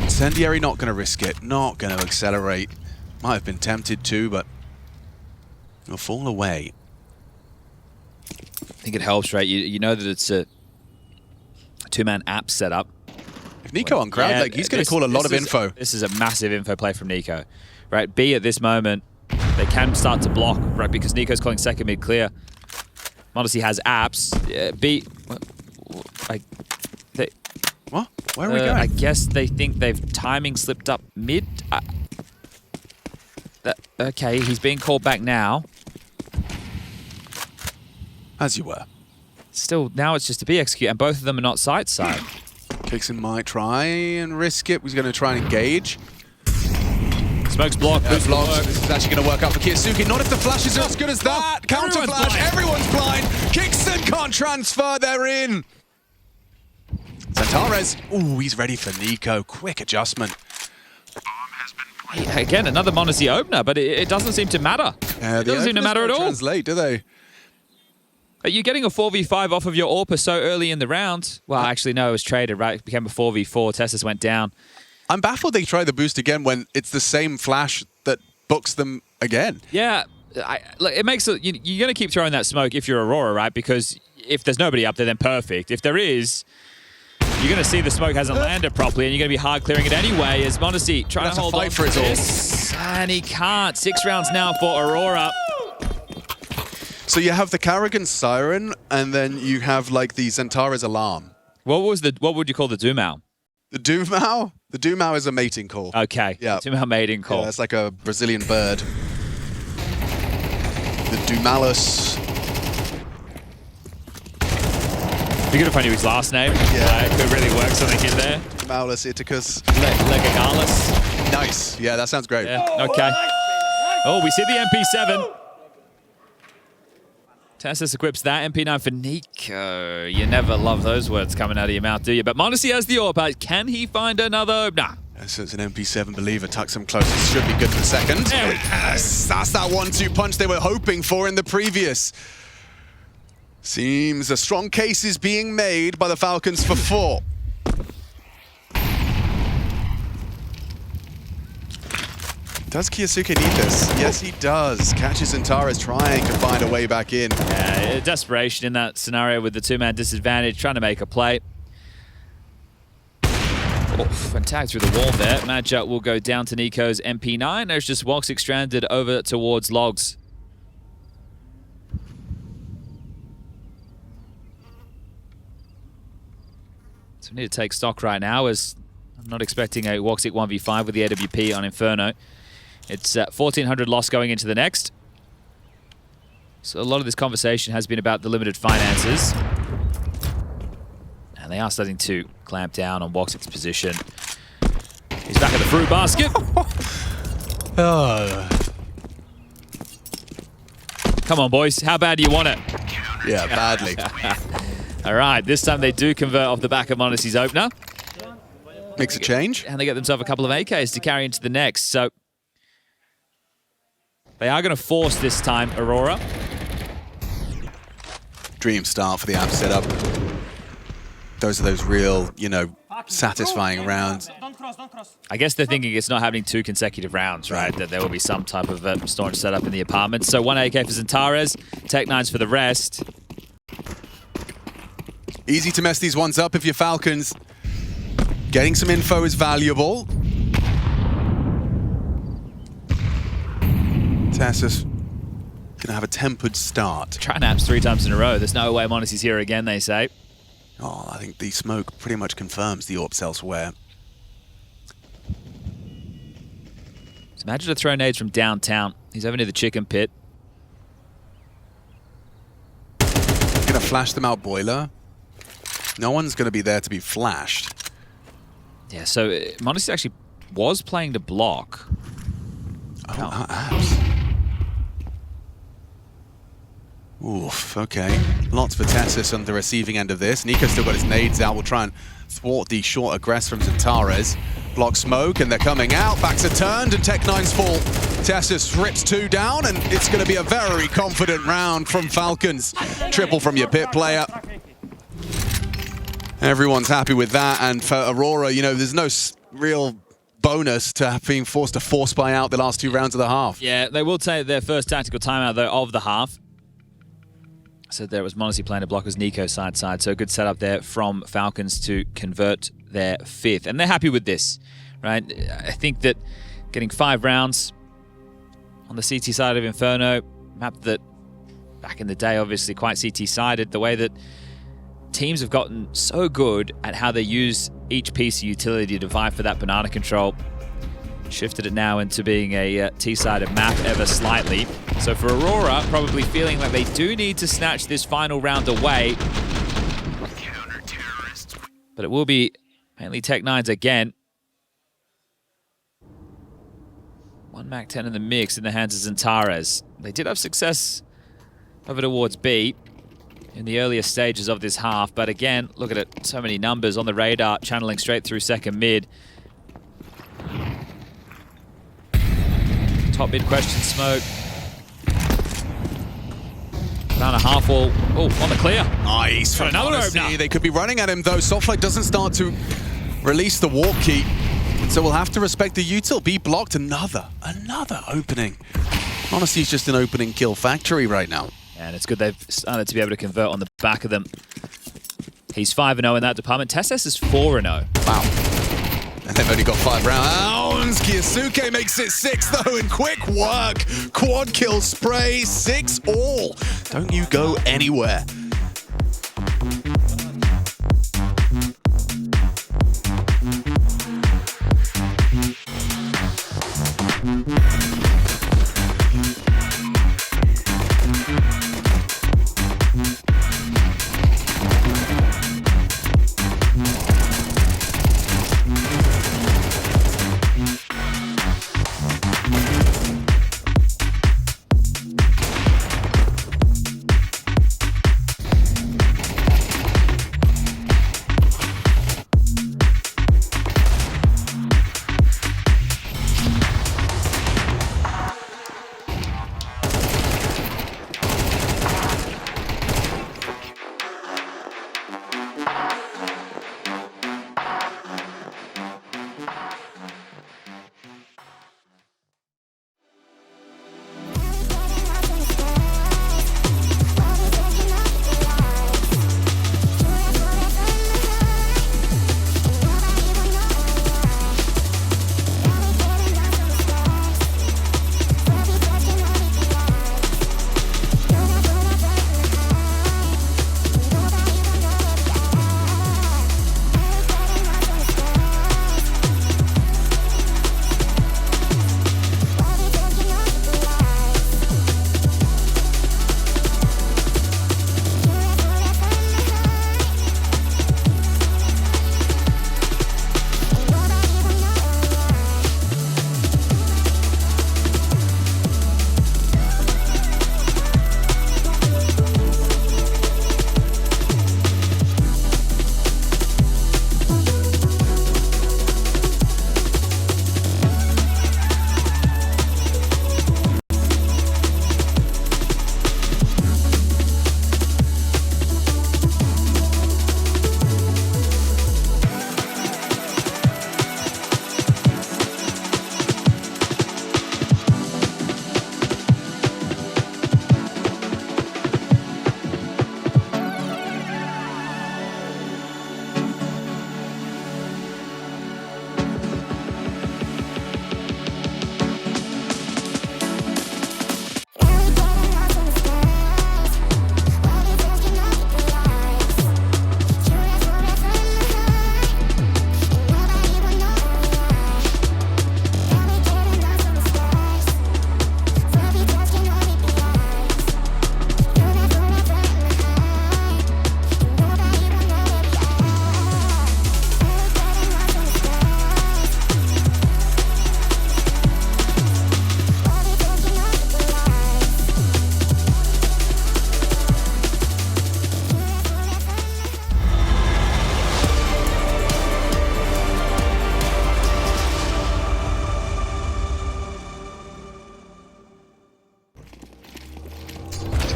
Incendiary not going to risk it. Not going to accelerate. Might have been tempted to, but he'll fall away. I think it helps, right? You know that it's a two-man app setup. If Nico on ground, like, he's going to call a lot of info. This is a massive info play from Nico, right? B at this moment, they can start to block, right? Because Nico's calling second mid clear. Monacy has apps. B, What? Where are we going? I guess they think they've timing slipped up mid. Okay, he's being called back now. As you were. Still, now it's just a B execute, and both of them are not side. Kixon might try and risk it. He's going to try and engage. Smoke's blocked. This is actually going to work out for Kiyasuke. Not if the flashes are as good as that. Counter flash. Everyone's blind. Kixon can't transfer. They're in. XANTARES. Ooh, he's ready for Nico. Quick adjustment. Again, another Monacy opener, but it doesn't seem to matter. It doesn't seem to matter at all. Translate, do they? Are you getting a 4v5 off of your AWP so early in the round? Well, actually, no, it was traded, right? It became a 4v4. Tessus went down. I'm baffled they try the boost again when it's the same flash that books them again. Yeah, look, it makes it. You're going to keep throwing that smoke if you're Aurora, right? Because if there's nobody up there, then perfect. If there is, you're going to see the smoke hasn't landed properly, and you're going to be hard clearing it anyway. As Monacy trying to hold on for his this, and he can't. 6 rounds now for Aurora. So you have the Karrigan Siren, and then you have like the XANTARES alarm. What would you call the Dumao? The Dumao? The Dumao is a mating call. Okay. Yeah. Dumao mating call. Yeah, it's like a Brazilian bird. The Dumalus. Be good if I knew his last name. Yeah. Could really work something in there. Dumalus Iticus. Legagalis. Nice. Yeah, that sounds great. Yeah. Okay. Oh, we see the MP7. TeSys equips that MP9 for Nico. You never love those words coming out of your mouth, do you? But m0NESY has the AWP. Can he find another? Nah. So it's an MP7 believer. Tucks him close. It should be good for the second. Yes, that's that 1-2 punch they were hoping for in the previous. Seems a strong case is being made by the Falcons for 4. Does Kyosuke need this? Yes, he does. Catches XANTARES trying to find a way back in. Yeah, desperation in that scenario with the two-man disadvantage, trying to make a play. Oh, and tagged through the wall there. Matchup will go down to Nico's MP9. There's just Woxic stranded over towards Logs. So we need to take stock right now, as I'm not expecting a Woxic 1v5 with the AWP on Inferno. It's 1,400 loss going into the next. So a lot of this conversation has been about the limited finances. And they are starting to clamp down on Woxic's position. He's back at the fruit basket. Come on, boys. How bad do you want it? Yeah, badly. All right, this time they do convert off the back of m0NESY's opener. Makes a change. And they get themselves a couple of AKs to carry into the next. So they are going to force this time Aurora. Dream start for the app setup. Those are those real, you know, satisfying rounds. I guess they're thinking it's not happening 2 consecutive rounds, right? That there will be some type of staunch setup in the apartment. So 1 AK for XANTARES, Tech9s for the rest. Easy to mess these ones up if you're Falcons. Getting some info is valuable. TeSys gonna have a tempered start. Try naps 3 times in a row. There's no way m0NESY's here again, they say. Oh, I think the smoke pretty much confirms the AWP's elsewhere. So imagine to throw nades from downtown. He's over near the chicken pit. Gonna flash them out boiler. No one's gonna be there to be flashed. Yeah, so m0NESY actually was playing to block. Oh, abs. Oof, okay. Lots for TeSys on the receiving end of this. Nico's still got his nades out. We'll try and thwart the short aggress from XANTARES. Block smoke, and they're coming out. Backs are turned, and Tech9's fall. TeSys rips 2 down, and it's going to be a very confident round from Falcons. Triple from your pit player. Everyone's happy with that, and for Aurora, you know, there's no real bonus to being forced to force buy out the last 2 rounds of the half. Yeah, they will take their first tactical timeout, though, of the half. So there was m0NESY playing to block as Nico side. So a good setup there from Falcons to convert their 5th. And they're happy with this, right? I think that getting 5 rounds on the CT side of Inferno, map that back in the day, obviously quite CT-sided, the way that teams have gotten so good at how they use each piece of utility to vie for that banana control. Shifted it now into being a T-sided map ever slightly. So for Aurora, probably feeling like they do need to snatch this final round away. But it will be mainly Tech9s again. 1 MAC-10 in the mix in the hands of XANTARES. They did have success over towards B in the earlier stages of this half, but again, look at it, so many numbers on the radar, channeling straight through second mid. Top mid question smoke. Down a half wall. Oh, on the clear. Nice. Got another opener. They could be running at him though. Softlight doesn't start to release the walk key. So we'll have to respect the util. B blocked another opening. Honestly, it's just an opening kill factory right now. And it's good they've started to be able to convert on the back of them. He's 5-0 in that department. TeSys is 4-0. Wow. And they've only got 5 rounds. Kiyasuke makes it 6 though, and quick work. Quad kill spray, 6 all. Don't you go anywhere.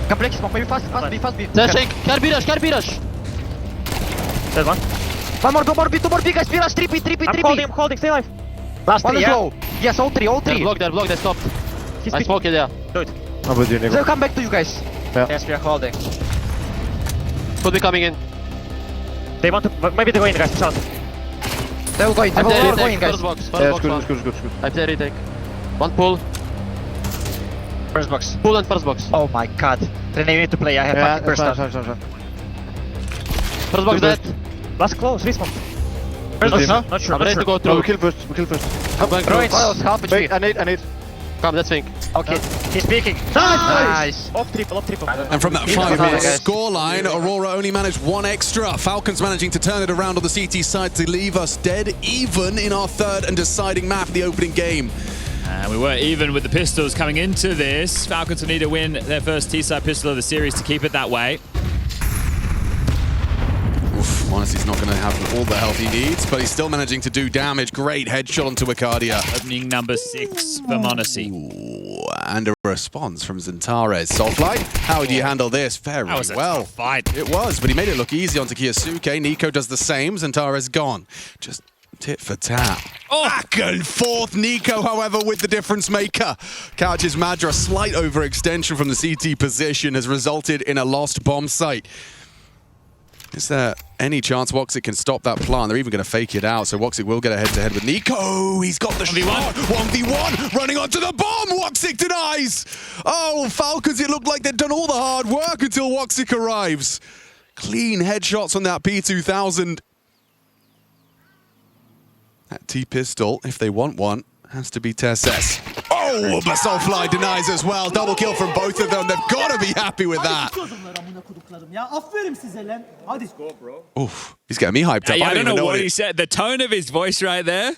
Come flex, smoke, maybe fast, be fast, be. Dashing, car Mirage. There's one. One more, two more, guys, Mirage, 3P. I'm holding, stay alive. Last One three, is yeah? low. Yes, all three. They're blocked, they stopped. He's I picking. smoke it, yeah. Do it. I'm with you, Nico. They'll come back to you guys. Yes, we are holding. Could be coming in. They want to, maybe they go in, guys, push out. They'll go in, I'm there, they'll go in, guys. First box, Yeah, first box. it's good. I'm there, retake. One pull. First box. Pull and first box. Oh my god. Then you need to play, I have Yeah, fucking burst fine. out. First box dead. Last close, respawn. First Not team. sure, not sure, I'm not ready sure. to go No, through. we kill first. I'm going Throw through. it, half HP. Wait, I need. Come, let's think. Okay. He's peeking. Nice. Off triple. And from that Yeah, 5-0 guys. scoreline, Aurora only managed 1 extra. Falcons managing to turn it around on the CT side to leave us dead even in our third and deciding map of the opening game. And we were even with the pistols coming into this. Falcons will need to win their first T-side pistol of the series to keep it that way. Oof, Monacy's not going to have all the health he needs, but he's still managing to do damage. Great headshot onto Arcadia. Opening number 6 for Monacy. Ooh, and a response from XANTARES. Softlight, how do you handle this? Very That was a well. tough fight. It was, but he made it look easy onto Kiyasuke. Nico does the same. XANTARES gone. Just tit for tat. Back and forth. Nico, however, with the difference maker. Couch's Madra, slight overextension from the CT position has resulted in a lost bomb site. Is there any chance Woxic can stop that plant. They're even going to fake it out, so Woxic will get a head-to-head with Nico. He's got the 1v1. shot. 1v1, running onto the bomb. Woxic denies. Oh, Falcons, it looked like they'd done all the hard work until Woxic arrives. Clean headshots on that P2000. That T-pistol, if they want one, has to be TSS. Oh, but Soulfly denies as well. Double kill from both of them. They've got to be happy with that. Oof, he's getting me hyped up. Yeah, I don't know what it- he said. The tone of his voice right there,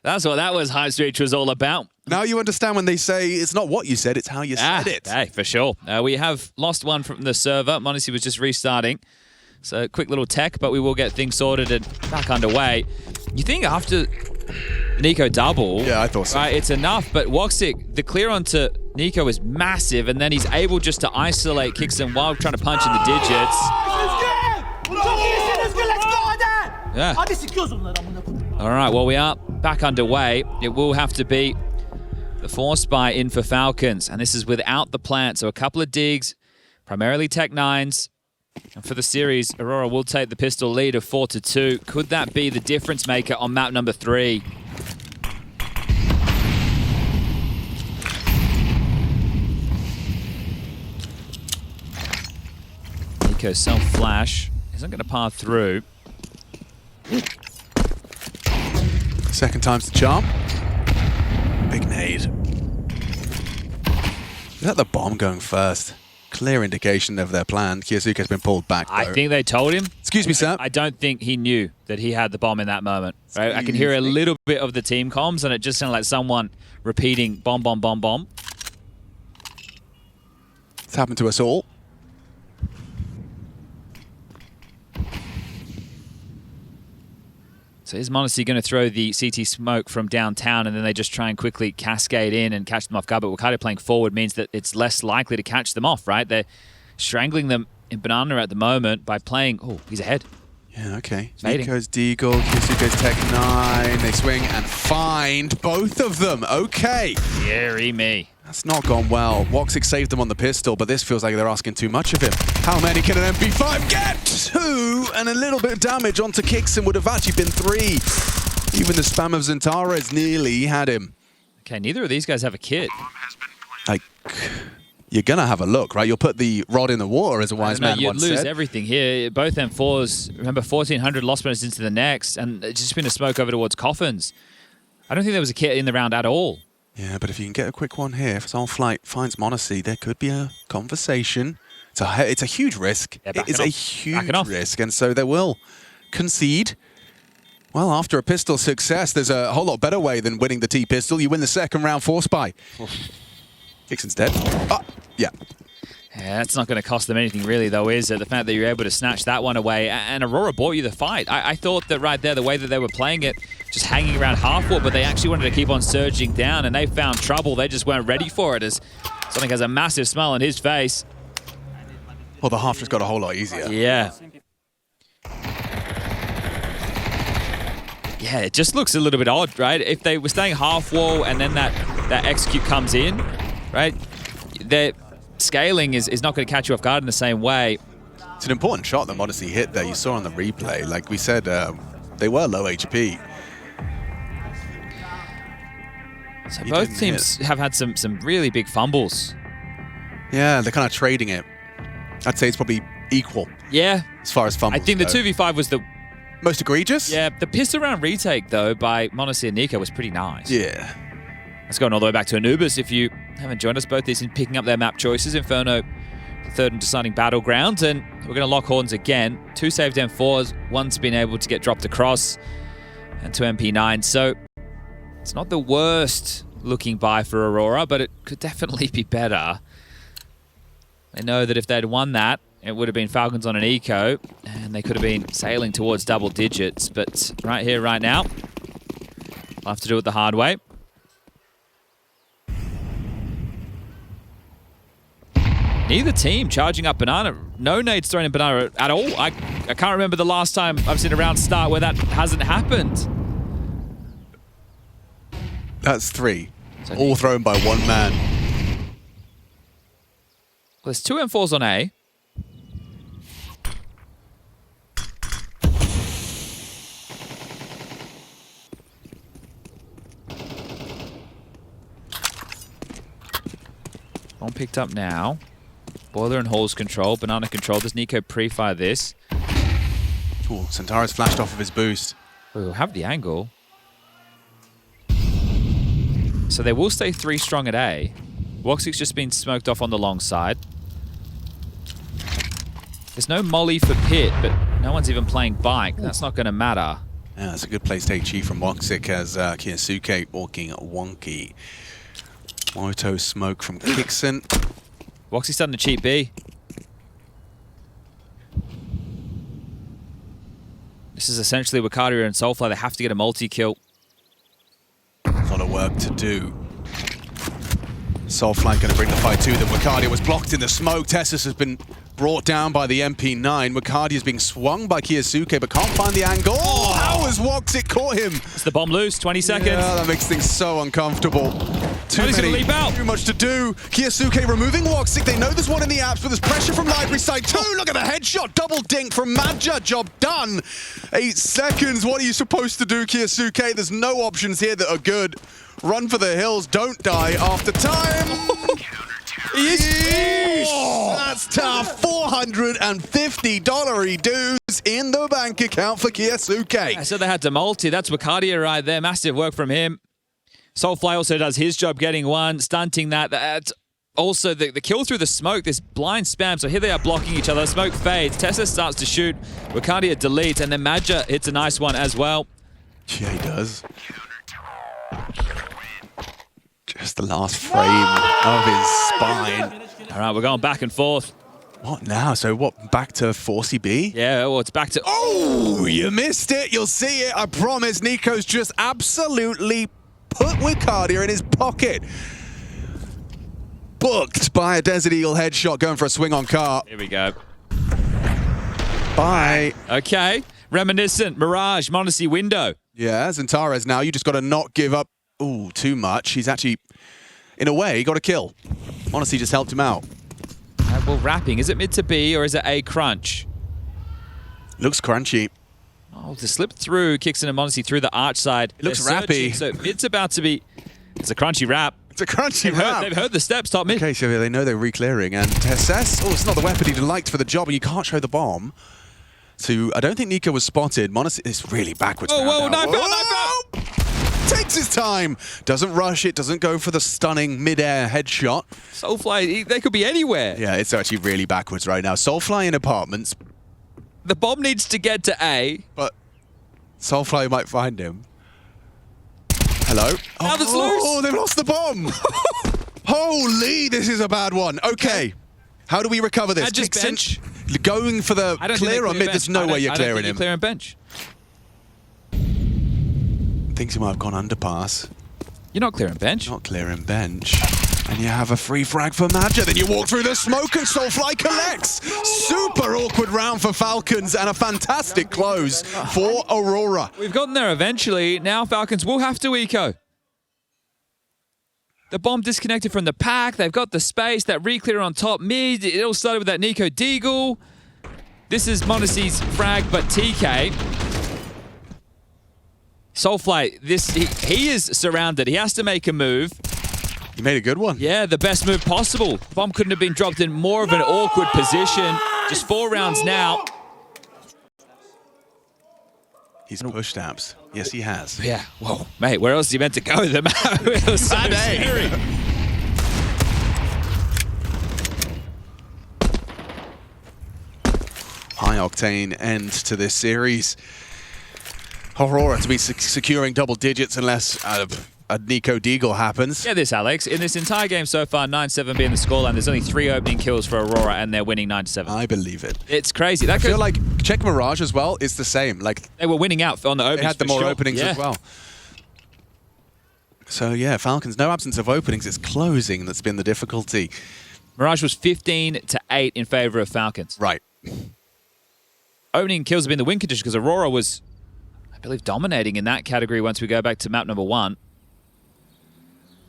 that's what that was High Street was all about. Now you understand when they say it's not what you said, it's how you said it. Hey, for sure. We have lost one from the server. m0NESY was just restarting. So quick little tech, but we will get things sorted and back underway. You think after Nico double, Yeah, I thought so. right, it's enough, but Woxic, the clear onto Nico is massive, and then he's able just to isolate Kixon while trying to punch in the digits. Yeah. All right, well, we are back underway. It will have to be the force buy in for Falcons, and this is without the plant, so a couple of digs, primarily Tech 9s. And for the series, Aurora will take the pistol lead of 4-2. Could that be the difference maker on map number 3? Nico self-flash. Isn't going to par through. Second time's the charm. Big nade. Is that the bomb going first? Clear indication of their plan. Kiyosuke's been pulled back, though. I think they told him. Excuse me, sir. I don't think he knew that he had the bomb in that moment. Right? I can hear a little bit of the team comms, and it just sounded like someone repeating bomb, bomb, bomb, bomb. It's happened to us all. So is m0NESY going to throw the CT smoke from downtown, and then they just try and quickly cascade in and catch them off guard? But Wakata playing forward means that it's less likely to catch them off, right? They're strangling them in banana at the moment by playing... Oh, he's ahead. Yeah, okay. Fading. Nico's Deagle, Kiyosuke's Tech 9. They swing and find both of them. Okay. Deary me. That's not gone well. Woxic saved them on the pistol, but this feels like they're asking too much of him. How many can an MP5 get? 2, and a little bit of damage onto Kixon would have actually been 3. Even the spam of XANTARES nearly had him. Okay, neither of these guys have a kit. Like, you're going to have a look, right? You'll put the rod in the water, as a wise man You'd once lose said. everything here. Both M4s, remember, 1,400 lost minutes into the next, and it's just been a smoke over towards coffins. I don't think there was a kit in the round at all. Yeah, but if you can get a quick one here, if Soulfly finds m0NESY, there could be a conversation. It's a huge risk. Yeah, it is a huge off. risk, and so they will concede. Well, after a pistol success, there's a whole lot better way than winning the T-pistol. You win the second round force buy. Kixon's dead. Oh, yeah. Yeah, that's not going to cost them anything really, though, is it? The fact that you're able to snatch that one away, and Aurora bought you the fight. I thought that right there, the way that they were playing it, just hanging around half wall, but they actually wanted to keep on surging down, and they found trouble. They just weren't ready for it, as Sonic has a massive smile on his face. Well, the half just got a whole lot easier. Yeah. Yeah, it just looks a little bit odd, right? If they were staying half wall and then that execute comes in, right? Their scaling is not going to catch you off guard in the same way. It's an important shot that m0NESY hit there. You saw on the replay. Like we said, they were low HP. So He both didn't teams have had some really big fumbles. Yeah, they're kind of trading it. I'd say it's probably equal Yeah. as far as fumbles I think the go. 2v5 was the... Most egregious? Yeah, the pistol round retake, though, by m0NESY and Nico was pretty nice. Yeah. Let's go all the way back to Anubis. If you haven't joined us, both these in picking up their map choices. Inferno, the third and deciding battleground. And we're going to lock horns again. 2 saved M4s. One's been able to get dropped across. And 2 MP9. So it's not the worst looking buy for Aurora, but it could definitely be better. They know that if they'd won that, it would have been Falcons on an eco, and they could have been sailing towards double digits. But right here, right now, we'll have to do it the hard way. Neither team charging up banana. No nades thrown in banana at all. I can't remember the last time I've seen a round start where that hasn't happened. That's 3. All thrown by one man. Well, there's 2 M4s on A. Bomb picked up now. Boiler and Hall's control. Banana control. Does Nico pre-fire this? Ooh, XANTARES flashed off of his boost. We'll have the angle. So they will stay 3 strong at A. Woxic's just been smoked off on the long side. There's no molly for Pit, but no one's even playing bike. That's not going to matter. Yeah, that's a good place to take Chi from Woxic as Kiyasuke walking wonky. Moto smoke from Kixon. Woxic's starting to cheat B. This is essentially Wakadia and Soulfly. They have to get a multi-kill. A lot of work to do. Soulfly going to bring the fight to them. Wakadia was blocked in the smoke. Tessus has been brought down by the MP9. Wakadia is being swung by Kiyasuke, but can't find the angle. Oh, how has Woxic caught him? It's the bomb loose, 20 seconds. Yeah, that makes things so uncomfortable. He's gonna leap out. Too much to do. Kiyasuke removing Woxic. They know there's one in the apps, but there's pressure from Library side too. Look at the headshot. Double dink from Madja. Job done. 8 seconds. What are you supposed to do, Kiyasuke? There's no options here that are good. Run for the hills. Don't die after time. That's tough. $450 dues in the bank account for Kiyasuke. I said they had to multi. That's Wakadia right there. Massive work from him. Soulfly also does his job getting one, stunting that. That's also the kill through the smoke, this blind spam. So here they are blocking each other. Smoke fades. Tessa starts to shoot. Wakadia deletes, and then Madja hits a nice one as well. Yeah, he does. Just the last frame of his spine. All right, we're going back and forth. What now? So what, back to 4CB? Yeah, well, it's back to... Oh, you missed it. You'll see it. I promise. Nico's just absolutely put Wakadia in his pocket. Booked by a Desert Eagle headshot going for a swing on car. Here we go. Bye. Okay. Reminiscent. Mirage. Monacy window. Yeah, XANTARES now. You just got to not give up. Ooh, too much. He's actually, in a way, got a kill. Monacy just helped him out. Well, wrapping. Is it mid to B or is it A crunch? Looks crunchy. Oh, to slip through Kixon and Monacy through the arch side. It looks They're rappy. searching, so mid's about to be... It's a crunchy wrap. It's a crunchy wrap. They've heard the steps top mid. Okay, so they know they're re-clearing. And Tesses, oh, it's not the weapon he'd liked for the job, and you can't show the bomb. So I don't think Nico was spotted. Monacy is really backwards. Oh, now. whoa, knife out, knife out! Takes his time. Doesn't rush it, doesn't go for the stunning mid-air headshot. Soulfly, they could be anywhere. Yeah, it's actually really backwards right now. Soulfly in apartments, The bomb needs to get to A. but Soulfly might find him. Hello? Now that's Oh, loose. they've lost the bomb. Holy, this is a bad one. Okay, how do we recover this? And just Kixon bench. going for the I don't clear think on mid. There's no way you're clearing him. Clear and bench. Thinks he might have gone underpass. You're not clearing bench. Not clearing bench. And you have a free frag for Madja. Then you walk through the smoke and Soulfly collects. Super awkward round for Falcons and a fantastic close for Aurora. We've gotten there eventually. Now Falcons will have to eco. The bomb disconnected from the pack. They've got the space. That re-clear on top mid. It all started with that Nico Deagle. This is Monacy's frag, but TK. Soulfly, he is surrounded. He has to make a move. You made a good one. Yeah, the best move possible. Bomb couldn't have been dropped in more of an awkward position. Just 4 rounds now. He's pushed apps. Yes, he has. Yeah, whoa. Mate, where else is he meant to go? The map was so scary. High octane end to this series. Aurora to be securing double digits unless a Nico Deagle happens. Yeah, this, Alex. In this entire game so far, 9-7 being the scoreline, there's only 3 opening kills for Aurora, and they're winning 9-7. I believe it. It's crazy. I feel like check Mirage as well. It's the same. Like they were winning out on the openings. they had the more openings yeah. as well. So yeah, Falcons, no absence of openings. It's closing that's been the difficulty. Mirage was 15-8 in favor of Falcons. Right. Opening kills have been the win condition because Aurora was, I believe, dominating in that category once we go back to map number 1.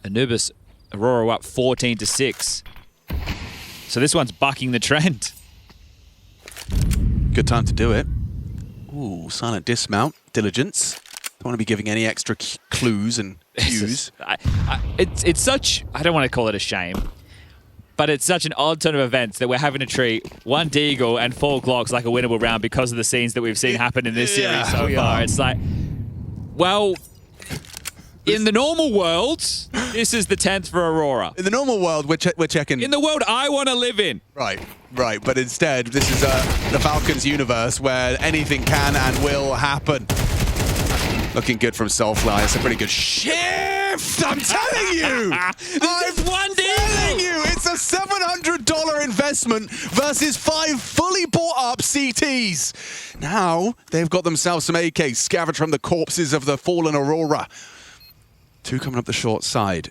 Anubis, Aurora up 14-6. So this one's bucking the trend. Good time to do it. Ooh, silent dismount, diligence. Don't want to be giving any extra clues and cues. It's such, I don't want to call it a shame, But it's such an odd turn of events that we're having to treat 1 Deagle and 4 Glocks like a winnable round because of the scenes that we've seen happen in this series so far. It's like, well, in the normal world, this is the 10th for Aurora. In the normal world, we're checking. In the world I want to live in. Right. But instead, this is the Falcons universe where anything can and will happen. Looking good from Soulfly. It's a pretty good shift. I'm telling you. This is 1 Deagle. Telling you, it's a $700 investment versus 5 fully bought up CTs. Now they've got themselves some AKs scavenged from the corpses of the fallen Aurora. 2 coming up the short side.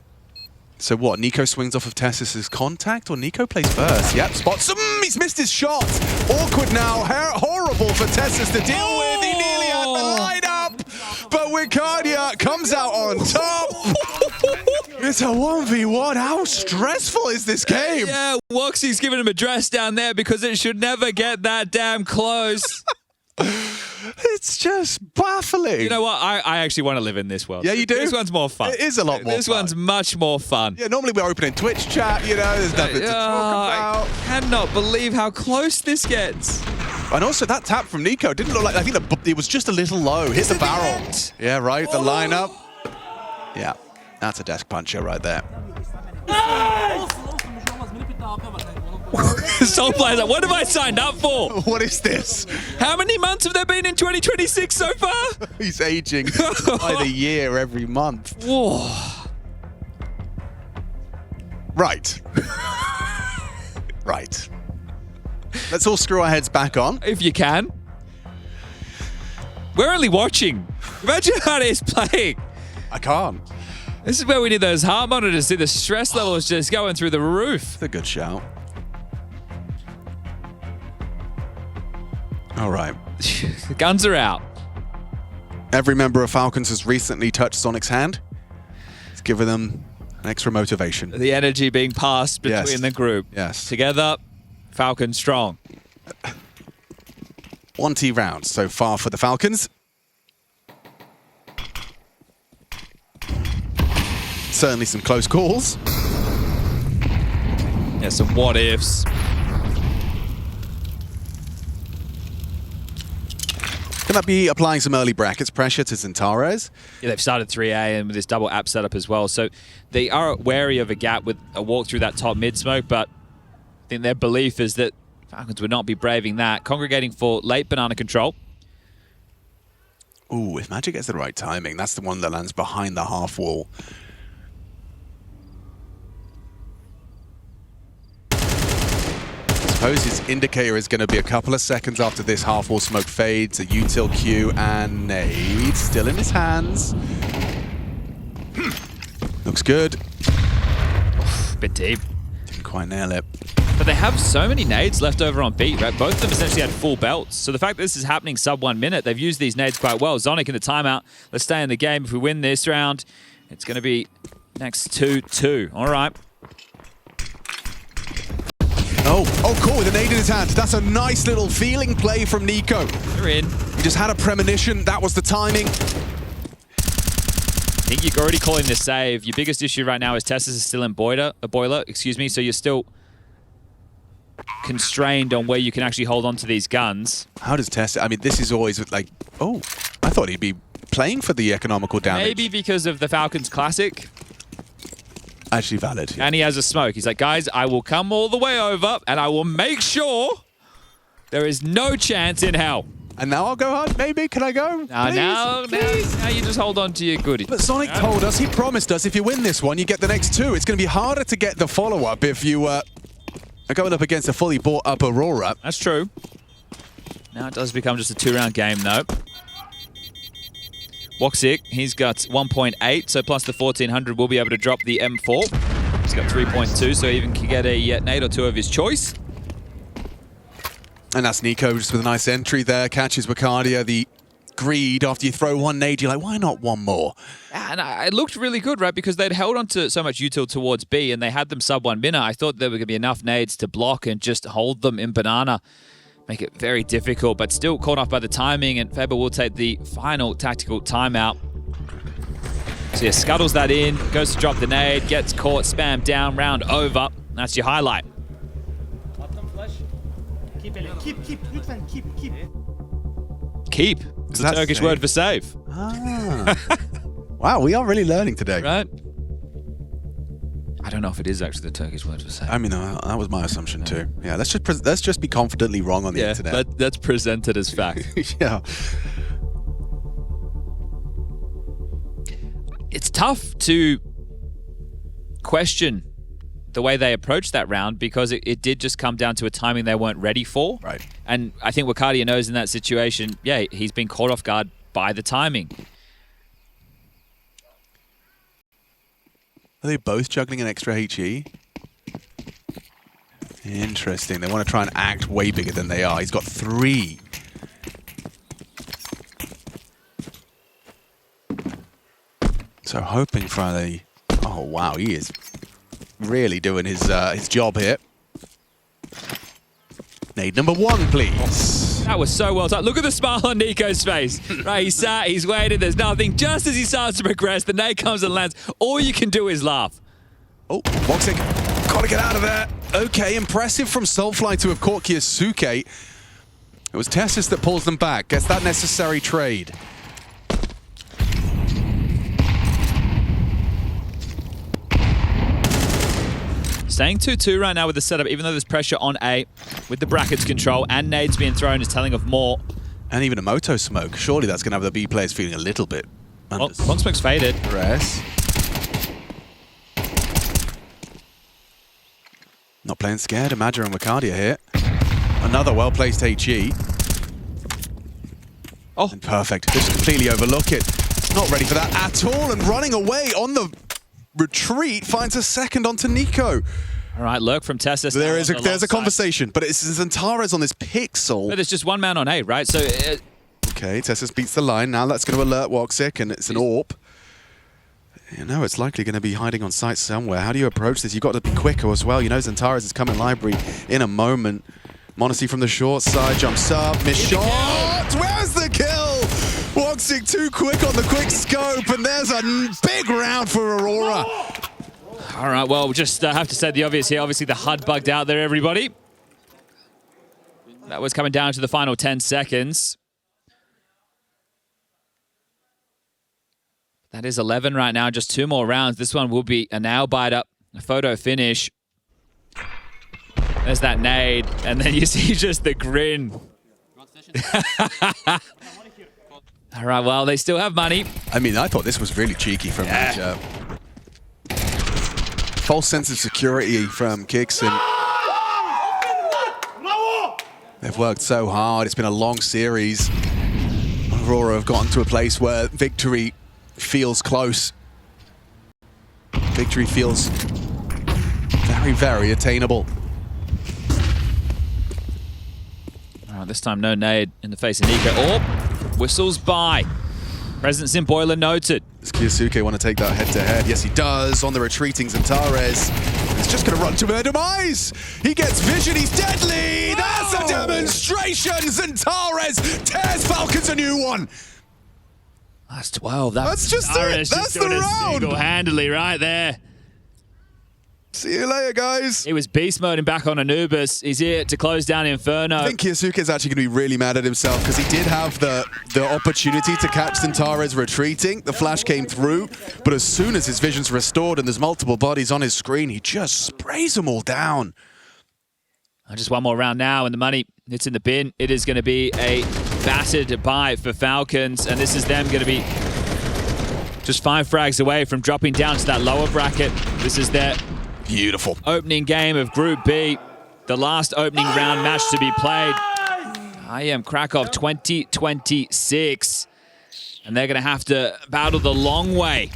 So what, Nico swings off of Tessus's contact, or Nico plays first? Yep, spots him, he's missed his shot. Awkward now, horrible for Tessus to deal with. He nearly had the lineup, but Wicardia comes out on top. It's a 1v1, how stressful is this game? Yeah, Woxie's giving him a dress down there because it should never get that damn close. It's just baffling. You know what? I actually want to live in this world. Yeah, you do? This one's more fun. It is a lot more This fun. one's much more fun. Yeah, normally we're opening Twitch chat, you know, there's nothing to talk about. I cannot believe how close this gets. And also that tap from Nico didn't look like, I think it was just a little low. Hit the barrel. Yeah, right, the lineup. Yeah, that's a desk puncher right there. Soulfly's like, what have I signed up for? What is this? How many months have there been in 2026 so far? He's aging by the year every month. Whoa. Right. Right. Let's all screw our heads back on. If you can. We're only watching. Imagine how it is playing. I can't. This is where we need those heart monitors to see the stress levels just going through the roof. It's a good shout. All right. The guns are out. Every member of Falcons has recently touched Sonic's hand. It's given them an extra motivation. The energy being passed between the group. Yes. Together, Falcon strong. 1T rounds so far for the Falcons. Certainly some close calls. Yeah, some what ifs. Can that be applying some early brackets pressure to XANTARES? Yeah, they've started 3A and with this double app setup as well. So they are wary of a gap with a walk through that top mid smoke, but I think their belief is that Falcons would not be braving that. Congregating for late banana control. Ooh, if Magic gets the right timing, that's the one that lands behind the half wall. I suppose his indicator is going to be a couple of seconds after this half wall smoke fades, a util Q and nade still in his hands. Looks good. Bit deep. Didn't quite nail it. But they have so many nades left over on B, right? Both of them essentially had full belts. So the fact that this is happening sub 1 minute, they've used these nades quite well. Zonic in the timeout. Let's stay in the game. If we win this round, it's going to be next 2-2. All right. Oh, cool, with a nade in his hand. That's a nice little feeling play from Nico. They're in. He just had a premonition. That was the timing. I think you're already calling this save. Your biggest issue right now is Tessus is still in boiler, so you're still constrained on where you can actually hold on to these guns. How does Tessus... I mean, this is always like... Oh, I thought he'd be playing for the economical damage. Maybe because of the Falcons Classic. Actually valid. Yeah. And he has a smoke. He's like, guys, I will come all the way over and I will make sure there is no chance in hell. And now I'll go hard, maybe? Can I go? Now you just hold on to your goodies. But Sonic told us, he promised us, if you win this one, you get the next 2. It's going to be harder to get the follow-up if you are going up against a fully bought-up Aurora. That's true. Now it does become just a 2-round game, though. Woxic, he's got 1.8, so plus the 1400 will be able to drop the M4. He's got 3.2, so he even can get a nade or 2 of his choice. And that's Nico just with a nice entry there. Catches Wicardia. The greed after you throw one nade, you're like, why not one more? And it looked really good, right? Because they'd held on to so much util towards B and they had them sub 1 minute. I thought there were going to be enough nades to block and just hold them in banana. Make it very difficult, but still caught off by the timing, and Faber will take the final tactical timeout. So yeah, scuttles that in, goes to drop the nade, gets caught, spammed down, round over. That's your highlight. Keep. It's a Turkish word for save. Ah. Wow, we are really learning today. Right? I don't know if it is actually the Turkish word for save. I mean, that was my assumption too. Yeah, let's just be confidently wrong on the internet. That's presented as fact. Yeah. It's tough to question the way they approached that round because it did just come down to a timing they weren't ready for. Right. And I think Wakadia knows in that situation, yeah, he's been caught off guard by the timing. Are they both juggling an extra HE? Interesting. They want to try and act way bigger than they are. He's got 3. So hoping for the... Oh, wow, he is really doing his job here. Nade number 1, please. That was so well done. Look at the smile on Nico's face. Right, he's sat, he's waited, there's nothing. Just as he starts to progress, the nade comes and lands. All you can do is laugh. Oh, Voxic, gotta get out of there. Okay, impressive from Soulfly to have caught Kyosuke. It was Tessus that pulls them back, gets that necessary trade. Staying 2-2 right now with the setup, even though there's pressure on A with the brackets control and nades being thrown is telling of more. And even a Moto smoke. Surely that's going to have the B players feeling a little bit under One smoke's faded. stress. Not playing scared. Imager and Wakadia here. Another well-placed HE. Oh, And perfect. Just completely overlook it. Not ready for that at all. And running away on the retreat finds a second onto Nico. all right, lurk from Tessus. There's a conversation, but it's XANTARES on this pixel. But there's just one man on A, right? So Okay, Tessus beats the line. Now that's going to alert Woxic, and it's an AWP. You know, it's likely going to be hiding on site somewhere. How do you approach this? You've got to be quicker as well. You know, XANTARES is coming library in a moment. Monacy from the short side jumps up. Missed shot. Where's the kill? Woxic too quick on the quick scope, and there's a big round for Aurora. all right, well, we'll just have to say the obvious here. Obviously, the HUD bugged out there, everybody. That was coming down to the final 10 seconds. That is 11 right now, just 2 more rounds. This one will be a nail biter, a photo finish. There's that nade, and then you see just the grin. All right, well, they still have money. I mean, I thought this was really cheeky from Major. False sense of security from Kixon. They've worked so hard. It's been a long series. Aurora have gotten to a place where victory feels close. Victory feels very, very attainable. All right, this time no nade in the face of Nico. Oh, whistles by. Presence in boiler noted. Does Kyosuke want to take that head-to-head? Yes, he does. On the retreating XANTARES. He's just going to run to their demise. He gets vision. He's deadly. That's a demonstration. XANTARES tears Falcons a new one. That's 12. That's just it. That's the round. Single-handedly right there. See you later, guys. It was beast mode and back on Anubis. He's here to close down Inferno. I think Kyosuke is actually going to be really mad at himself because he did have the opportunity to catch XANTARES retreating. The flash came through, but as soon as his vision's restored and there's multiple bodies on his screen, he just sprays them all down. Just one more round now, and the money, it's in the bin. It is going to be a battered buy for Falcons, and this is them going to be just 5 frags away from dropping down to that lower bracket. This is their beautiful opening game of Group B. The last opening round match to be played. IEM Kraków 2026. And they're going to have to battle the long way.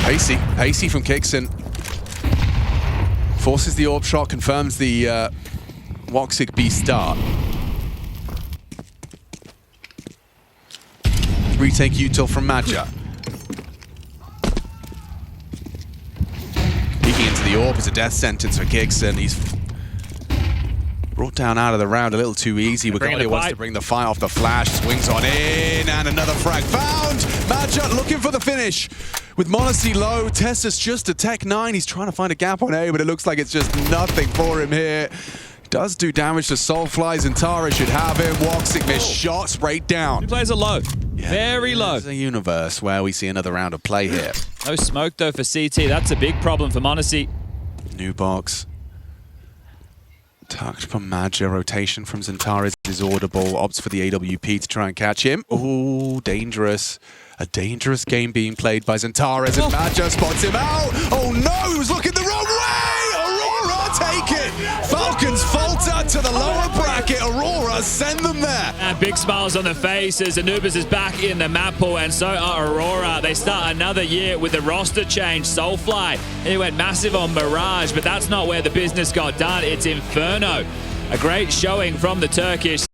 Pacey from Kixon. Forces the AWP shot, confirms the Woxic B start. Retake util from Madja. Peeking into the AWP is a death sentence for Kixon. He's brought down out of the round a little too easy. Wakadia wants to bring the fight off the flash. Swings on in, and another frag found. Madja looking for the finish. With Monacy low, Tessa's just a Tech 9. He's trying to find a gap on A, but it looks like it's just nothing for him here. Does do damage to Soulfly. XANTARES should have him. Woxic missed shot straight down. Two players are low. Very low. There's a universe where we see another round of play here. No smoke though for CT. That's a big problem for Monacy. New box. Tucked from Madja. Rotation from XANTARES is audible. Opts for the AWP to try and catch him. Oh, dangerous. A dangerous game being played by XANTARES, and Madja spots him out. Oh no, he was looking the wrong way! Aurora, take it! Falcons falter to the lower bracket. Aurora, send them there. And big smiles on the faces. Anubis is back in the map pool, and so are Aurora. They start another year with the roster change. Soulfly, he went massive on Mirage, but that's not where the business got done. It's Inferno. A great showing from the Turkish.